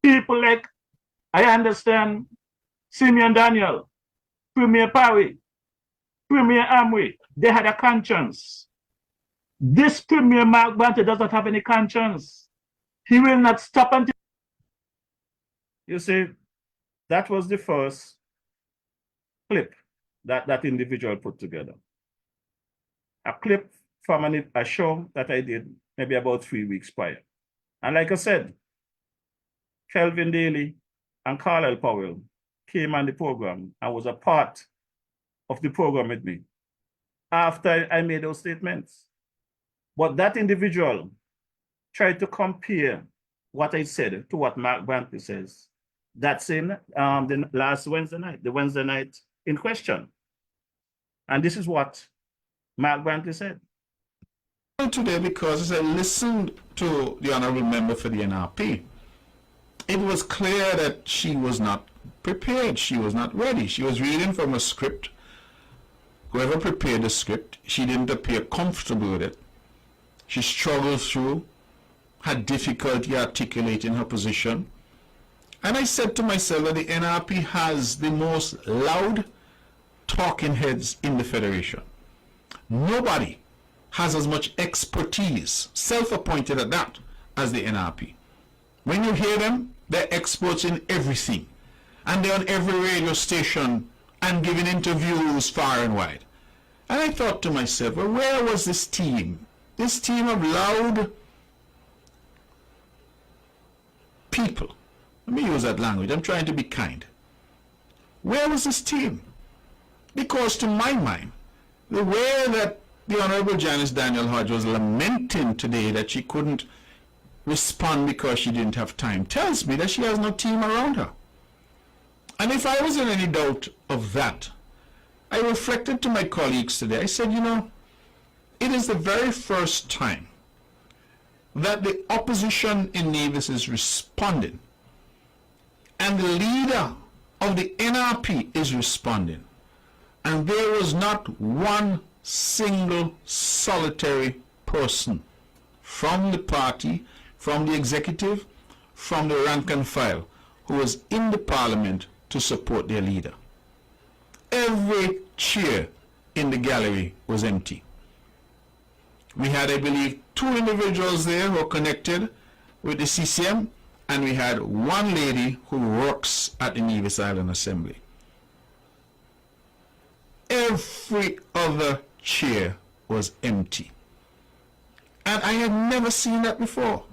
People like, I understand, Simeon Daniel, Premier Parry, Premier Amway, they had a conscience. This Premier Mark Banter does not have any conscience. He will not stop until... You see, that was the first clip that that individual put together. A clip from a show that I did maybe about 3 weeks prior. And like I said, Kelvin Daly and Carlisle Powell came on the program and was a part of the program with me after I made those statements. But that individual tried to compare what I said to what Mark Brantley says. That same, the last Wednesday night, the Wednesday night in question. And this is what Mark Brantley said. Today, because as I listened to the honorable member for the NRP, it was clear that she was not prepared. She was not ready. She was reading from a script. Whoever prepared the script, she didn't appear comfortable with it. She struggled through, had difficulty articulating her position. And I said to myself that the NRP has the most loud talking heads in the Federation. Nobody has as much expertise, self-appointed at that, as the NRP. When you hear them, they're experts in everything. And they're on every radio station and giving interviews far and wide. And I thought to myself, well, where was this team? This team of loud people. Let me use that language. I'm trying to be kind. Where was this team? Because to my mind, the way that the Honorable Janice Daniel Hodge was lamenting today that she couldn't respond because she didn't have time tells me that she has no team around her. And if I was in any doubt of that, I reflected to my colleagues today. I said, you know, it is the very first time that the opposition in Nevis is responding and the leader of the NRP is responding. And there was not one single solitary person from the party, from the executive, from the rank and file who was in the parliament to support their leader. Every chair in the gallery was empty. We had, I believe, 2 individuals there who were connected with the CCM, and we had one lady who works at the Nevis Island Assembly. Every other chair was empty. And I had never seen that before.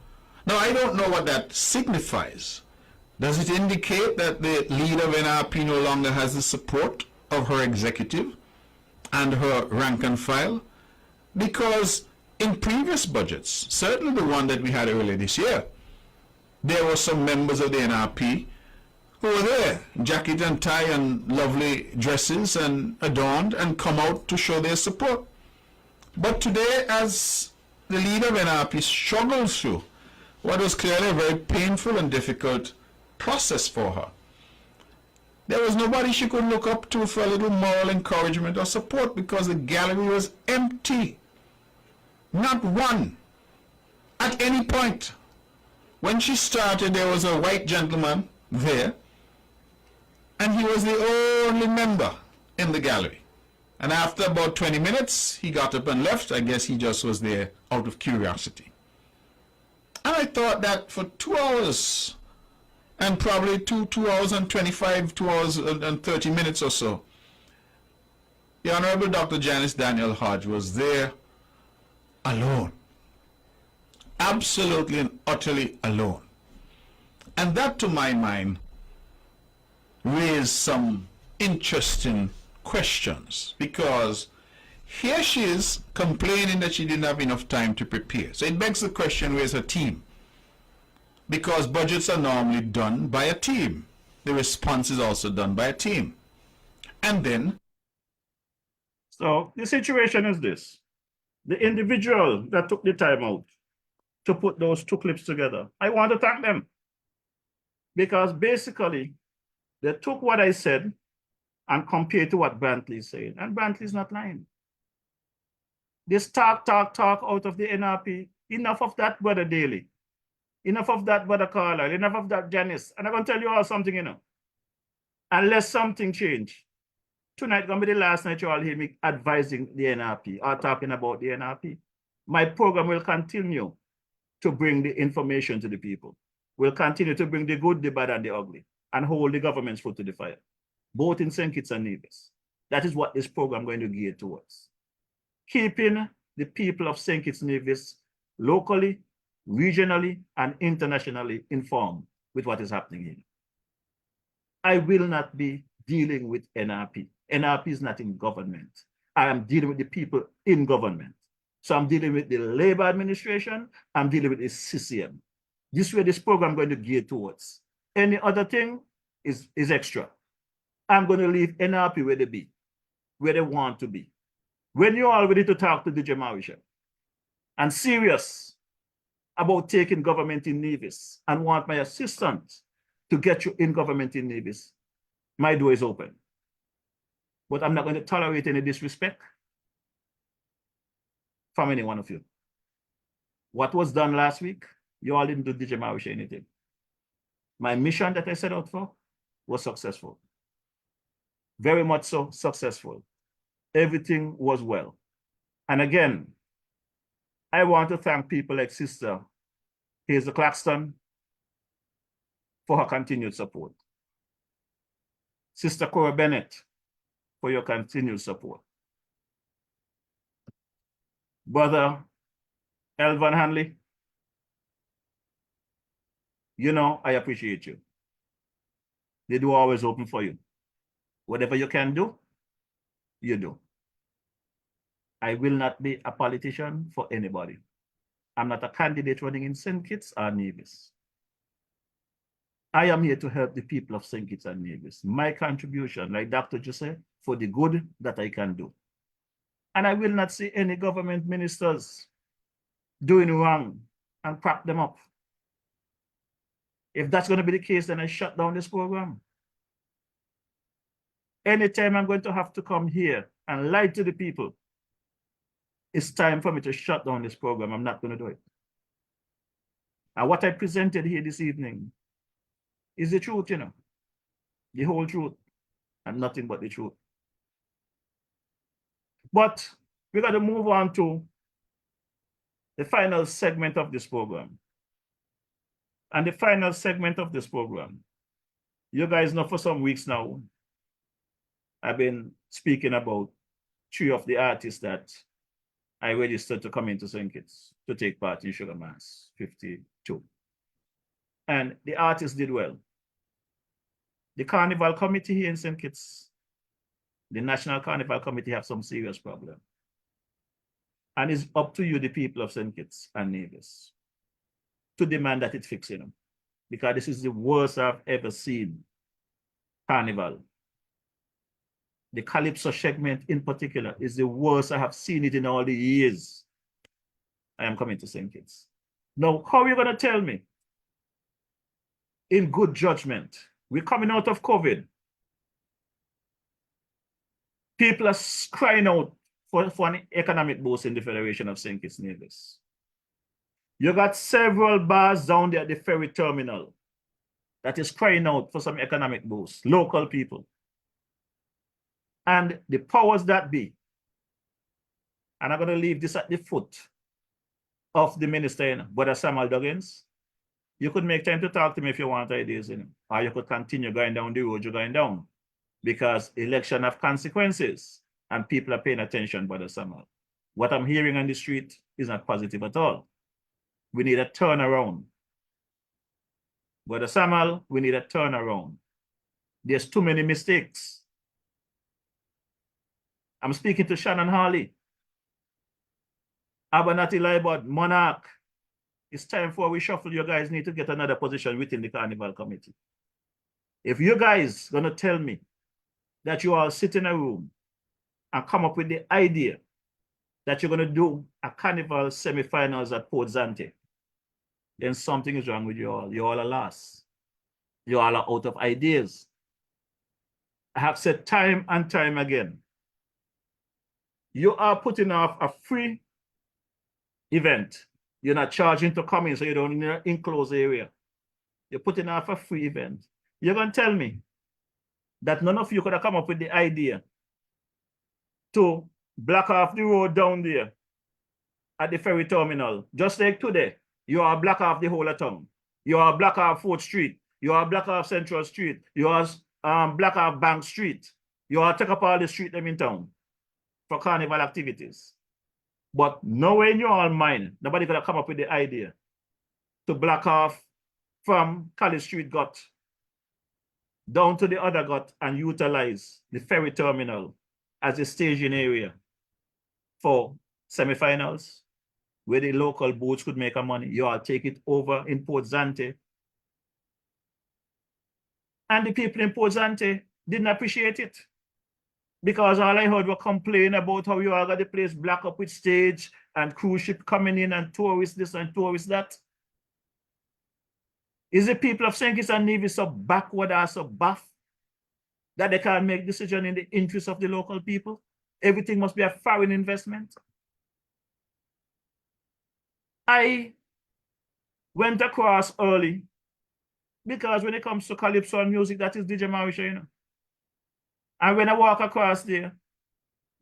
Now, I don't know what that signifies. Does it indicate that the leader of NRP no longer has the support of her executive and her rank and file? Because in previous budgets, certainly the one that we had earlier this year, there were some members of the NRP who were there, jacket and tie and lovely dresses and adorned, and come out to show their support. But today, as the leader of NRP struggled through what was clearly a very painful and difficult process for her, there was nobody she could look up to for a little moral encouragement or support, because the gallery was empty. Not one. At any point. When she started, there was a white gentleman there, and he was the only member in the gallery. And after about 20 minutes, he got up and left. I guess he just was there out of curiosity. And I thought that for 2 hours, and probably 2 hours and 25, 2 hours and 30 minutes or so, the Honorable Dr. Janice Daniel Hodge was there alone. Absolutely and utterly alone. And that, to my mind, raised some interesting questions, because here she is complaining that she didn't have enough time to prepare. So it begs the question, where's her team? Because budgets are normally done by a team. The response is also done by a team. And then... So the situation is this. The individual that took the time out to put those two clips together, I want to thank them. Because basically, they took what I said and compared to what Brantley is saying. And Brantley's not lying. This talk out of the NRP, enough of that, Brother Daly. Enough of that, Brother Carlisle. Enough of that, Janice. And I'm going to tell you all something, you know. Unless something change, tonight going to be the last night you all hear me advising the NRP or talking about the NRP. My program will continue to bring the information to the people. We'll continue to bring the good, the bad, and the ugly, and hold the government's foot to the fire, both in St. Kitts and Nevis. That is what this program is going to gear towards. Keeping the people of St. Kitts-Nevis locally, regionally, and internationally informed with what is happening here. I will not be dealing with NRP. NRP is not in government. I am dealing with the people in government. So I'm dealing with the Labour administration, I'm dealing with the CCM. This is where this program is going to gear towards. Any other thing is extra. I'm going to leave NRP where they be, where they want to be. When you're all ready to talk to DJ Morrishaw and serious about taking government in Nevis and want my assistance to get you in government in Nevis, my door is open. But I'm not going to tolerate any disrespect from any one of you. What was done last week, you all didn't do DJ Morrishaw anything. My mission that I set out for was successful. Very much so successful. Everything was well. And again, I want to thank people like Sister Hazel Claxton for her continued support. Sister Cora Bennett for your continued support. Brother Elvan Hanley, you know I appreciate you. The door always open for you. Whatever you can do, you do. I will not be a politician for anybody. I'm not a candidate running in St. Kitts or Nevis. I am here to help the people of St. Kitts and Nevis. My contribution, like Dr. just said, for the good that I can do. And I will not see any government ministers doing wrong and crack them up. If that's going to be the case, then I shut down this program. Anytime I'm going to have to come here and lie to the people, it's time for me to shut down this program. I'm not going to do it. And what I presented here this evening is the truth, you know, the whole truth and nothing but the truth. But we got to move on to the final segment of this program. And the final segment of this program, you guys know for some weeks now, I've been speaking about 3 of the artists that I registered to come into St. Kitts to take part in Sugar Mass 52. And the artists did well. The Carnival Committee here in St. Kitts, the National Carnival Committee, have some serious problem. And it's up to you, the people of St. Kitts and Nevis, to demand that it fix them. Because this is the worst I've ever seen Carnival. The Calypso segment in particular is the worst I have seen it in all the years I am coming to St. Kitts. Now, how are you going to tell me, in good judgment, we're coming out of COVID, people are crying out for an economic boost in the Federation of St. Kitts-Nevis. You got several bars down there at the ferry terminal that is crying out for some economic boost, local people. And the powers that be, and I'm going to leave this at the foot of the minister, you know, Brother Samuel Duggins. You could make time to talk to me if you want ideas, you know, or you could continue going down the road you're going down, because election have consequences and people are paying attention, Brother Samuel. What I'm hearing on the street is not positive at all. We need a turnaround. Brother Samuel, we need a turnaround. There's too many mistakes. I'm speaking to Shannon Harley, Abernathy Libod, Monarch. It's time for we shuffle. You guys need to get another position within the Carnival Committee. If you guys gonna tell me that you all sit in a room and come up with the idea that you're gonna do a Carnival semi-finals at Port Zante, then something is wrong with you all. You all are lost. You all are out of ideas. I have said time and time again, you are putting off a free event. You're not charging to come in, so you don't need an enclosed area. You're putting off a free event. You're going to tell me that none of you could have come up with the idea to block off the road down there at the ferry terminal. Just like today, you are block off the whole of town. You are block off 4th Street. You are block off Central Street. You are block off Bank Street. You are take up all the street them in town for carnival activities. But nowhere in your own mind, nobody could have come up with the idea to block off from College Street Gut down to the other gut and utilize the ferry terminal as a staging area for semifinals, where the local boats could make a money. You all take it over in Port Zante. And the people in Port Zante didn't appreciate it, because all I heard were complain about how you all got the place black up with stage and cruise ship coming in and tourists this and tourists that. Is the people of St. Kitts-Nevis so backward or so buff that they can't make decisions in the interest of the local people? Everything must be a foreign investment. I went across early because when it comes to calypso and music, that is DJ Morrishaw, you know. And when I walk across there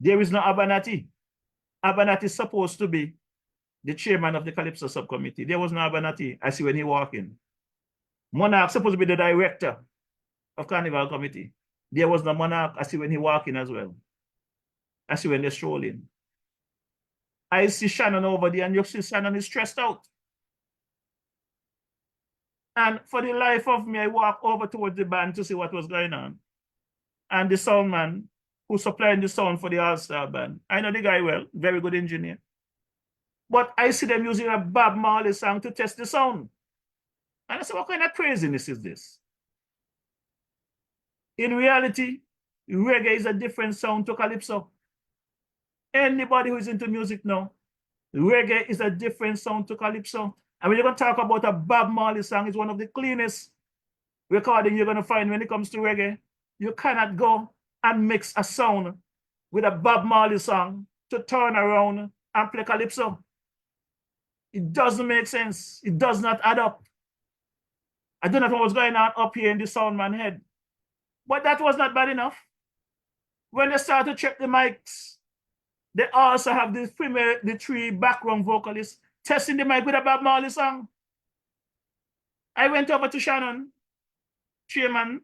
is no Abernathy. Abernathy is supposed to be the chairman of the Calypso subcommittee. There was no Abernathy. I see when he walk in. Monarch supposed to be the director of Carnival Committee. There was no Monarch. I see when he walk in as well. I see when they stroll in. I see Shannon over there, and you see Shannon is stressed out. And for the life of me, I walk over towards the band to see what was going on. And the sound man who supplied the sound for the All-Star band, I know the guy well, very good engineer. But I see them using a Bob Marley song to test the sound. And I said, what kind of craziness is this? In reality, reggae is a different sound to calypso. Anybody who is into music now, reggae is a different sound to calypso. And when you're going to talk about a Bob Marley song, it's one of the cleanest recording you're going to find when it comes to reggae. You cannot go and mix a sound with a Bob Marley song to turn around and play calypso. It doesn't make sense. It does not add up. I don't know what was going on up here in the sound man head. But that was not bad enough. When they start to check the mics, they also have the 3 background vocalists testing the mic with a Bob Marley song. I went over to Shannon,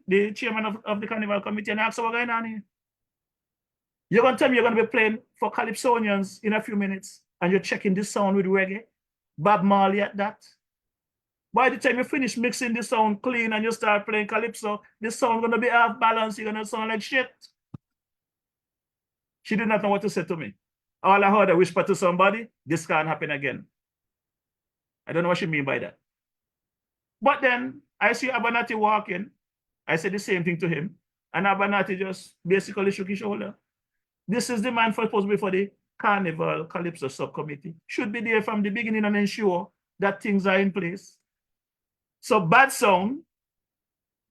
the chairman of the Carnival Committee, and asked what's going on here. You're going to tell me you're going to be playing for Calypsonians in a few minutes, and you're checking the sound with reggae? Bob Marley at that? By the time you finish mixing the sound clean and you start playing calypso, the sound going to be off balance. You're going to sound like shit. She did not know what to say to me. All I heard, I whisper to somebody, this can't happen again. I don't know what she mean by that. But then I see Abernathy walking. I said the same thing to him. And Abernathy just basically shook his shoulder. This is the man supposed to be for the Carnival Calypso subcommittee. Should be there from the beginning and ensure that things are in place. So bad sound.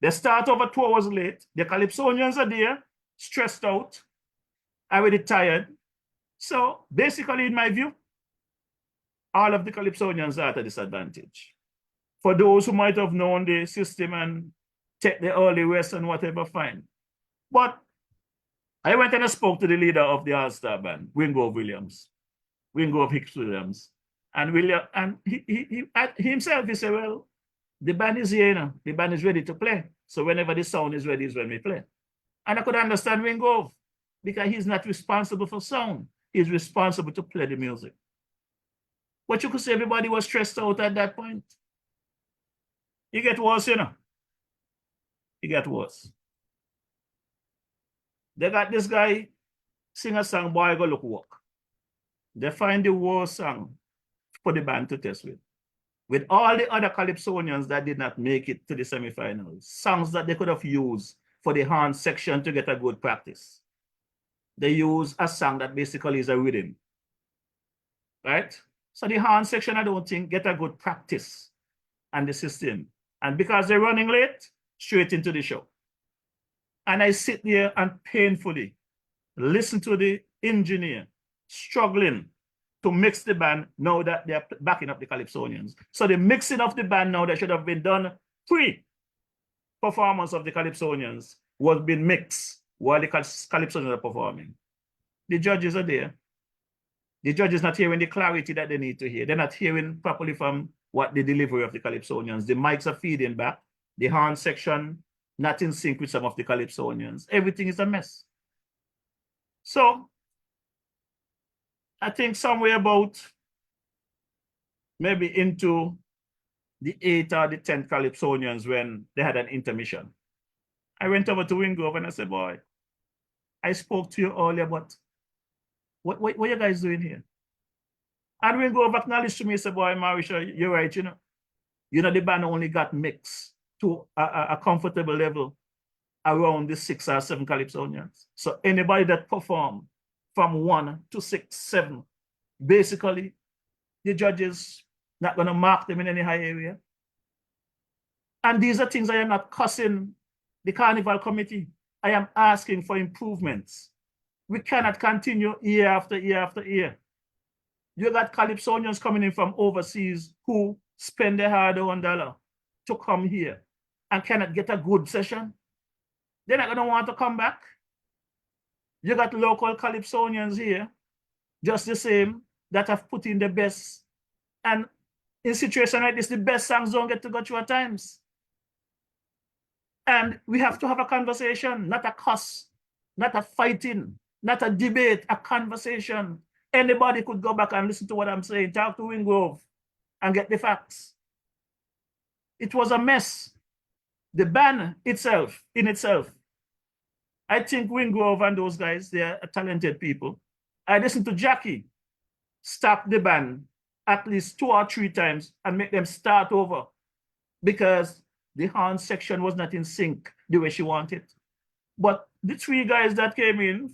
They start over 2 hours late. The Calypsonians are there, stressed out, already tired. So basically, in my view, all of the Calypsonians are at a disadvantage. For those who might have known the system and take the early rest and whatever, fine. But I went and I spoke to the leader of the All-Star band, Wingo Hicks Williams. And William, and he himself, he said, well, the band is here, you know. The band is ready to play. So whenever the sound is ready is when we play. And I could understand Ringo, because he's not responsible for sound. He's responsible to play the music. But you could say everybody was stressed out at that point. You get worse, you know. You get worse. They got this guy sing a song, Boy Go Look Walk. They find the worst song for the band to test with all the other Calypsonians that did not make it to the semifinals, songs that they could have used for the horn section to get a good practice. They use a song that basically is a rhythm, right? So the horn section, I don't think, get a good practice on the system. And because they're running late, straight into the show. And I sit there and painfully listen to the engineer struggling to mix the band now that they're backing up the Calypsonians. So the mixing of the band now that should have been done pre-performance of the Calypsonians was being mixed while the Calypsonians are performing. The judges are there. The judges not hearing the clarity that they need to hear. They're not hearing properly from what the delivery of the Calypsonians. The mics are feeding back. The horn section not in sync with some of the Calypsonians. Everything is a mess. So I think somewhere about maybe into the 8th or the 10th Calypsonians when they had an intermission. I went over to Wingrove and I said, boy, I spoke to you earlier, but what are you guys doing here? And Wingrove acknowledged to me, he said, boy, Morrishaw, you're right, you know. You know, the band only got mixed to a comfortable level around the 6 or 7 Calypsonians. So anybody that performed from 1 to 6, 7, basically, the judges not going to mark them in any high area. And these are things I am not cussing the Carnival committee. I am asking for improvements. We cannot continue year after year after year. You got Calypsonians coming in from overseas who spend their hard-earned dollar to come here and cannot get a good session. They're not going to want to come back. You got local Calypsonians here, just the same, that have put in the best. And in situations like this, the best songs don't get to go through at times. And we have to have a conversation, not a cuss, not a fighting, not a debate, a conversation. Anybody could go back and listen to what I'm saying, talk to Wingrove and get the facts. It was a mess. The band itself, in itself, I think Wingrove and those guys, they're talented people. I listened to Jackie stop the band at least 2 or 3 times and make them start over because the horn section was not in sync the way she wanted. But the 3 guys that came in,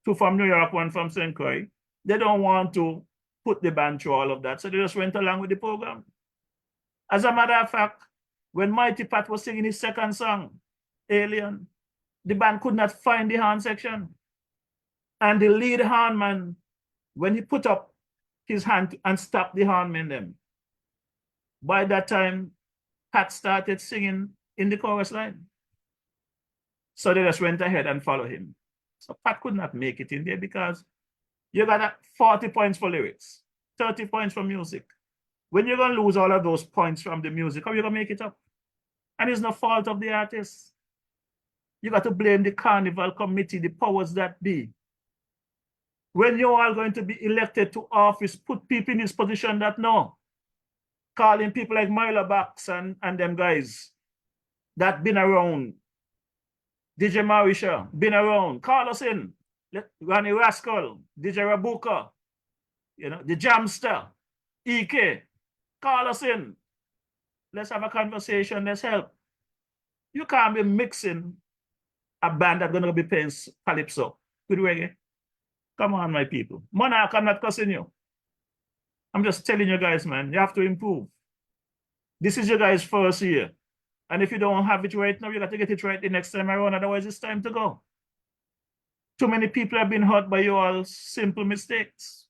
two from New York, 1 from St. Croix, they don't want to put the band through all of that, so they just went along with the program. As a matter of fact, when Mighty Pat was singing his second song, Alien, the band could not find the horn section. And the lead hornman, when he put up his hand and stopped the hornmen them, by that time, Pat started singing in the chorus line. So they just went ahead and followed him. So Pat could not make it in there because you got 40 points for lyrics, 30 points for music. When you're going to lose all of those points from the music, how are you going to make it up? And it's no fault of the artist. You got to blame the Carnival committee, the powers that be. When you're all going to be elected to office, put people in this position that know. Calling people like Myla Bax and them guys that been around. DJ Morrishaw, been around. Call us in. Ronnie Rascal, DJ Rabuka, you know, the Jamster, EK. Call us in. Let's have a conversation. Let's help. You can't be mixing a band that's going to be playing calypso with reggae. Come on, my people. Monarch, I'm not cussing you. I'm just telling you guys, man, you have to improve. This is your guys' first year. And if you don't have it right now, you got to get it right the next time around. Otherwise, it's time to go. Too many people have been hurt by your simple mistakes.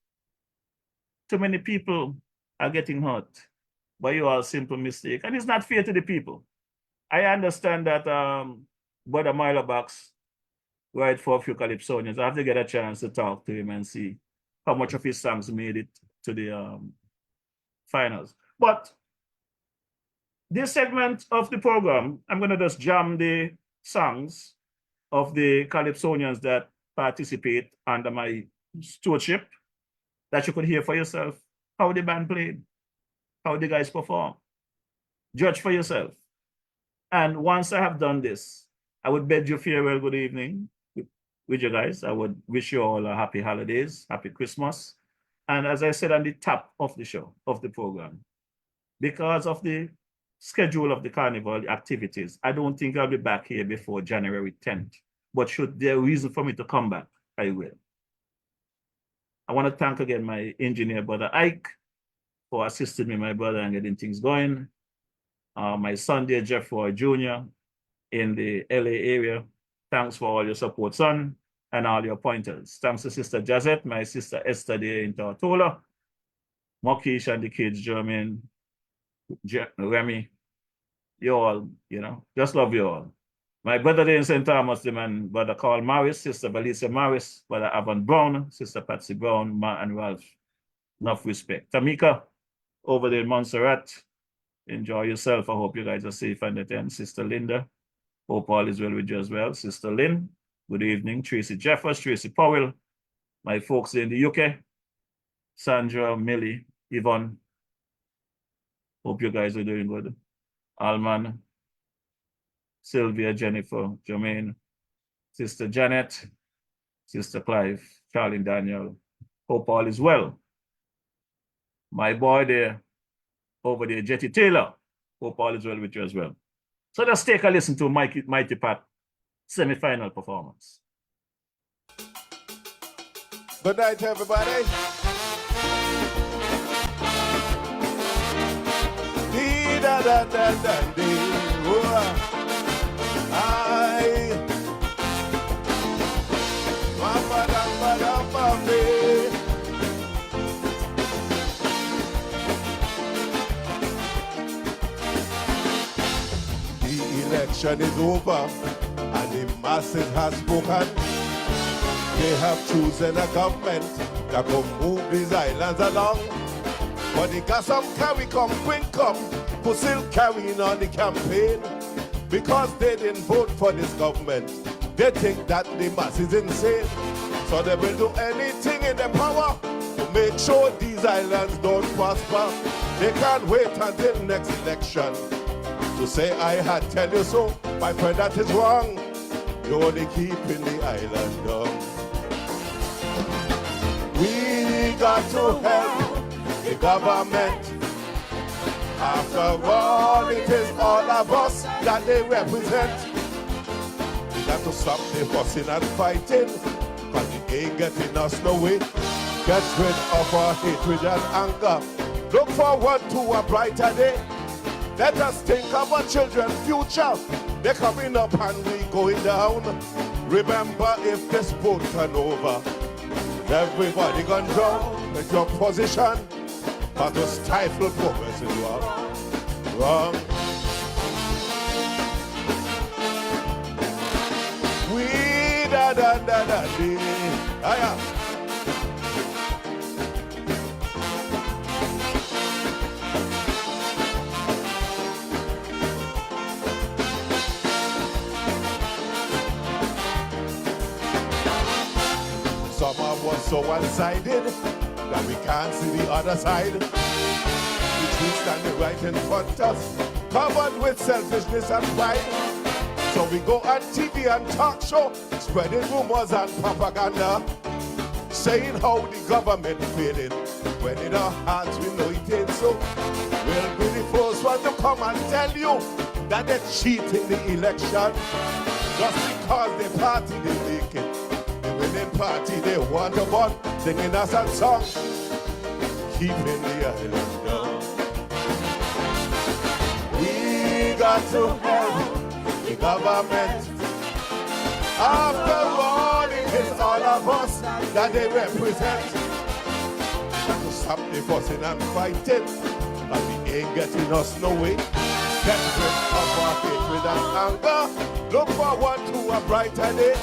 Too many people are getting hurt by your simple mistake. And it's not fair to the people. I understand that Brother Myla Bax write for a few Calypsonians. I have to get a chance to talk to him and see how much of his songs made it to the finals. But this segment of the program, I'm going to just jam the songs of the Calypsonians that participate under my stewardship, that you could hear for yourself how the band played, how the guys perform. Judge for yourself. And once I have done this, I would bid you farewell, good evening with you guys. I would wish you all a happy holidays, happy Christmas. And as I said on the top of the show, of the program, because of the schedule of the Carnival, the activities, I don't think I'll be back here before January 10th. But should there be a reason for me to come back, I will. I want to thank again my engineer, brother Ike, for assisting me, my brother, and getting things going. My son, dear Jeffroy Jr., in the LA area. Thanks for all your support, son, and all your pointers. Thanks to Sister Jazette, my sister Esther there in Tortola, Mokish and the kids, Jermaine, Remy, you all, you know, just love you all. My brother there in St. Thomas, the man, brother Carl Morris, sister Belisa Morris, brother Avon Brown, sister Patsy Brown, Ma and Ralph. Enough respect. Tamika, over there in Montserrat, enjoy yourself. I hope you guys are safe and attend. Sister Linda, hope all is well with you as well. Sister Lynn, good evening. Tracy Jeffers, Tracy Powell, my folks in the UK, Sandra, Millie, Yvonne, hope you guys are doing good. Alman, Sylvia, Jennifer, Jermaine, Sister Janet, Sister Clive, Charlie, Daniel, hope all is well. My boy there, over there, Jetty Taylor, hope all is well with you as well. So let's take a listen to Mighty Pat semi-final performance. Good night, everybody. Da da da da The election is over and the masses have spoken. They have chosen a government that will move these islands along. But they got some carry come, bring come, who still carrying on the campaign. Because they didn't vote for this government, they think that the mass is insane. So they will do anything in their power to make sure these islands don't prosper. They can't wait until next election to say, I had tell you so. My friend, that is wrong. You're only keeping the island down. We got to help the government. After all, it is all of us that they represent. We got to stop the fussing and fighting, cause it ain't getting us no way. Get rid of our hatred and anger. Look forward to a brighter day. Let us think of our children's future. They're coming up and we going down. Remember, if this boat turn over, everybody gonna drown. Make your position, but to stifle progress is wrong. We da da da da dee. Aya. Some of us so one-sided that we can't see the other side. The truth standing right in front of us, covered with selfishness and pride. So we go on TV and talk show, spreading rumors and propaganda, saying how the government failing, when in our hearts we know it ain't so. We'll be the first one to come and tell you that they're cheating the election, just because the party they make it. Party they want to want, singing us a song, keeping the island down. We got to help the government. After all, it is all of us that they represent. We got to stop the fussing and fighting, but we ain't getting us no way. Get rid of our hatred and anger. Look forward to a brighter day.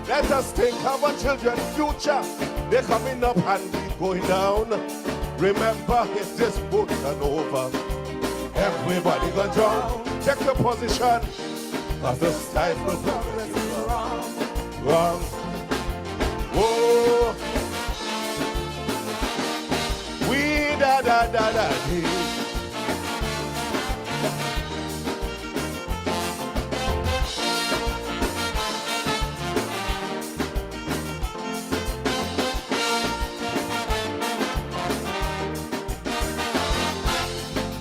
Let us think of our children's future. They're coming up and we going down. Remember, if this boat turn over, everybody gonna drown. Check your position, cause the stifle progress is wrong. Oh, we da-da-da-da-dee.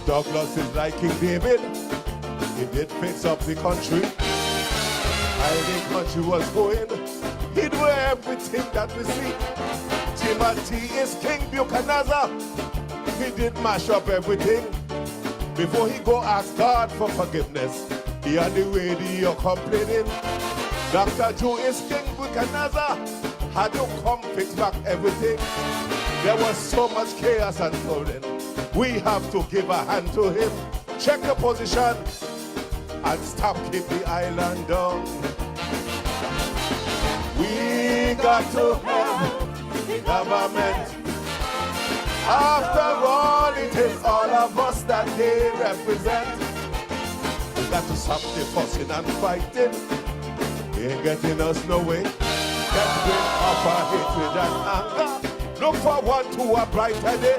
Douglas is like King David. He did fix up the country. How the country was going, he do everything that we see. Timothy is King Buchanan. He did mash up everything. Before he go ask God for forgiveness, he on the radio complaining. Dr. Joe is King Buchanan. Had to come fix back everything. There was so much chaos unfolding. We have to give a hand to him. Check the position and stop keep the island down. We got to help the government. After all, it is all of us that they represent. We got to stop the fussing and fighting. They ain't getting us no way. Let's bring up our hatred and anger. Look forward to a brighter day.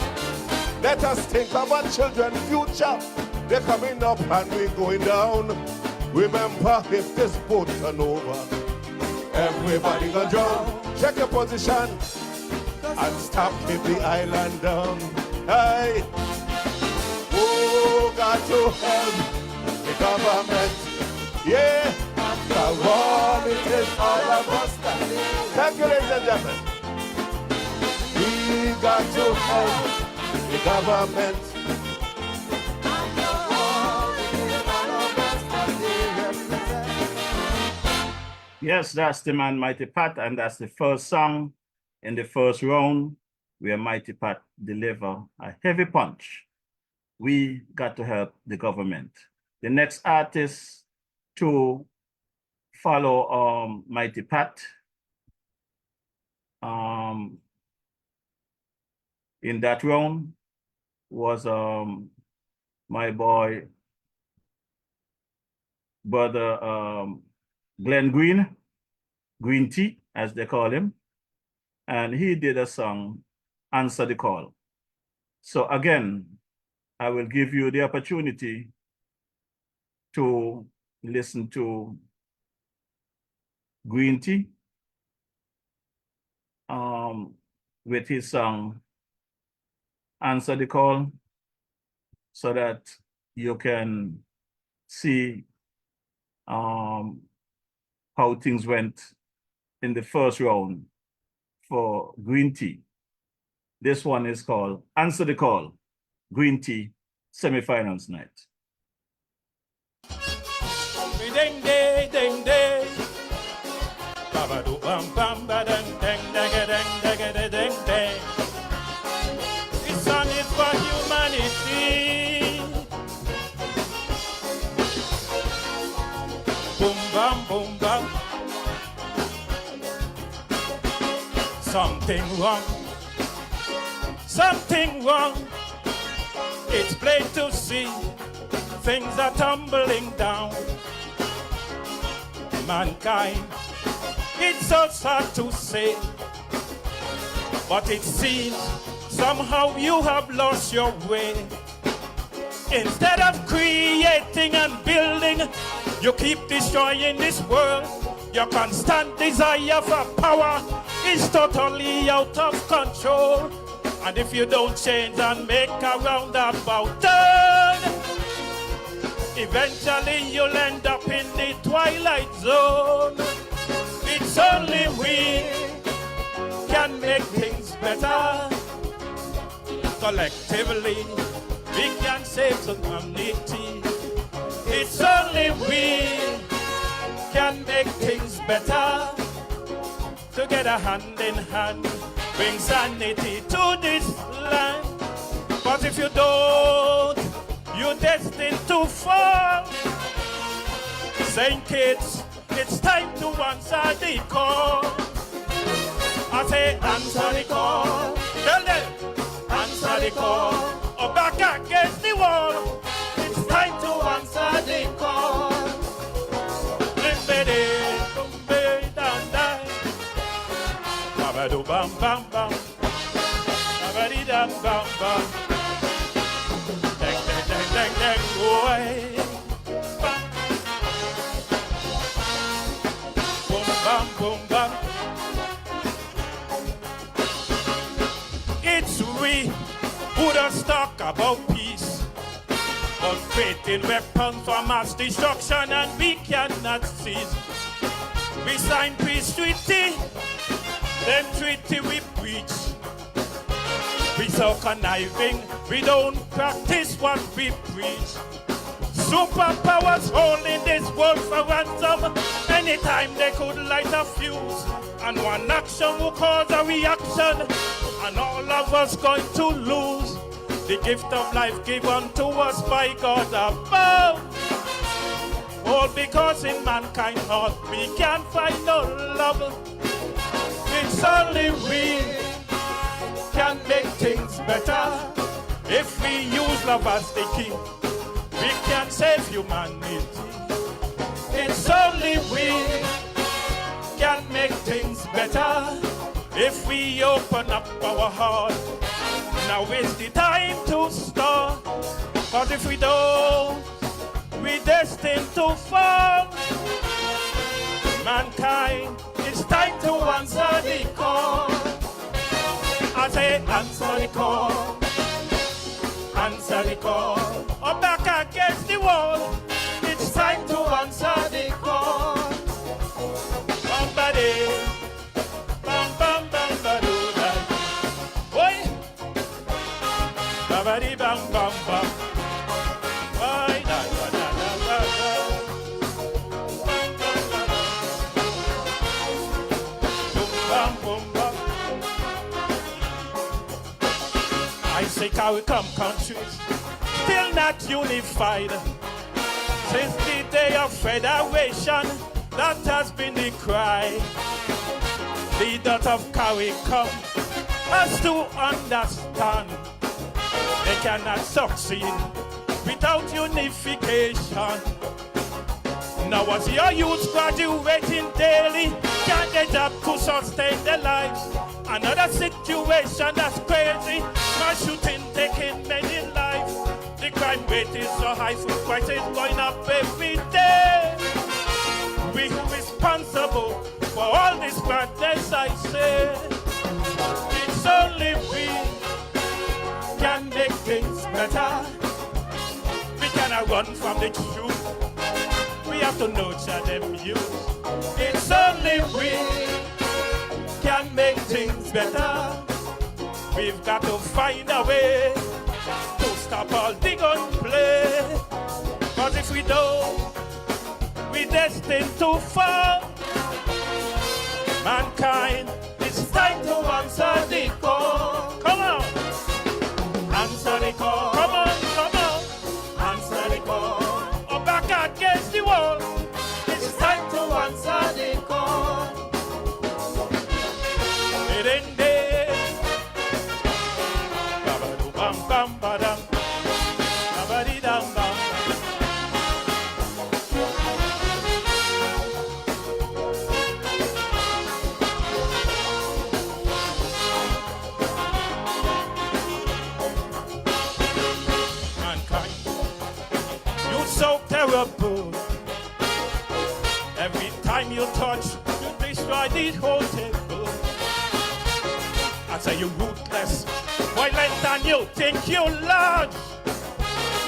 Let us think of our children's future. They're coming up and we're going down. Remember, if this boat turn over, everybody gonna drown. Check your position and stop keep the island down. Hey, oh, got to help the government. Yeah, after all, it is all of us. Thank you, ladies and gentlemen. We got to help the government. Yes, that's the man Mighty Pat, and that's the first song in the first round where Mighty Pat deliver a heavy punch. We got to help the government. The next artist to follow Mighty Pat in that round was my boy, brother Glenn Green Tea, as they call him. And he did a song, Answer the Call. So again, I will give you the opportunity to listen to Green Tea with his song, Answer the Call, so that you can see how things went in the first round for Green Tea. This one is called Answer the Call, Green Tea semifinals night. Ding ding ding ding. Baba do bam bam ba ding ding ding ding ding ding ding. This song is for humanity. Boom bam boom bam. Something wrong. Something wrong. It's plain to see. Things are tumbling down. Mankind, it's so sad to say, but it seems somehow you have lost your way. Instead of creating and building, you keep destroying this world. Your constant desire for power is totally out of control. And if you don't change and make a roundabout turn, eventually you'll end up in the twilight zone. It's only we can make things better. Collectively, we can save humanity. It's only we can make things better. Together, hand in hand, bring sanity to this land. But if you don't, you're destined to fall. St. Kitts, it's time to answer the call. I say answer the call. Tell them, answer the call. Or back against the wall. It's time to answer the call. Bam bam bam, babadi dam bam bam, dang dang dang dang dang, boy. Bam, boom bam boom bam. It's we who don't talk about peace, but creating weapons for mass destruction, and we cannot cease. We signed peace treaty. Them treaty we preach. We so conniving, we don't practice what we preach. Superpowers holding this world for ransom. Anytime they could light a fuse, and one action will cause a reaction, and all of us going to lose the gift of life given to us by God above. All because in mankind heart we can't find no love. It's only we can make things better. If we use love as the key, we can save humanity. It's only we can make things better. If we open up our heart, now is the time to start. Cause if we don't, we're destined to fall. Mankind, it's time to answer the call. I say answer the call. Answer the call. Or back against the wall. It's time to answer the call. Somebody. Bam bam bam bam bam. Oi. Babadi bam bam bam. Oi da da da da da. I say how we come countries still not unified. Since the day of federation, that has been the cry. Leaders of CARICOM has to understand they cannot succeed without unification. Now as your youth graduating daily, can't get job to sustain their lives. Another situation that's crazy, mass shooting taking many lives. The crime rate is so high, food prices going up every day. We responsible for all this madness, I say. It's only we can make things better. We cannot run from the truth. We have to nurture them youth. It's only we can make things better. We've got to find a way to stop all the gunplay. Cause if we don't, we're destined to fall. Mankind, it's time to answer the call. Come on. Answer the call. Come on, come on. Answer the call. Or back against the wall. It's time to answer the call. It ain't there. Babadu bam bam badam. Babadi dam bam. Mankind, you're so terrible. Every time you touch, you destroy the whole table. I say you're ruthless, violent, and you think you're large.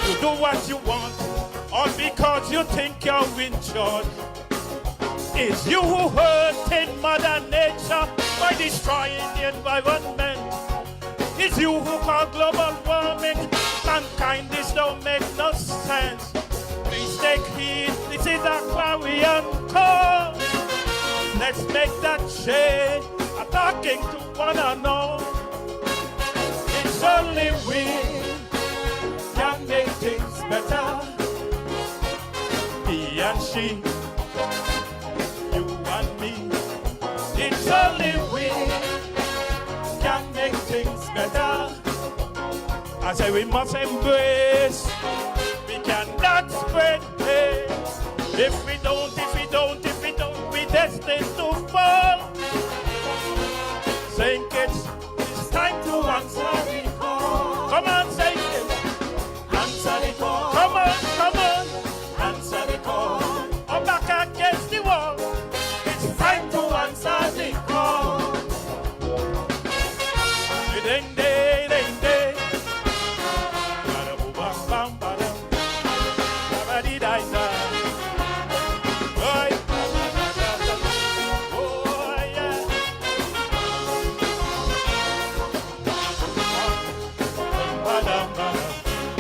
You do what you want, all because you think you're in charge. It's you who hurting Mother Nature by destroying the environment. It's you who call global warming. Mankind, this don't make no sense. Please take heed, this is a clarion call. Let's make that change, talking to one another. It's only we can make things better. He and she, you and me. It's only we can make things better. I say we must embrace. We cannot spread hate. If we don't, we destined to fall. St. Kitts, it's time to answer the call. Come on, St. Kitts. Answer the call. Come on. Answer the call. I'm back against the wall. It's time to answer the call. Ding, ding, ding, ding.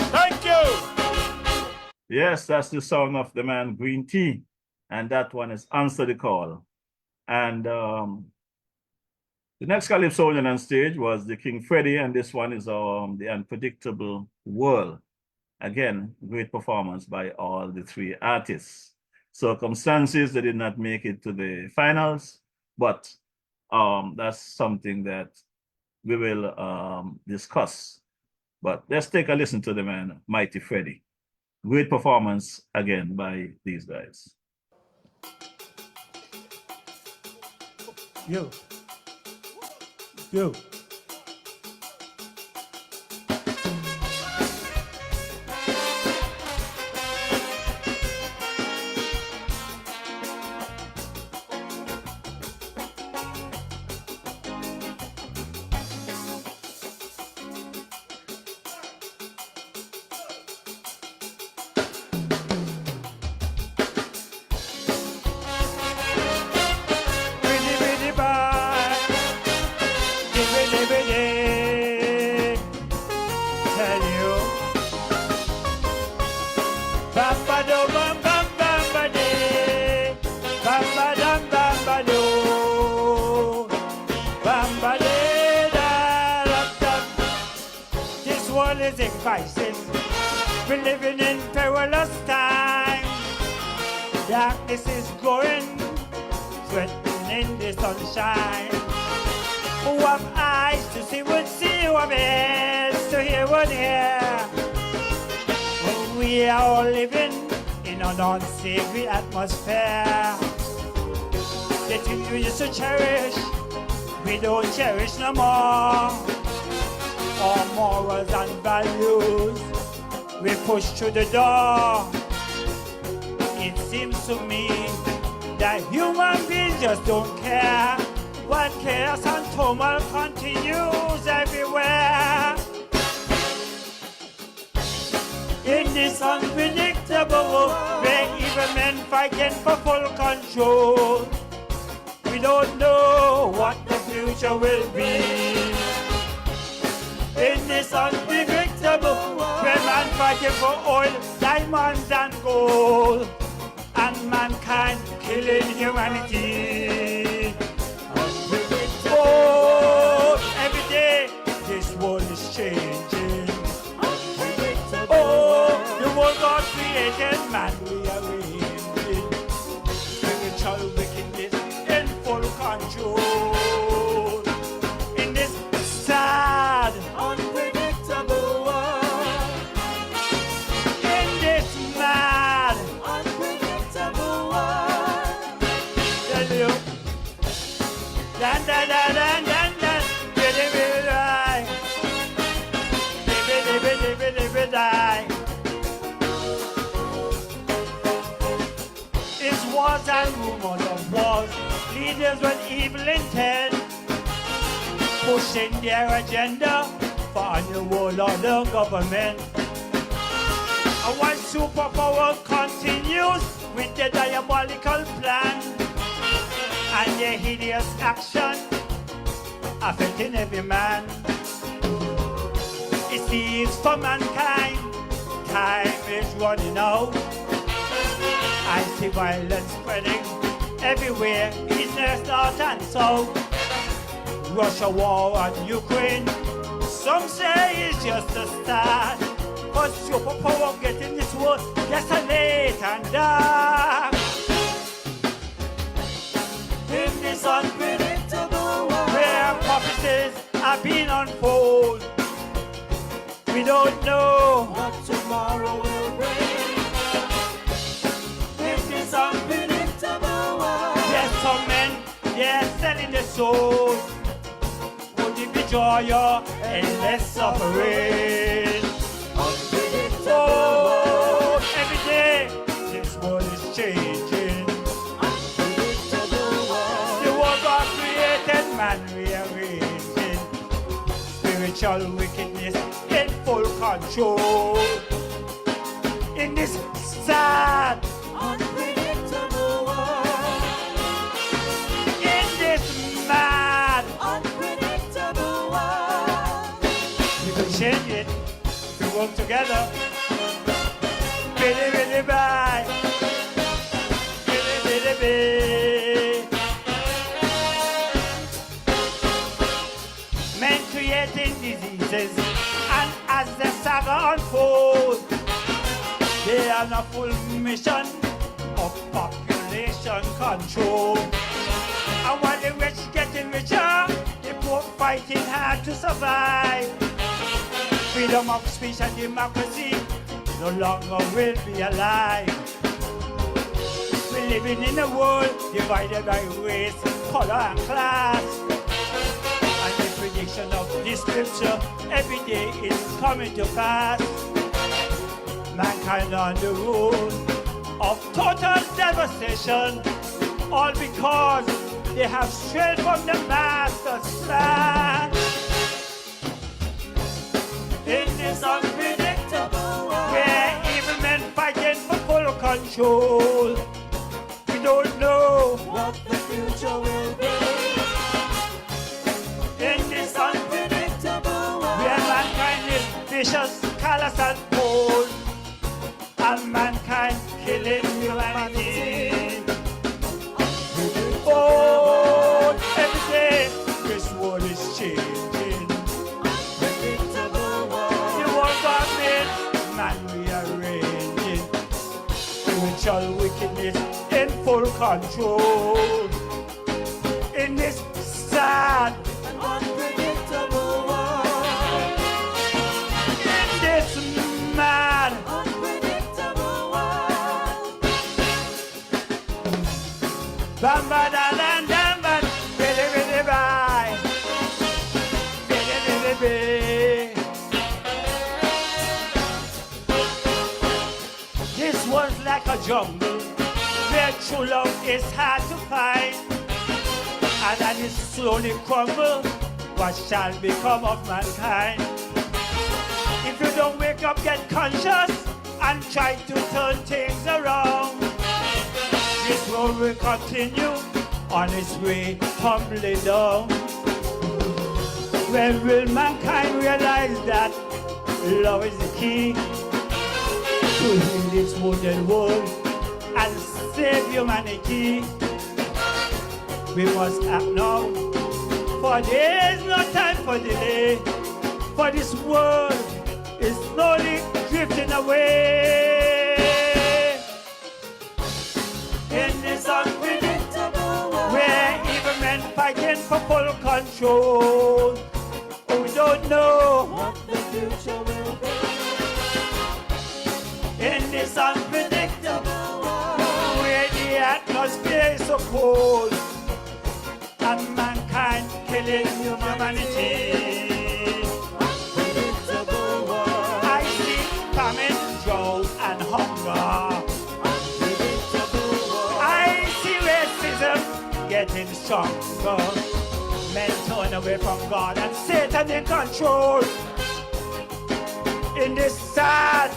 Thank you. Yes, that's the song of the man Green Tea. And that one is Answer the Call. And the next Calypsonian on stage was the King Freddie, and this one is The Unpredictable World. Again, great performance by all the three artists. Circumstances, they did not make it to the finals, but that's something that we will discuss. But let's take a listen to the man, Mighty Freddie. Great performance again by these guys. Yo. We're living in perilous times. Darkness is growing, sweating in the sunshine. Who have eyes to see would see, who have ears to hear would hear. Well, we are all living in an unsavory atmosphere. The things we used to cherish, we don't cherish no more. Our morals and values, we push through the door. It seems to me that human beings just don't care. While chaos and turmoil continues everywhere. In this unpredictable world, where even men fighting for full control, we don't know what the future will be. In this unpredictable, where man fighting for oil, diamonds and gold, and mankind killing humanity. Oh, every day this world is changing. Oh, the world God created, man rearranging. Spiritual wickedness in full control. In this sad, unpredictable world. In this mad, unpredictable world. Tell you, dan dan dan dan dan dan, baby baby die, baby baby baby baby die. It's wars and rumors of wars, leaders with evil intent, pushing their agenda for a new world order government. And one superpower continues with their diabolical plan and their hideous action affecting every man. It seems for mankind, time is running out. I see violence spreading everywhere, east, north and south. Russia war on Ukraine, some say it's just a start. But superpower getting this world desolate and dark. In this unpredictable world, where prophecies are being unfolded, We don't know what tomorrow will bring. In this unpredictable world. There's some men, they're selling their soul. Would it be joy or endless suffering? Oh, every day this world is changing. The world God created, man rearranging. Spiritual wickedness in full control. In this sad, unpredictable world. In this mad, unpredictable world. we can change it if we work together. Billy, billy, bye. Billy, billy, bye. Men creating diseases, and as the saga unfolds, they are on a full mission of population control. And while the rich getting richer, the poor fighting hard to survive. Freedom of speech and democracy no longer will be alive. We're living in a world divided by race, color, and class. And the prediction of this scripture every day is coming to pass. Mankind on the road of total devastation, all because they have strayed from the master's plan. In this unpredictable world, where evil men fighting for full control, we don't know what the future will be. In this unpredictable world, where mankind is vicious, callous, and cold, and mankind killing humanity. Oh, every day this world is changing. The world God made, man rearranging. Spiritual wickedness in full control. In this sad and unpredictable world. In this mad unpredictable world. Bamba da dan dan ban, billy billy bye, billy billy bye. This one's like a jungle where true love is hard to find, and as it slowly crumbles, what shall become of mankind? If you don't wake up, get conscious, and try to turn things around, this road will continue on its way tumbling down. When will mankind realize that love is the key to heal this wounded world and save humanity? We must act now, for there is no time for delay, for this world is slowly drifting away. In this unpredictable world, where evil men fighting for full control, oh, we don't know what the future will be. In this unpredictable world, where the atmosphere is so cold, and mankind killing humanity. Unpredictable world. I see famine, drought, and hunger. I see racism getting stronger. Men turn away from God and Satan in control. In this sad,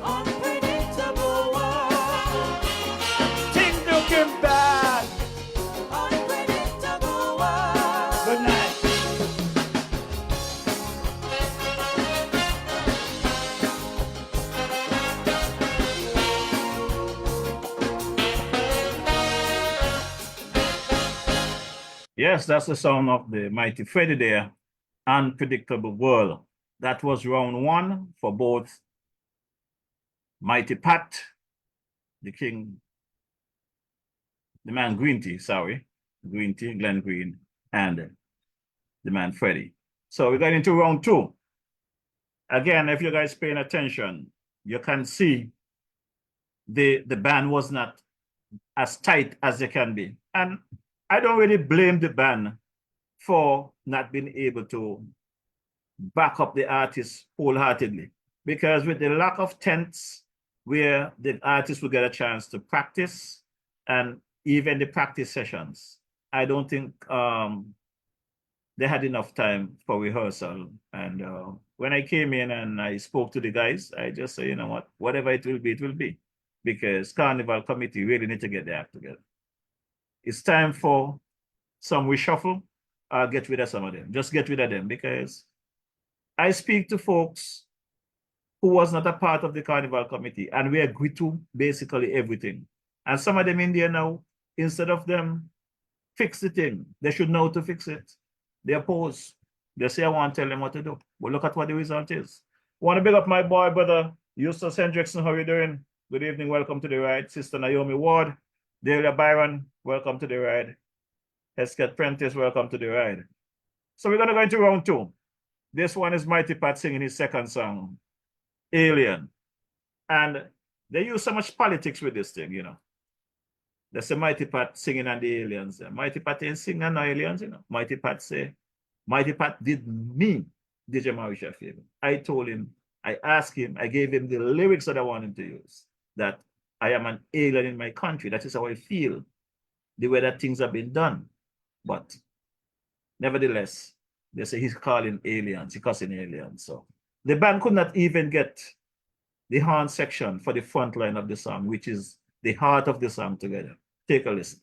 unpredictable world, things looking bad. unpredictable world. Good night. Yes, that's the sound of the mighty Freddie there. Unpredictable world. That was round one for both Mighty Pat, the king, the man Green Tea, Glenn Green, and the man Freddie. So we got into round two. again, if you guys paying attention, you can see the ban was not as tight as it can be. And I don't really blame the ban for not being able to back up the artists wholeheartedly, because with the lack of tents where the artists will get a chance to practice, and even the practice sessions, I don't think they had enough time for rehearsal. And when I came in and I spoke to the guys, I just say, you know what, whatever it will be, because Carnival committee really need to get their act together. It's time for some reshuffle. Get rid of some of them. Just get rid of them, because I speak to folks who was not a part of the Carnival committee, and we agree to basically everything. And some of them in there now, instead of them fix the thing, they should know to fix it. They oppose. They say, I want to tell them what to do. But look at what the result is. I want to big up my boy, brother Eustace Hendrickson. How are you doing? Good evening. Welcome to the ride. Sister Naomi Ward. Delia Byron, welcome to the ride. Hesketh Prentice, welcome to the ride. So we're going to go into round two. This one is Mighty Pat singing his second song, Alien. And they use so much politics with this thing, you know. That's the Mighty Pat singing on the aliens. Mighty Pat ain't singing on no aliens, you know. Mighty Pat say, Mighty Pat did me, DJ Morrishaw, a favor. I told him, I asked him, I gave him the lyrics that I want him to use, that I am an alien in my country. That is how I feel, the way that things have been done. But nevertheless, they say he's calling aliens, he's cussing aliens. So the band could not even get the horn section for the front line of the song, which is the heart of the song together. Take a listen.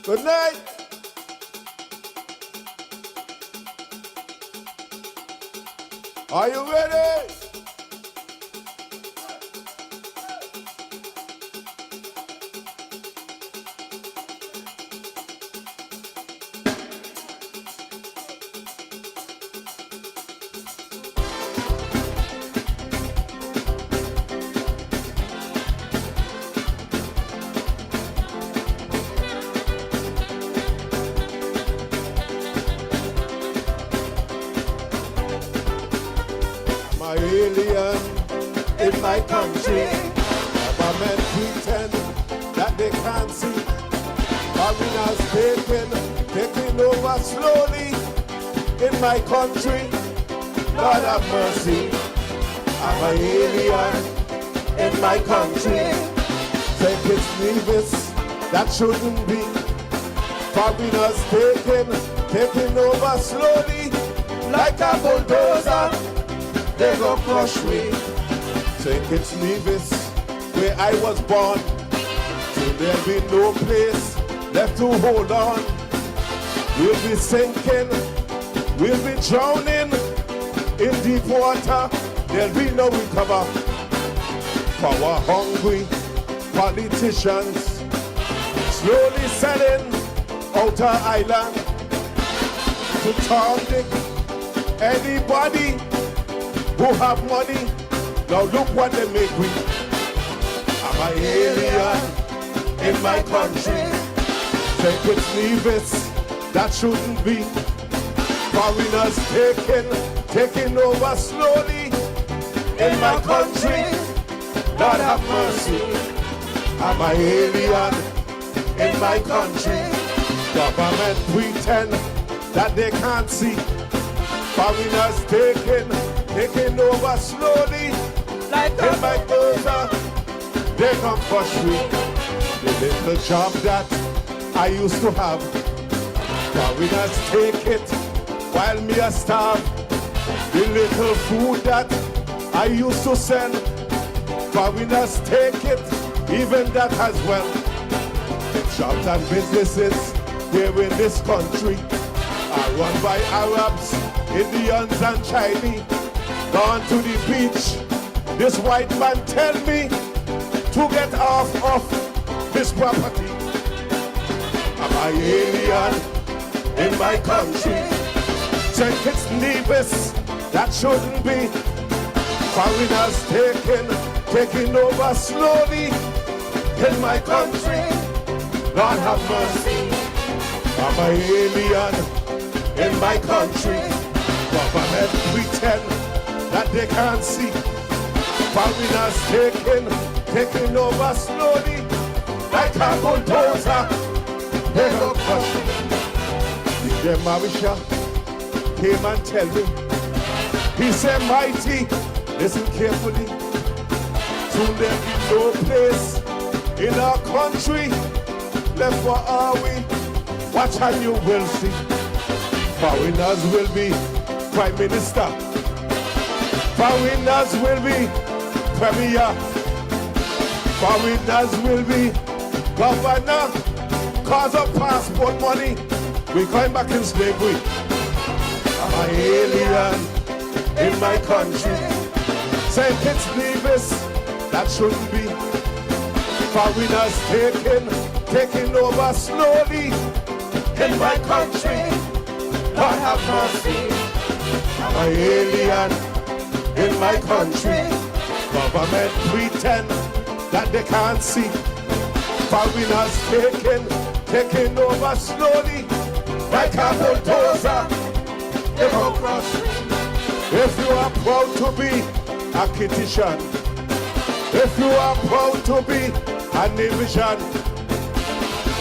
Good night. Are you ready? In my country, government pretend that they can't see. Foreigners taking over slowly. In my country, Lord have mercy. I'm an alien in my country. Say Kitts-Nevis, that shouldn't be. Foreigners taking over slowly. Like a bulldozer, they go crush me. Say Kitts-Nevis, where I was born, till there be no place left to hold on. We'll be sinking, we'll be drowning in deep water. There'll be no recover. Power-hungry politicians slowly selling outer island to target anybody who have money. Now look what they make me. I'm an alien in my country. Say Kitts-Nevis, that shouldn't be. Foreigners taking over slowly in my country. Lord have mercy. I'm an alien in my country. Government pretend that they can't see. Foreigners taking over slowly. Like in my daughter, they come crush me. The little job that I used to have, foreigners take it while me a starve. The little food that I used to send, foreigners take it, even that as well. The jobs and businesses here in this country are run by Arabs, Indians and Chinese. Gone to the beach. This white man tell me to get off of this property. I'm an alien in my country. Say Kitts-Nevis, that shouldn't be. Foreigners taking over slowly in my country. Lord have mercy. I'm an alien in my country. Government pretend that they can't see. Foreigners taking over slowly like a bulldozer. They go crush me. DJ Morrishaw came and tell me. He said, mighty, listen carefully. Soon there be no place in our country left for are we? Watch and you will see. Foreigners will be Prime Minister. Foreigners will be Premier. Foreigners will be Governor. Cause of passport money, we going back in slavery. I'm an alien in my country. St. Kitts-Nevis, that shouldn't be. Foreigners taking over slowly in my country. Lord have mercy. I'm an alien in my country. Government pretend that they can't see. Foreigners taking over slowly like a bulldozer. They go cross. If you are proud to be a Kittitian, if you are proud to be a Nevisian,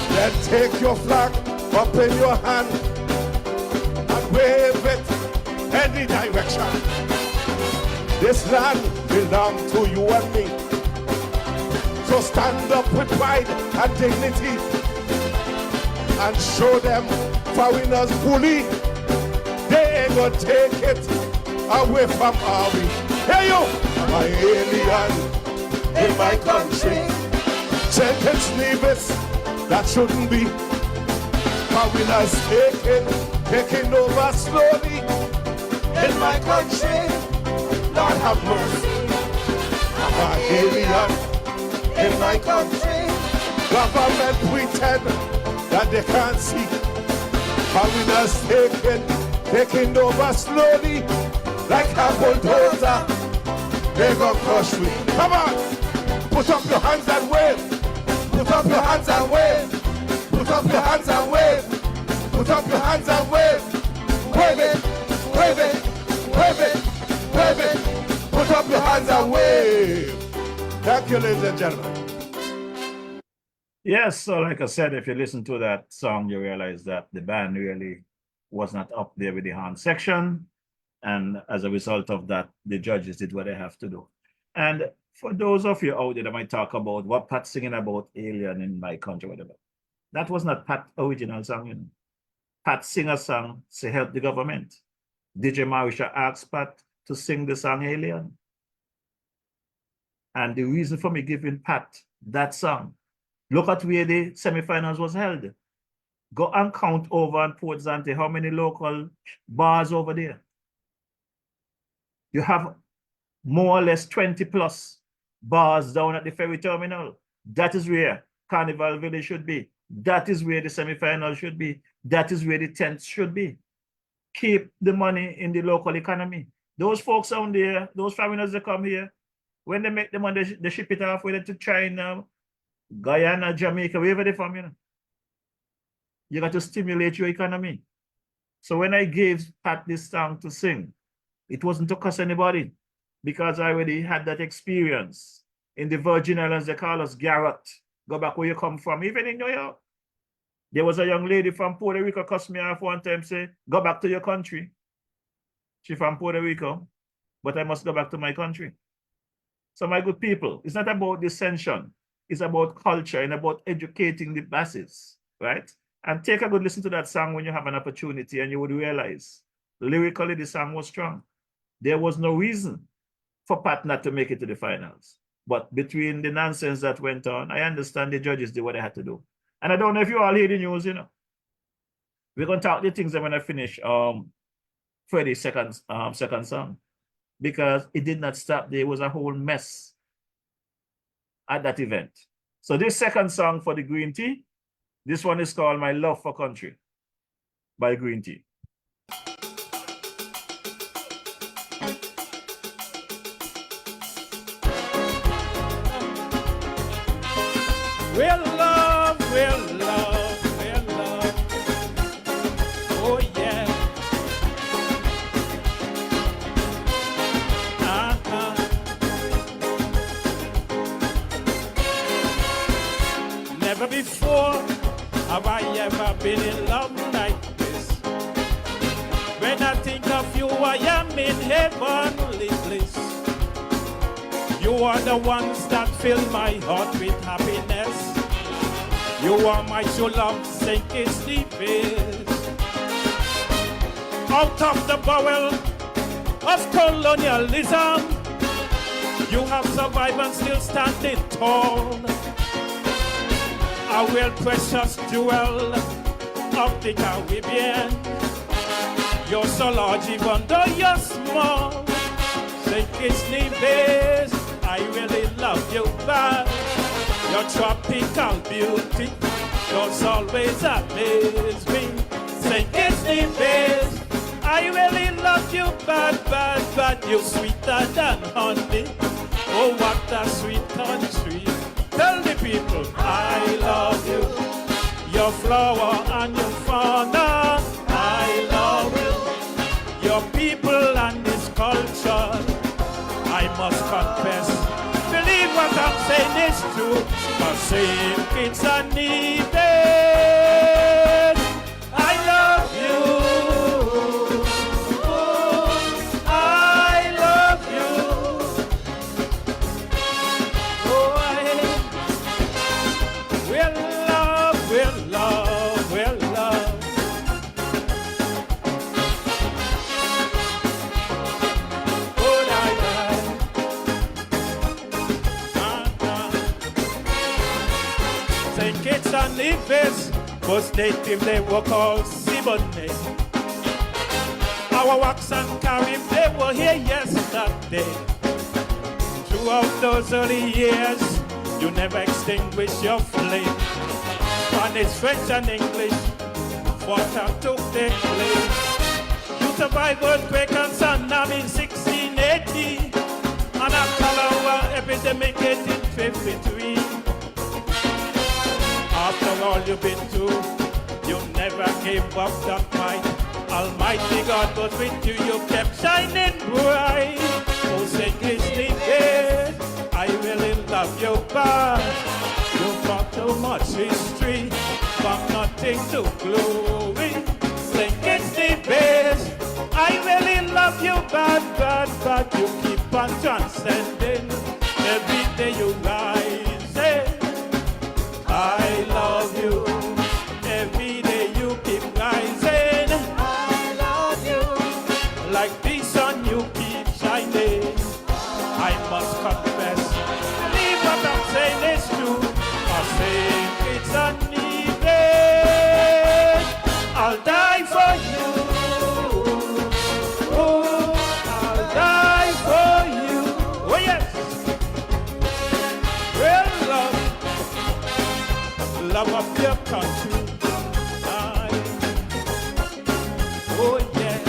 then take your flag up in your hand and wave it any direction. This land belongs to you and me. So stand up with pride and dignity and show them foreigners bully. They ain't gonna take it away from our we. Hey you, I'm an alien in my country. St. Kitts-Nevis, that shouldn't be. Foreigners taking over slowly in my country. Lord have mercy. I'm an alien in my country. Government pretend that they can't see. Foreigners taking over slowly like a bulldozer. They gon' crush me. Come on, put up your hands and wave. Put up your hands and wave. Put up your hands and wave. Put up your hands and wave. Wave it, wave it, wave it, wave it. Put up your hands and wave. Thank you, ladies and gentlemen. Yes, so like I said, if you listen to that song, you realize that the band really was not up there with the hand section. And as a result of that, the judges did what they have to do. And for those of you out there that might talk about what Pat's singing about alien in my country, whatever, that was not Pat's original song. You know. Pat sing a song to help the government. DJ Morrishaw asked Pat to sing the song Alien. And the reason for me giving Pat that song, look at where the semifinals was held. Go and count over in Port Zante how many local bars over there. You have more or less 20 plus bars down at the ferry terminal. That is where Carnival Village should be. That is where the semifinal should be. That is where the tents should be. Keep the money in the local economy. Those folks down there, those foreigners that come here, when they make the money, they ship it off whether to China, Guyana, Jamaica, wherever they're from, you know. You got to stimulate your economy. So when I gave Pat this song to sing, it wasn't to cuss anybody because I already had that experience. In the Virgin Islands, they call us Garrett. Go back where you come from. Even in New York, there was a young lady from Puerto Rico cussed me off one time, say, go back to your country. She's from Puerto Rico, but I must go back to my country. So my good people, it's not about dissension. It's about culture and about educating the masses, right? And take a good listen to that song when you have an opportunity and you would realize, lyrically, the song was strong. There was no reason for Pat not to make it to the finals. But between the nonsense that went on, I understand the judges did what they had to do. And I don't know if you all hear the news, you know. We're going to talk the things that when I finish Freddie's second song. Because it did not stop. There was a whole mess at that event. So this second song for the Green Tea, this one is called My Love for Country by Green Tea. We'll love, we'll love, we'll love. Never before have I ever been in love like this. When I think of you, I am in heavenly bliss. You are the ones that fill my heart with happiness. You are my true love, St. Kitts-Nevis. Out of the bowel of colonialism, you have survived and still standing tall. A real precious jewel of the Caribbean. You're so large even though you're small. St. Kitts-Nevis, I really love you back. Your tropical beauty does always amaze me. St. Kitts-Nevis, I really love you bad, bad, bad. You're sweeter than honey. Oh, what a sweet country. Tell the people I love you. Your flower and your fauna, I love you. Your people and this culture, I must confess. Believe what I'm saying is true. For St. Kitts-Nevis, I love you. Kitts-Nevis was native, they were called Siboney. Our wax and Carib, they were here yesterday. Throughout those early years, you never extinguished your flame. Spanish, French, and English fought and took their place. You survived earthquake and tsunami in 1680, and a cholera epidemic in 1853. After all you've been through, you never gave up that fight. Almighty God was with you, you kept shining bright. Oh, St. Kitts-Nevis, I really love you back. You've got too much history, from nothing to glory. St. Kitts-Nevis, I really love you bad, bad, bad. You keep on transcending, every day you rise. I love you. Every day you keep rising. I love you. Like the sun you keep shining. I must confess. Believe what I'm saying is true. I say Kitts-Nevis, I'll die for you. Oh, I'll die for you. Oh yes. Well, love of your country. Oh yeah.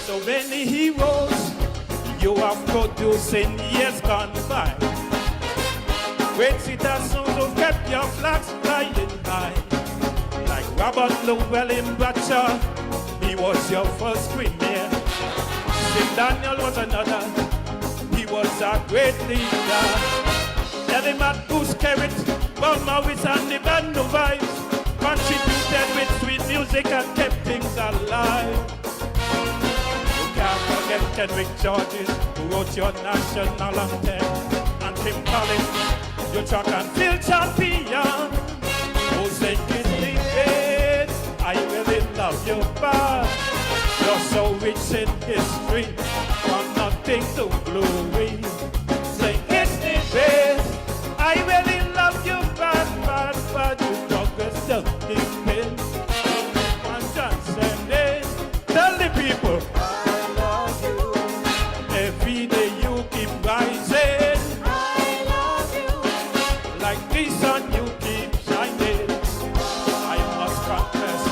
So many heroes you have produced in years gone by. Great citizens who kept your flags flying high. Like Robert Llewellyn Bratcher, he was your first premier. St. Daniel was another, he was a great leader. Elimat Buskerrit, Bob Morris and the band of vibes contributed with sweet music and kept things alive. You can't forget Kendrick Georges, who wrote your national anthem. And Tim Collins, your track and field champion. Oh, St. Kitts-Nevis, I really love you back. You're so rich in history, from nothing to glory. St. Kitts-Nevis, I really love you bad, bad, bad. You progress the living, and transcending. Tell the people, I love you. Every day you keep rising. I love you. Like the sun you keep shining. I must confess,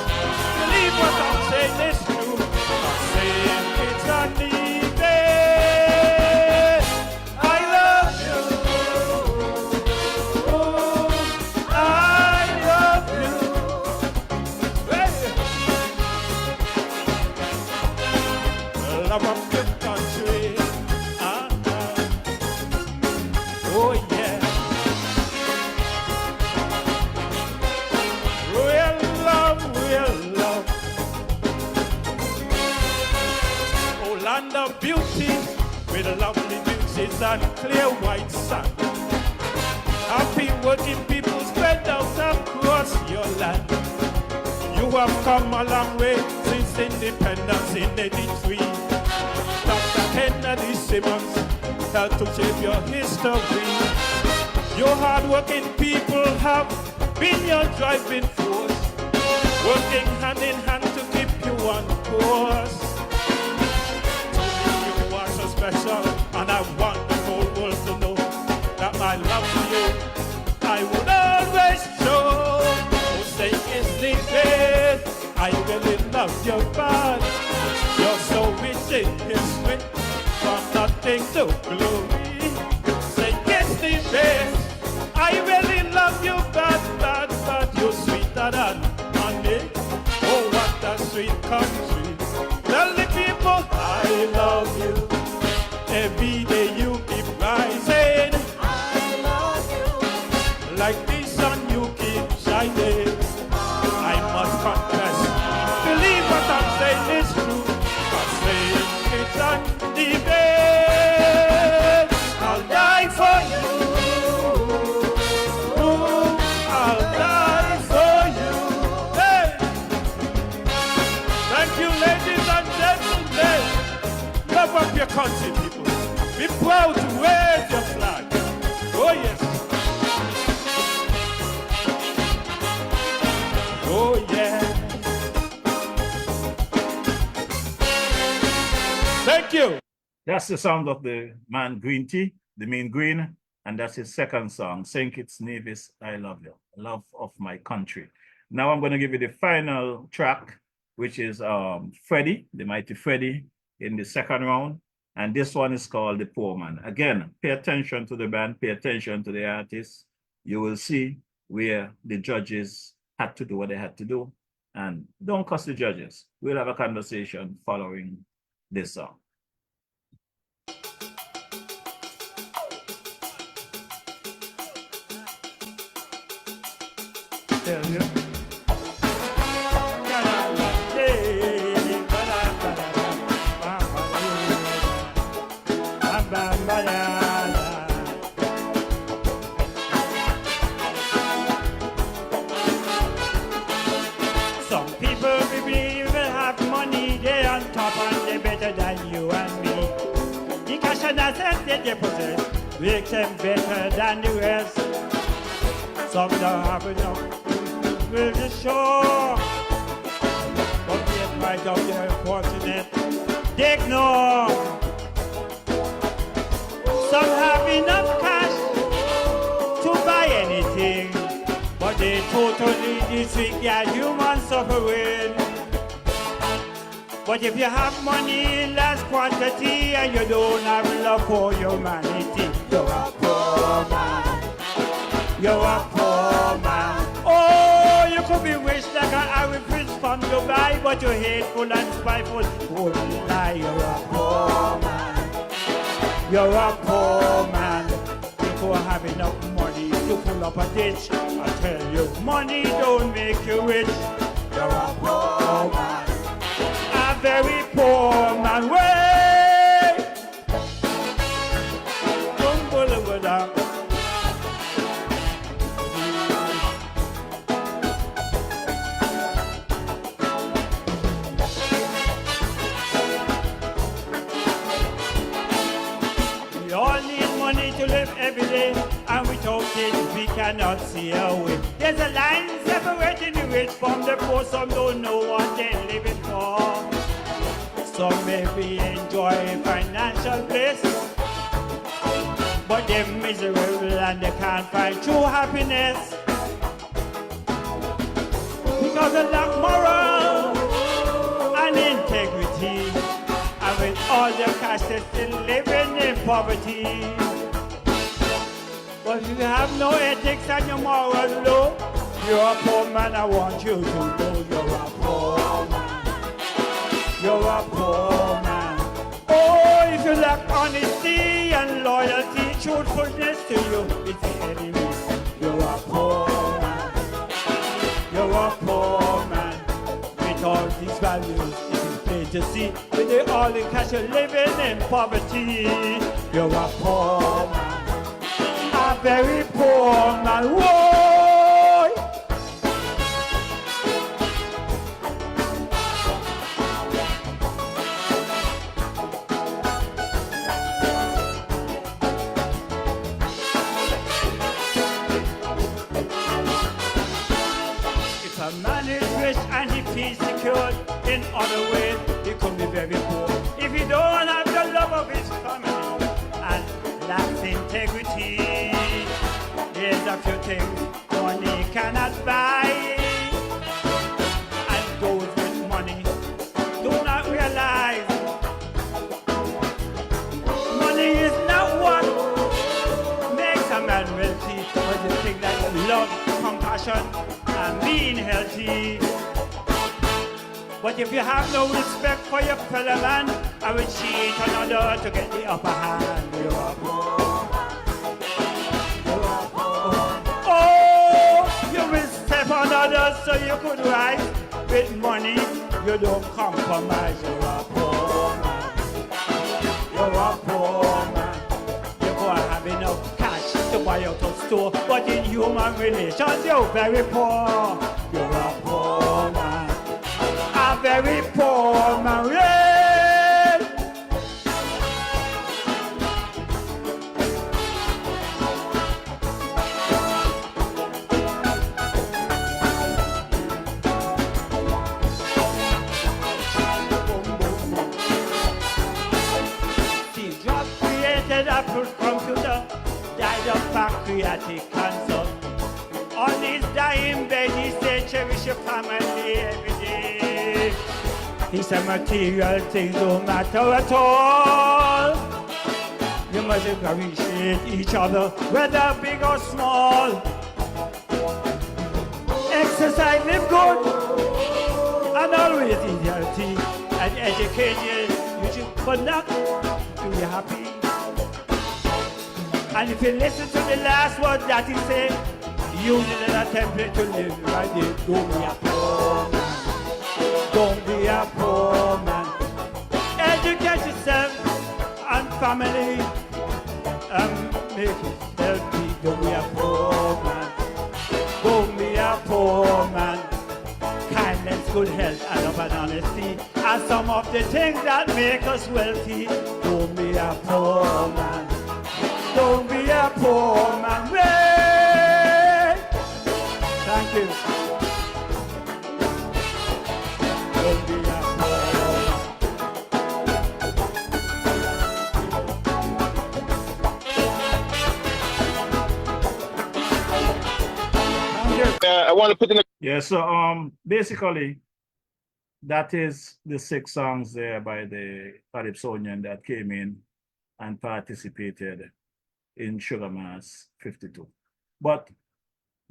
believe what I'm saying is true. love of your country. Oh yeah. Real love, real love. Oh, land of beauty, with lovely beaches and clear white sand. Happy working people spread out across your land. You have come a long way since independence in '83. Dr. Kennedy Simmons helped to shape your history. Your hard-working people have been your driving force, working hand in hand to keep you on course. You are so special, and I want the whole world to know that my love for you I would always show. Oh, say it's the best. I really love your body. You're so rich in history, from nothing to glory. Say it's the best. I really love you, bad, bad, bad. You're sweeter than honey. Oh, what a sweet country. Tell the people I love you. Every day you keep rising. I love you. Like the sun you keep shining. I must confess, believe what I'm saying is true. I'm saying it's on the bed. I'll die for you. I'll die for you. Hey! Thank you, ladies and gentlemen. Love up your country, people. Be proud to wave your flag. Oh, yes. Oh, yeah. Thank you. That's the sound of the man Green Tea, the mean green, and that's his second song, St. Kitts-Nevis, I Love You, Love of My Country. Now I'm going to give you the final track, which is Freddie, the mighty Freddie, in the second round. And this one is called The Poor Man. Again, pay attention to the band, pay attention to the artists. You will see where the judges had to do what they had to do. And don't cuss the judges. We'll have a conversation following this song. Tell you. Some people believe they have money, they're on top and they're better than you and me. The cash and assets that they possess makes them better than the rest. Some don't have enough to the show, but yet right out they're fortunate, they ignore. Some have enough cash to buy anything, but they totally disregard human suffering. But if you have money in large quantity and you don't have love for humanity, you're a poor man. You're a poor man. Oh, you could be rich like an Arab prince from Dubai, but you're hateful and spiteful. Oh, lie, you're a poor man. You're a poor man. You could have enough money to pull up a ditch. I tell you, money don't make you rich. You're a poor man. A very poor man. Way! Don't bully with that. We all need money to live every day, and without it we cannot see a way. There's a line separating the rich from the poor. Some don't know what they're living for. Some maybe enjoy financial bliss, but they're miserable and they can't find true happiness. Because of lack moral and integrity, and with all the cash they're still living in poverty. But if you have no ethics and your moral low, you're a poor man. I want you to know you're a poor man. You're a poor man. goodness to you is the enemy. You're a poor man. You're a poor man. With all these values, it is plain to see. With the all in cash, you're living in poverty. You're a poor man. A very poor man. Whoa! A man is rich and he feels secured. In other ways, he could be very poor. If he don't have the love of his family and lacks integrity, there's a few things money cannot buy. And those with money do not realize money is not what makes a man wealthy, but the thing that love, compassion, and being healthy. But if you have no respect for your fellow man, I will cheat on another to get the upper hand. You're a poor man. You're a poor man. Oh, you will step on others so you could rise. With money, you don't compromise. You're a poor man. You're a poor man. You go and have enough cash to buy out a store, but in human relations, you're very poor. You're a poor man. A very poor man. Yeah. Steve Jobs created Apple computer, died of pancreatic cancer. On his dying bed, he said, cherish your family every day. He said, material things don't matter at all. You must appreciate each other, whether big or small. Exercise, live good, and always eat healthy. And education, you should conduct to be happy. And if you listen to the last word that he said, use it as a template to live right there. Don't be a poor man. Don't be a poor man. Educate yourself and family and make it healthy. Don't be a poor man. Don't be a poor man. Kindness, good health, and love and honesty are some of the things that make us wealthy. Don't be a poor man. Don't be a poor man. Wait. Thank you. Don't be a poor I want to put in a... Yeah, so basically that is the 6 songs there by the Calypsonian that came in and participated in Sugar Mass 52. But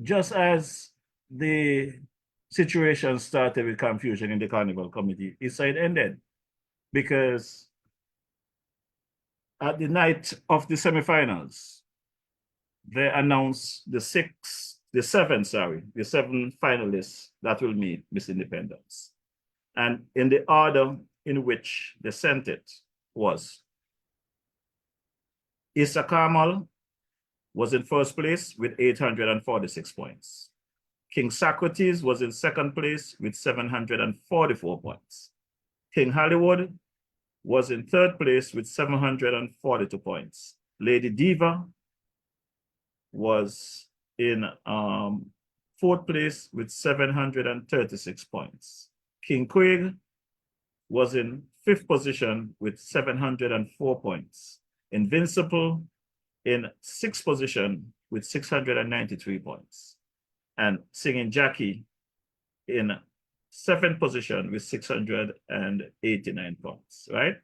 just as the situation started with confusion in the Carnival committee, it ended, because at the night of the semifinals, they announced the 7 finalists that will meet Miss Independence. And in the order in which they sent it was Issa Carmel was in first place with 846 points. King Socrates was in second place with 744 points. King Hollywood was in third place with 742 points. Lady Diva was in fourth place with 736 points. King Craig was in fifth position with 704 points. Invincible in sixth position with 693 points. And Singing Jackie in seventh position with 689 points, right?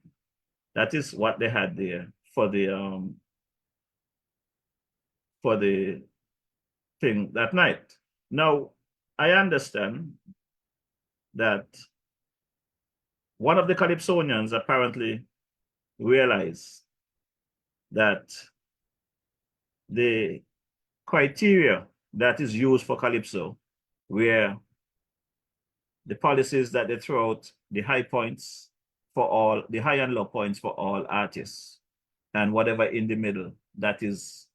That is what they had there for the thing that night. Now, I understand that one of the Calypsonians apparently realized that the criteria that is used for Calypso, where the policies that they throw out, the high points for all, the high and low points for all artists, and whatever in the middle, that is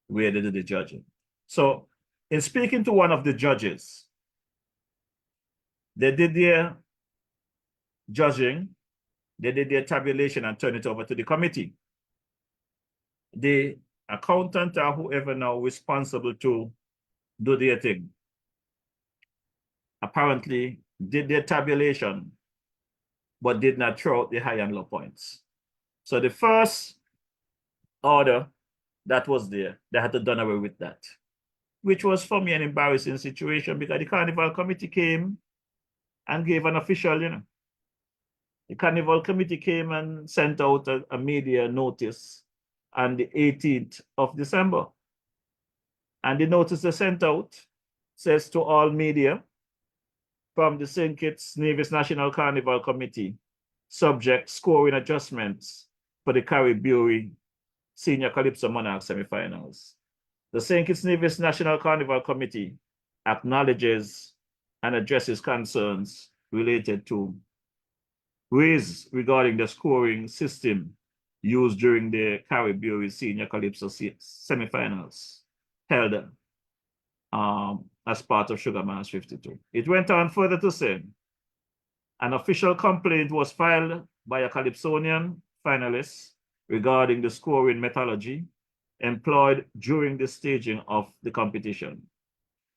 where they do the judging. So in speaking to one of the judges, they did their judging, they did their tabulation and turned it over to the committee. The accountant or whoever now responsible to do their thing apparently did their tabulation, but did not throw out the high and low points. So the first order that was there, they had to done away with that, which was for me an embarrassing situation because the Carnival committee came and gave an official, the Carnival committee came and sent out a media notice on the 18th of December. And the notice they sent out says to all media from the St. Kitts-Nevis National Carnival Committee, subject scoring adjustments for the Caribbean Senior Calypso Monarch semifinals. The St. Kitts-Nevis National Carnival Committee acknowledges and addresses concerns related to raised regarding the scoring system used during the Caribbean Senior Calypso semifinals held as part of Sugar Mass 52. It went on further to say, an official complaint was filed by a Calypsonian finalist regarding the scoring methodology employed during the staging of the competition.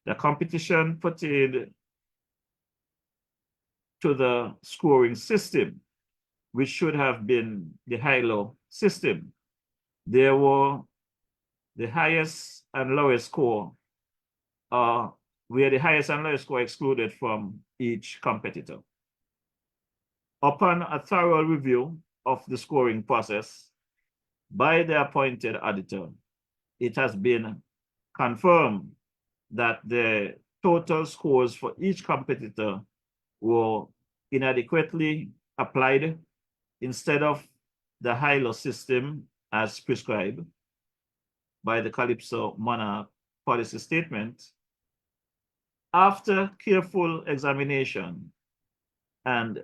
The competition pertained to the scoring system, which should have been the high-low system. There were the highest and lowest score, where the highest and lowest score excluded from each competitor. Upon a thorough review of the scoring process by the appointed auditor, it has been confirmed that the total scores for each competitor were inadequately applied instead of the high-low system as prescribed by the Calypso Monarch policy statement. After careful examination and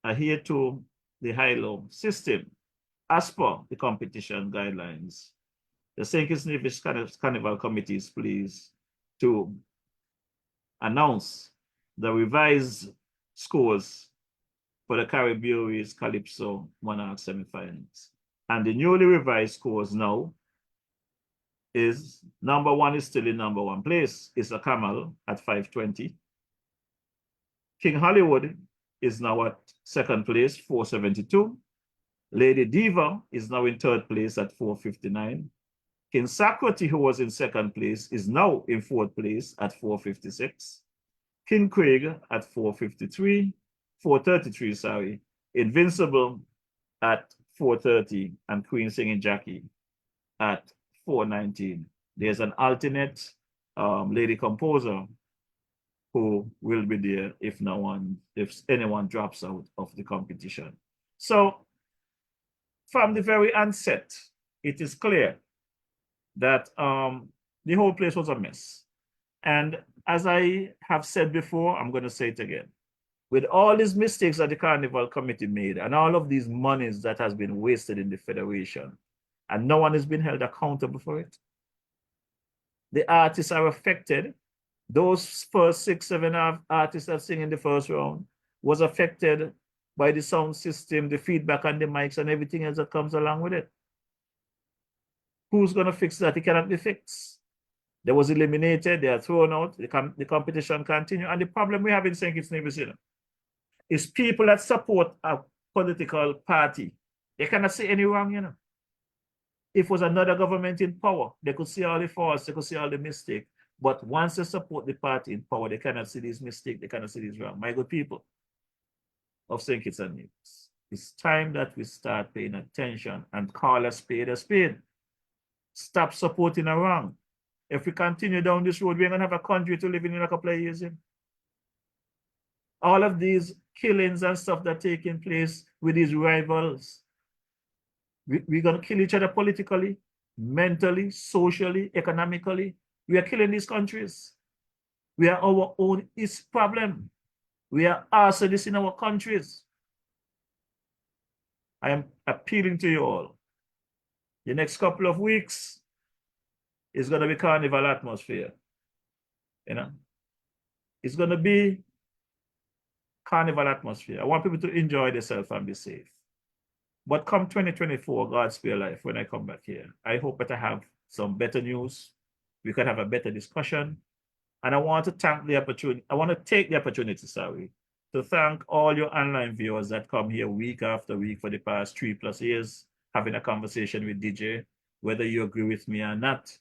adhere to the high-low system as per the competition guidelines, the St. Kitts-Nevis Carnival Committee is pleased to announce the revised scores for the Caribbean Calypso Monarch semifinals. And the newly revised scores now is number one is still in number one place, is a Camel at 520. King Hollywood is now at second place, 472. Lady Diva is now in third place at 459. King Sakrati, who was in second place, is now in fourth place at 456. King Craig at 433, sorry. Invincible at 430, and Queen Singing Jackie at 419. There's an alternate lady composer who will be there if anyone drops out of the competition. So from the very onset, it is clear that the whole place was a mess. And as I have said before, I'm going to say it again. With all these mistakes that the Carnival Committee made and all of these monies that has been wasted in the Federation, and no one has been held accountable for it, the artists are affected. Those first 6, 7 artists that sing in the first round was affected by the sound system, the feedback on the mics, and everything else that comes along with it. Who's going to fix that? It cannot be fixed. They was eliminated, they are thrown out, the competition continue. And the problem we have in St. Kitts-Nevis, is people that support a political party. They cannot see any wrong, If it was another government in power, they could see all the faults, they could see all the mistakes. But once they support the party in power, they cannot see these mistakes, they cannot see these wrong. My good people of St. Kitts-Nevis, it's time that we start paying attention and call a spade a spade. Stop supporting a wrong. If we continue down this road, we're going to have a country to live in a couple of years. All of these killings and stuff that are taking place with these rivals, we're going to kill each other politically. mentally, socially, economically. We are killing these countries. We are our own problem. We are arsonists in our countries. I am appealing to you all. The next couple of weeks is going to be carnival atmosphere. You know, it's going to be carnival atmosphere. I want people to enjoy themselves and be safe. But come 2024, God spare life, when I come back here, I hope that I have some better news. We can have a better discussion. And I want to thank the opportunity. I want to take the opportunity, to thank all your online viewers that come here week after week for the past 3+ years, having a conversation with DJ. Whether you agree with me or not,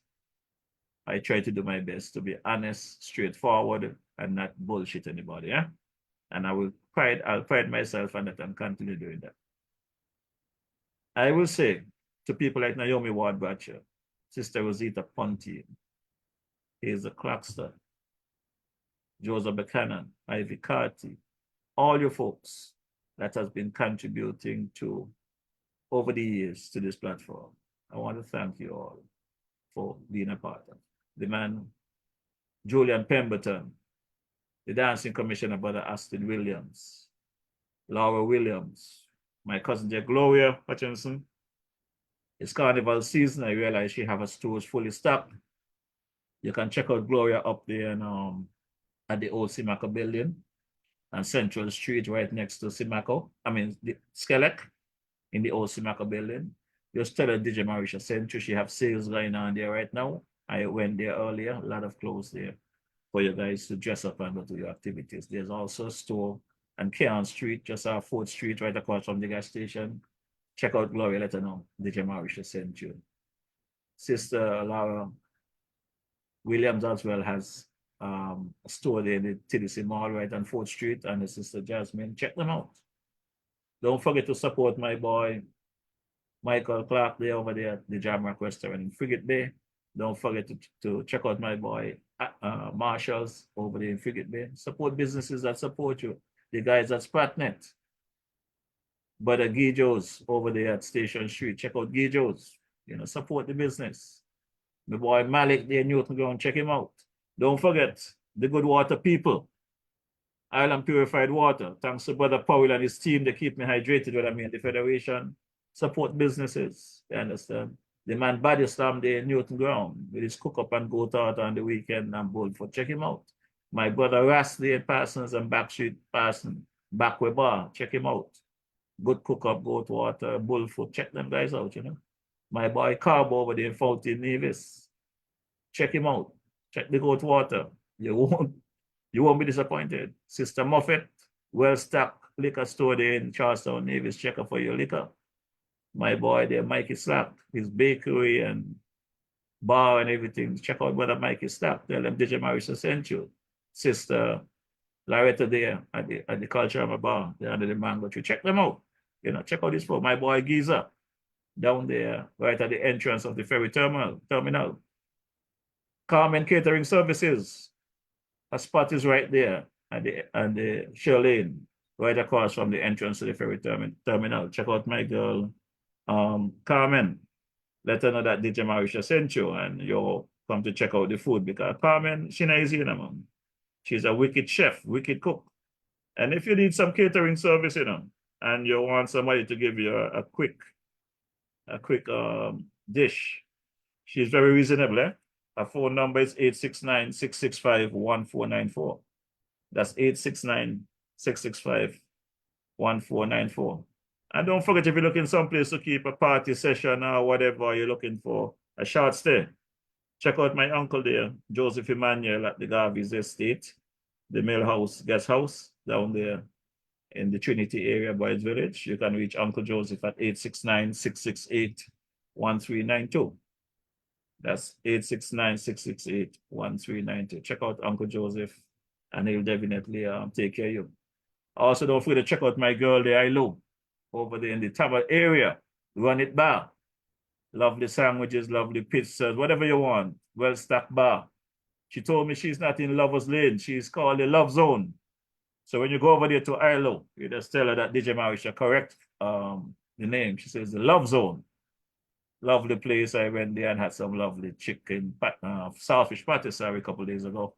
I try to do my best to be honest, straightforward, and not bullshit anybody. Yeah? And I'll pride myself on that and continue doing that. I will say to people like Naomi Ward-Batcher, Sister Rosita Ponty, Hazel Claxton, Joseph Buchanan, Ivy Carty, all you folks that has been contributing to over the years to this platform. I want to thank you all for being a part of. The man, Julian Pemberton, the Dancing Commissioner, Brother Aston Williams, Laura Williams, my cousin dear Gloria Hutchinson. It's carnival season. I realize she have her stores fully stocked. You can check out Gloria up there and, at the old Simaco building on Central Street, right next to Simaco. I mean, the Skelec in the old Simaco building. Just tell her DJ Morrishaw sent you. She have sales going on there right now. I went there earlier. A lot of clothes there for you guys to dress up and go to your activities. There's also a store on Kearn Street, just off 4th Street, right across from the gas station. Check out Gloria, let her know DJ Morrishaw sent you. Sister Laura Williams as well has a store there in the TDC Mall right on 4th Street, and the Sister Jasmine. Check them out. Don't forget to support my boy Michael Clark there over there at the Jamrock Restaurant in Frigate Bay. Don't forget to check out my boy Marshall's over there in Frigate Bay. Support businesses that support you. The guys at Spratnet. Brother Gijo's over there at Station Street. Check out Gijo's. You know, support the business. My boy Malik there in Newton Ground, check him out. Don't forget the Good Water people. Island Purified Water. Thanks to Brother Powell and his team, they keep me hydrated when I'm in the Federation. Support businesses, you understand? The man Body Slam there in Newton Ground with his cook up and go out on the weekend and Bullfoot. Check him out. My brother Ras there in Parsons and Backstreet Parsons, Backway Bar. Check him out. Good cook up, goat water, Bullfoot. Check them guys out, you know. My boy Carbo over there in Kitts-Nevis. Check him out. Check the goat water. You won't be disappointed. Sister Muffet, well-stocked liquor store there in Charlestown, Nevis. Check out for your liquor. My boy there, Mikey Slack, his bakery and bar and everything. Check out Brother Mikey Slack. Tell them DJ Morrishaw sent you. Sister Loretta there at the Cultural Bar, there under the mango tree. Check them out. You know, check out this for my boy Giza down there, right at the entrance of the ferry terminal. Carmen Catering Services. A spot is right there at the Shirlane, right across from the entrance to the ferry terminal. Check out my girl, Carmen. Let her know that DJ Morrishaw sent you and you'll come to check out the food, because Carmen, she knows you know, man. She's a wicked chef, wicked cook. And if you need some catering service, you know, and you want somebody to give you a quick dish, she's very reasonable, eh? Her phone number is 869-665-1494. That's 869-665-1494. And don't forget, if you're looking someplace to keep a party session or whatever you're looking for, a short stay, check out my uncle there, Joseph Emmanuel at the Garvey's Estate, the Mill House Guest House down there in the Trinity area, Boys Village. You can reach Uncle Joseph at 869-668-1392. That's 869-668-1392. Check out Uncle Joseph and he'll definitely take care of you. Also, don't forget to check out my girl there, Ilo, over there in the Tower area. Run It Bar. Lovely sandwiches, lovely pizzas, whatever you want. Well-stocked bar. She told me she's not in Lover's Lane. She's called the Love Zone. So when you go over there to Ilo, you just tell her that DJ Morrishaw correct the name. She says the Love Zone. Lovely place. I went there and had some lovely chicken, saltfish patties, sorry, a couple of days ago.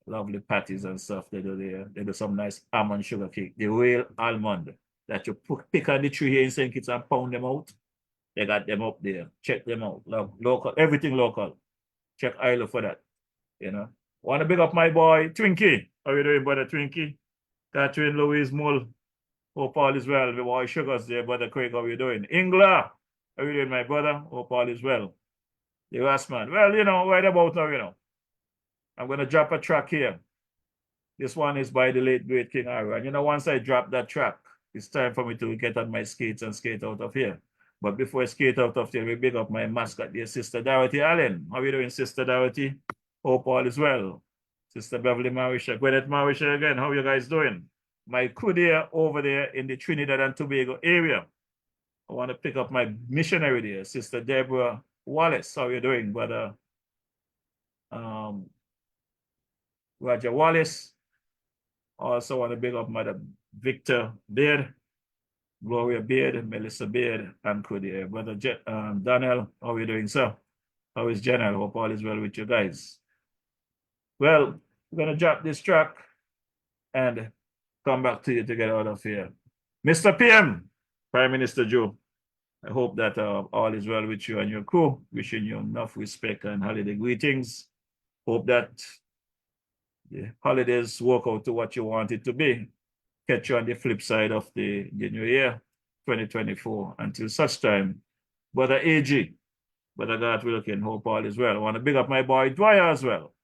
Lovely patties and stuff they do there. They do some nice almond sugar cake. The real almond that you pick on the tree here in St. Kitts and pound them out. They got them up there. Check them out. Local, everything local. Check Isle for that. You know. Want to big up my boy Twinkie. How you doing, brother Twinkie? Catherine Louise Mull. Hope all is well. The boy Sugars there, brother Craig. How you doing? Ingla. How you doing, my brother? Hope all is well. The last man. Well, you know, right about now, you know. I'm going to drop a track here. This one is by the late, great King Ira. And you know, once I drop that track, it's time for me to get on my skates and skate out of here. But before I skate out of here, we big up my mascot dear Sister Dorothy Allen. How are you doing, Sister Dorothy? Hope all is well. Sister Beverly Morrishaw. Gwyneth Morrishaw again. How are you guys doing? My crew there over there in the Trinidad and Tobago area. I want to pick up my missionary there, Sister Deborah Wallace. How are you doing, brother? Roger Wallace. Also want to big up Mother Victor Beard, Gloria Beard, Melissa Beard, and Cody. Brother Daniel, how are you doing, sir? How is Jen? I hope all is well with you guys. Well, we're going to drop this track and come back to you to get out of here. Mr. PM, Prime Minister Joe, I hope that all is well with you and your crew. Wishing you enough respect and holiday greetings. Hope that the holidays work out to what you want it to be. Catch you on the flip side of the new year, 2024. Until such time, Brother AG, Brother God Wilkin, hope all is well. I want to big up my boy Dwyer as well.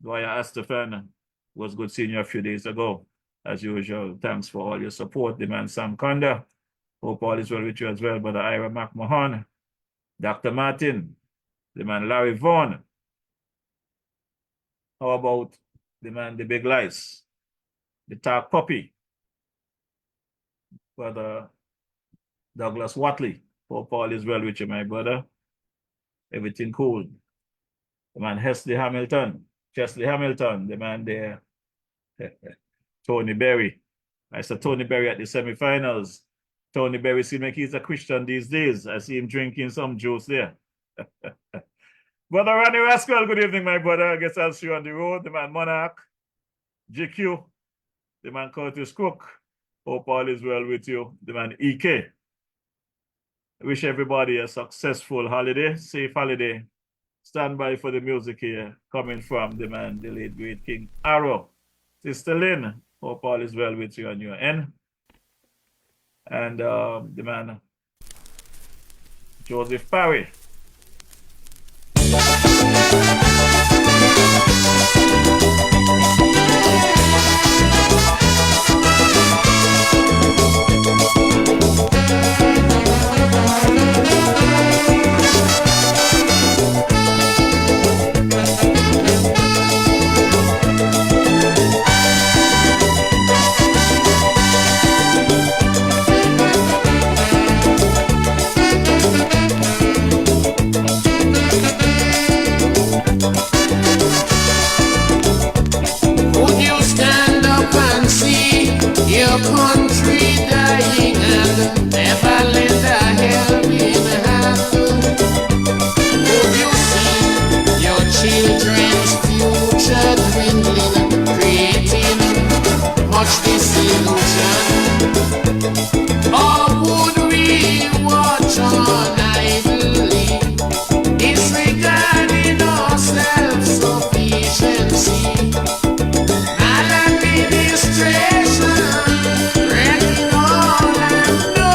Dwyer Astafan, was good seeing you a few days ago. As usual, thanks for all your support. The man Sam Conda, hope all is well with you as well. Brother Ira McMahon, Dr. Martin, the man Larry Vaughan. How about the man, the Big Lice, the Talk Puppy, Brother Douglas Watley. Hope all is well with you, my brother. Everything cool. The man Chesley Hamilton, the man there, Tony Berry. I saw Tony Berry at the semifinals. Tony Berry seems like he's a Christian these days. I see him drinking some juice there. Brother Ronnie Rascal, good evening, my brother. I guess I'll see you on the road. The man Monarch, GQ, the man Curtis Cook. Hope all is well with you. The man EK. I wish everybody a successful holiday, safe holiday. Stand by for the music here, coming from the man, the late great King Arrow. Sister Lynn, hope all is well with you on your end. And the man, Joseph Parry. Your country dying and never lend a helping hand. Would you see your children's future dwindling, creating much disillusion? Or would we watch on idly, disregarding our self-sufficiency? Maladministration, wrecking all and no.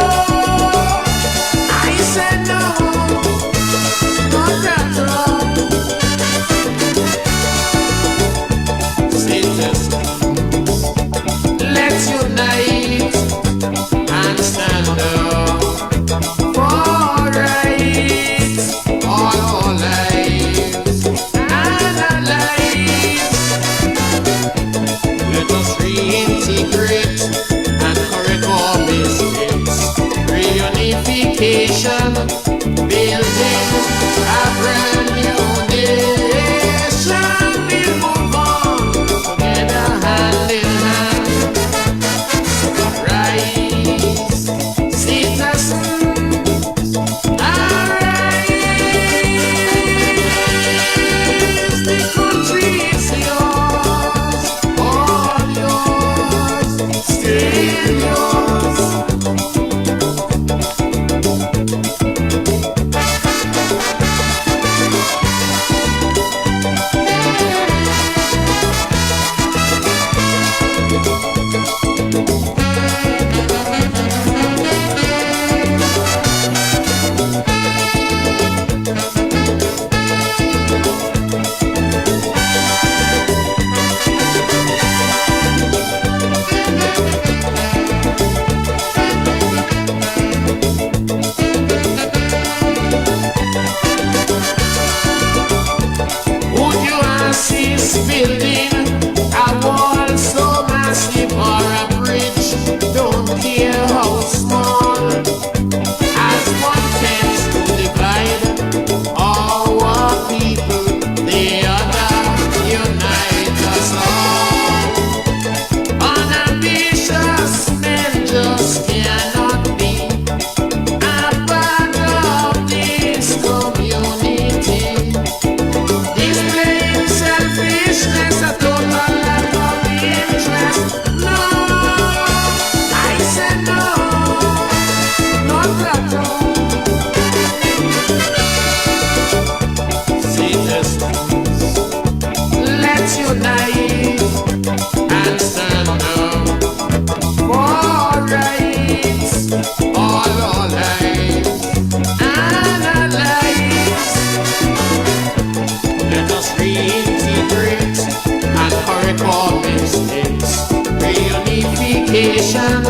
unification,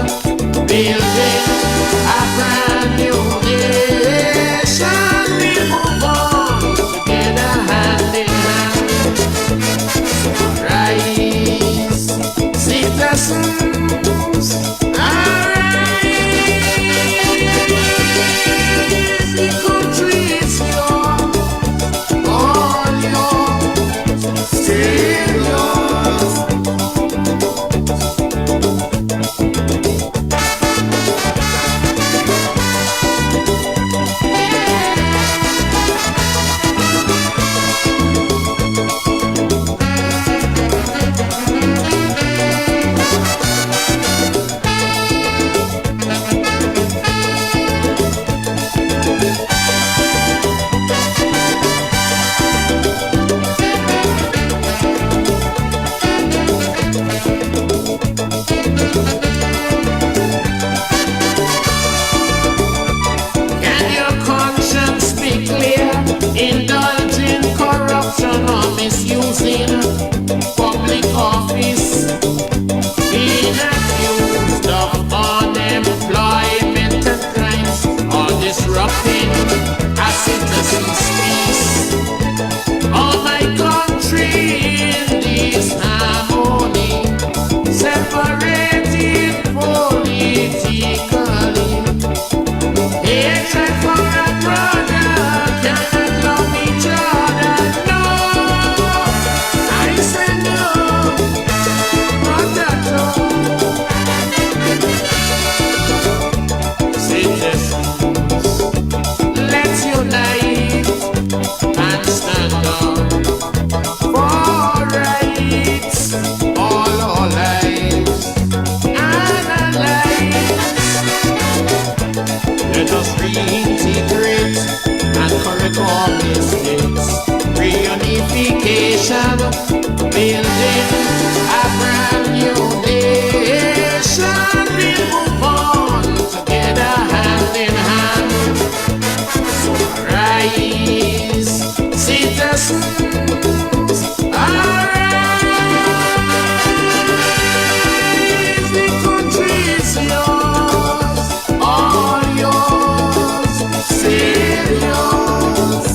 building a brand new nation. We move on together hand in hand. Rise, citizens, arise. The country is yours, all yours, still yours. Can your conscience be clear? Indulging corruption or misusing public office, being accused of unemployment and crimes, or disrupting a citizen's peace. Oh, my country in this harmony, separated politically. Hatred for a brother, cannot love each other. No, I say no, not at all. Citizens, let's unite and stand up for rights, all our lives and our lives. Let us reintegrate and correct our mistakes. Reunification, building a brand new nation. We'll move on together hand in hand. So rise, citizens, arise. The country is yours, all yours, still yours.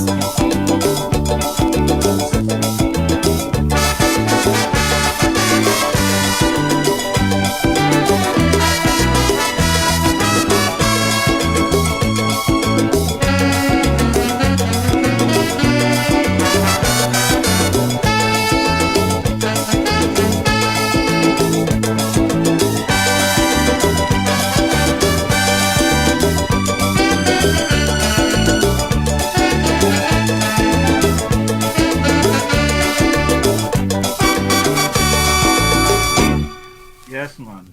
Yes, man.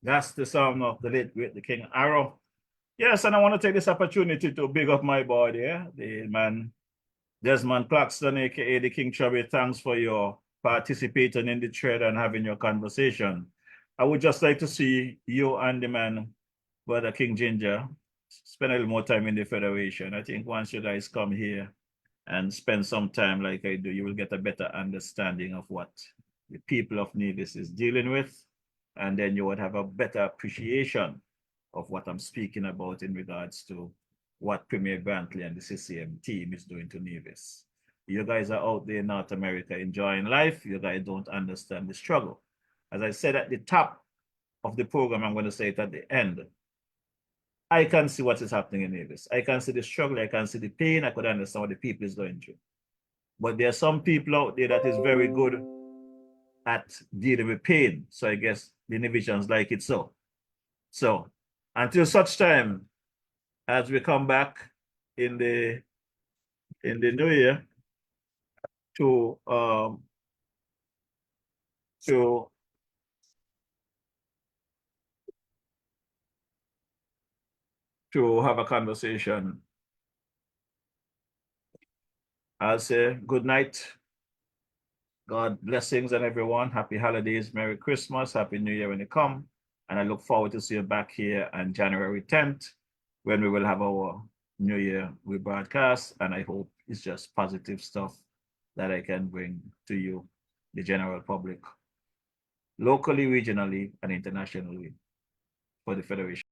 That's the sound of the late great the King Arrow. Yes, and I want to take this opportunity to big up my boy there, the man Desmond Claxton, aka the King Chubby. Thanks for your participating in the thread and having your conversation. I would just like to see you and the man, Brother King Ginger, spend a little more time in the Federation. I think once you guys come here and spend some time like I do, you will get a better understanding of what the people of Nevis is dealing with, and then you would have a better appreciation of what I'm speaking about in regards to what Premier Grantley and the CCM team is doing to Nevis. You guys are out there in North America enjoying life. You guys don't understand the struggle. As I said at the top of the program, I'm going to say it at the end. I can see what is happening in Nevis. I can see the struggle. I can see the pain. I could understand what the people is going through. But there are some people out there that is very good at dealing with pain. So I guess the Nevisians like it so. So until such time as we come back in the new year to have a conversation, I'll say good night. God blessings on everyone. Happy holidays, Merry Christmas, Happy New Year when you come. And I look forward to see you back here on January 10th, when we will have our New Year rebroadcast. And I hope it's just positive stuff that I can bring to you, the general public. locally, regionally, and internationally for the Federation.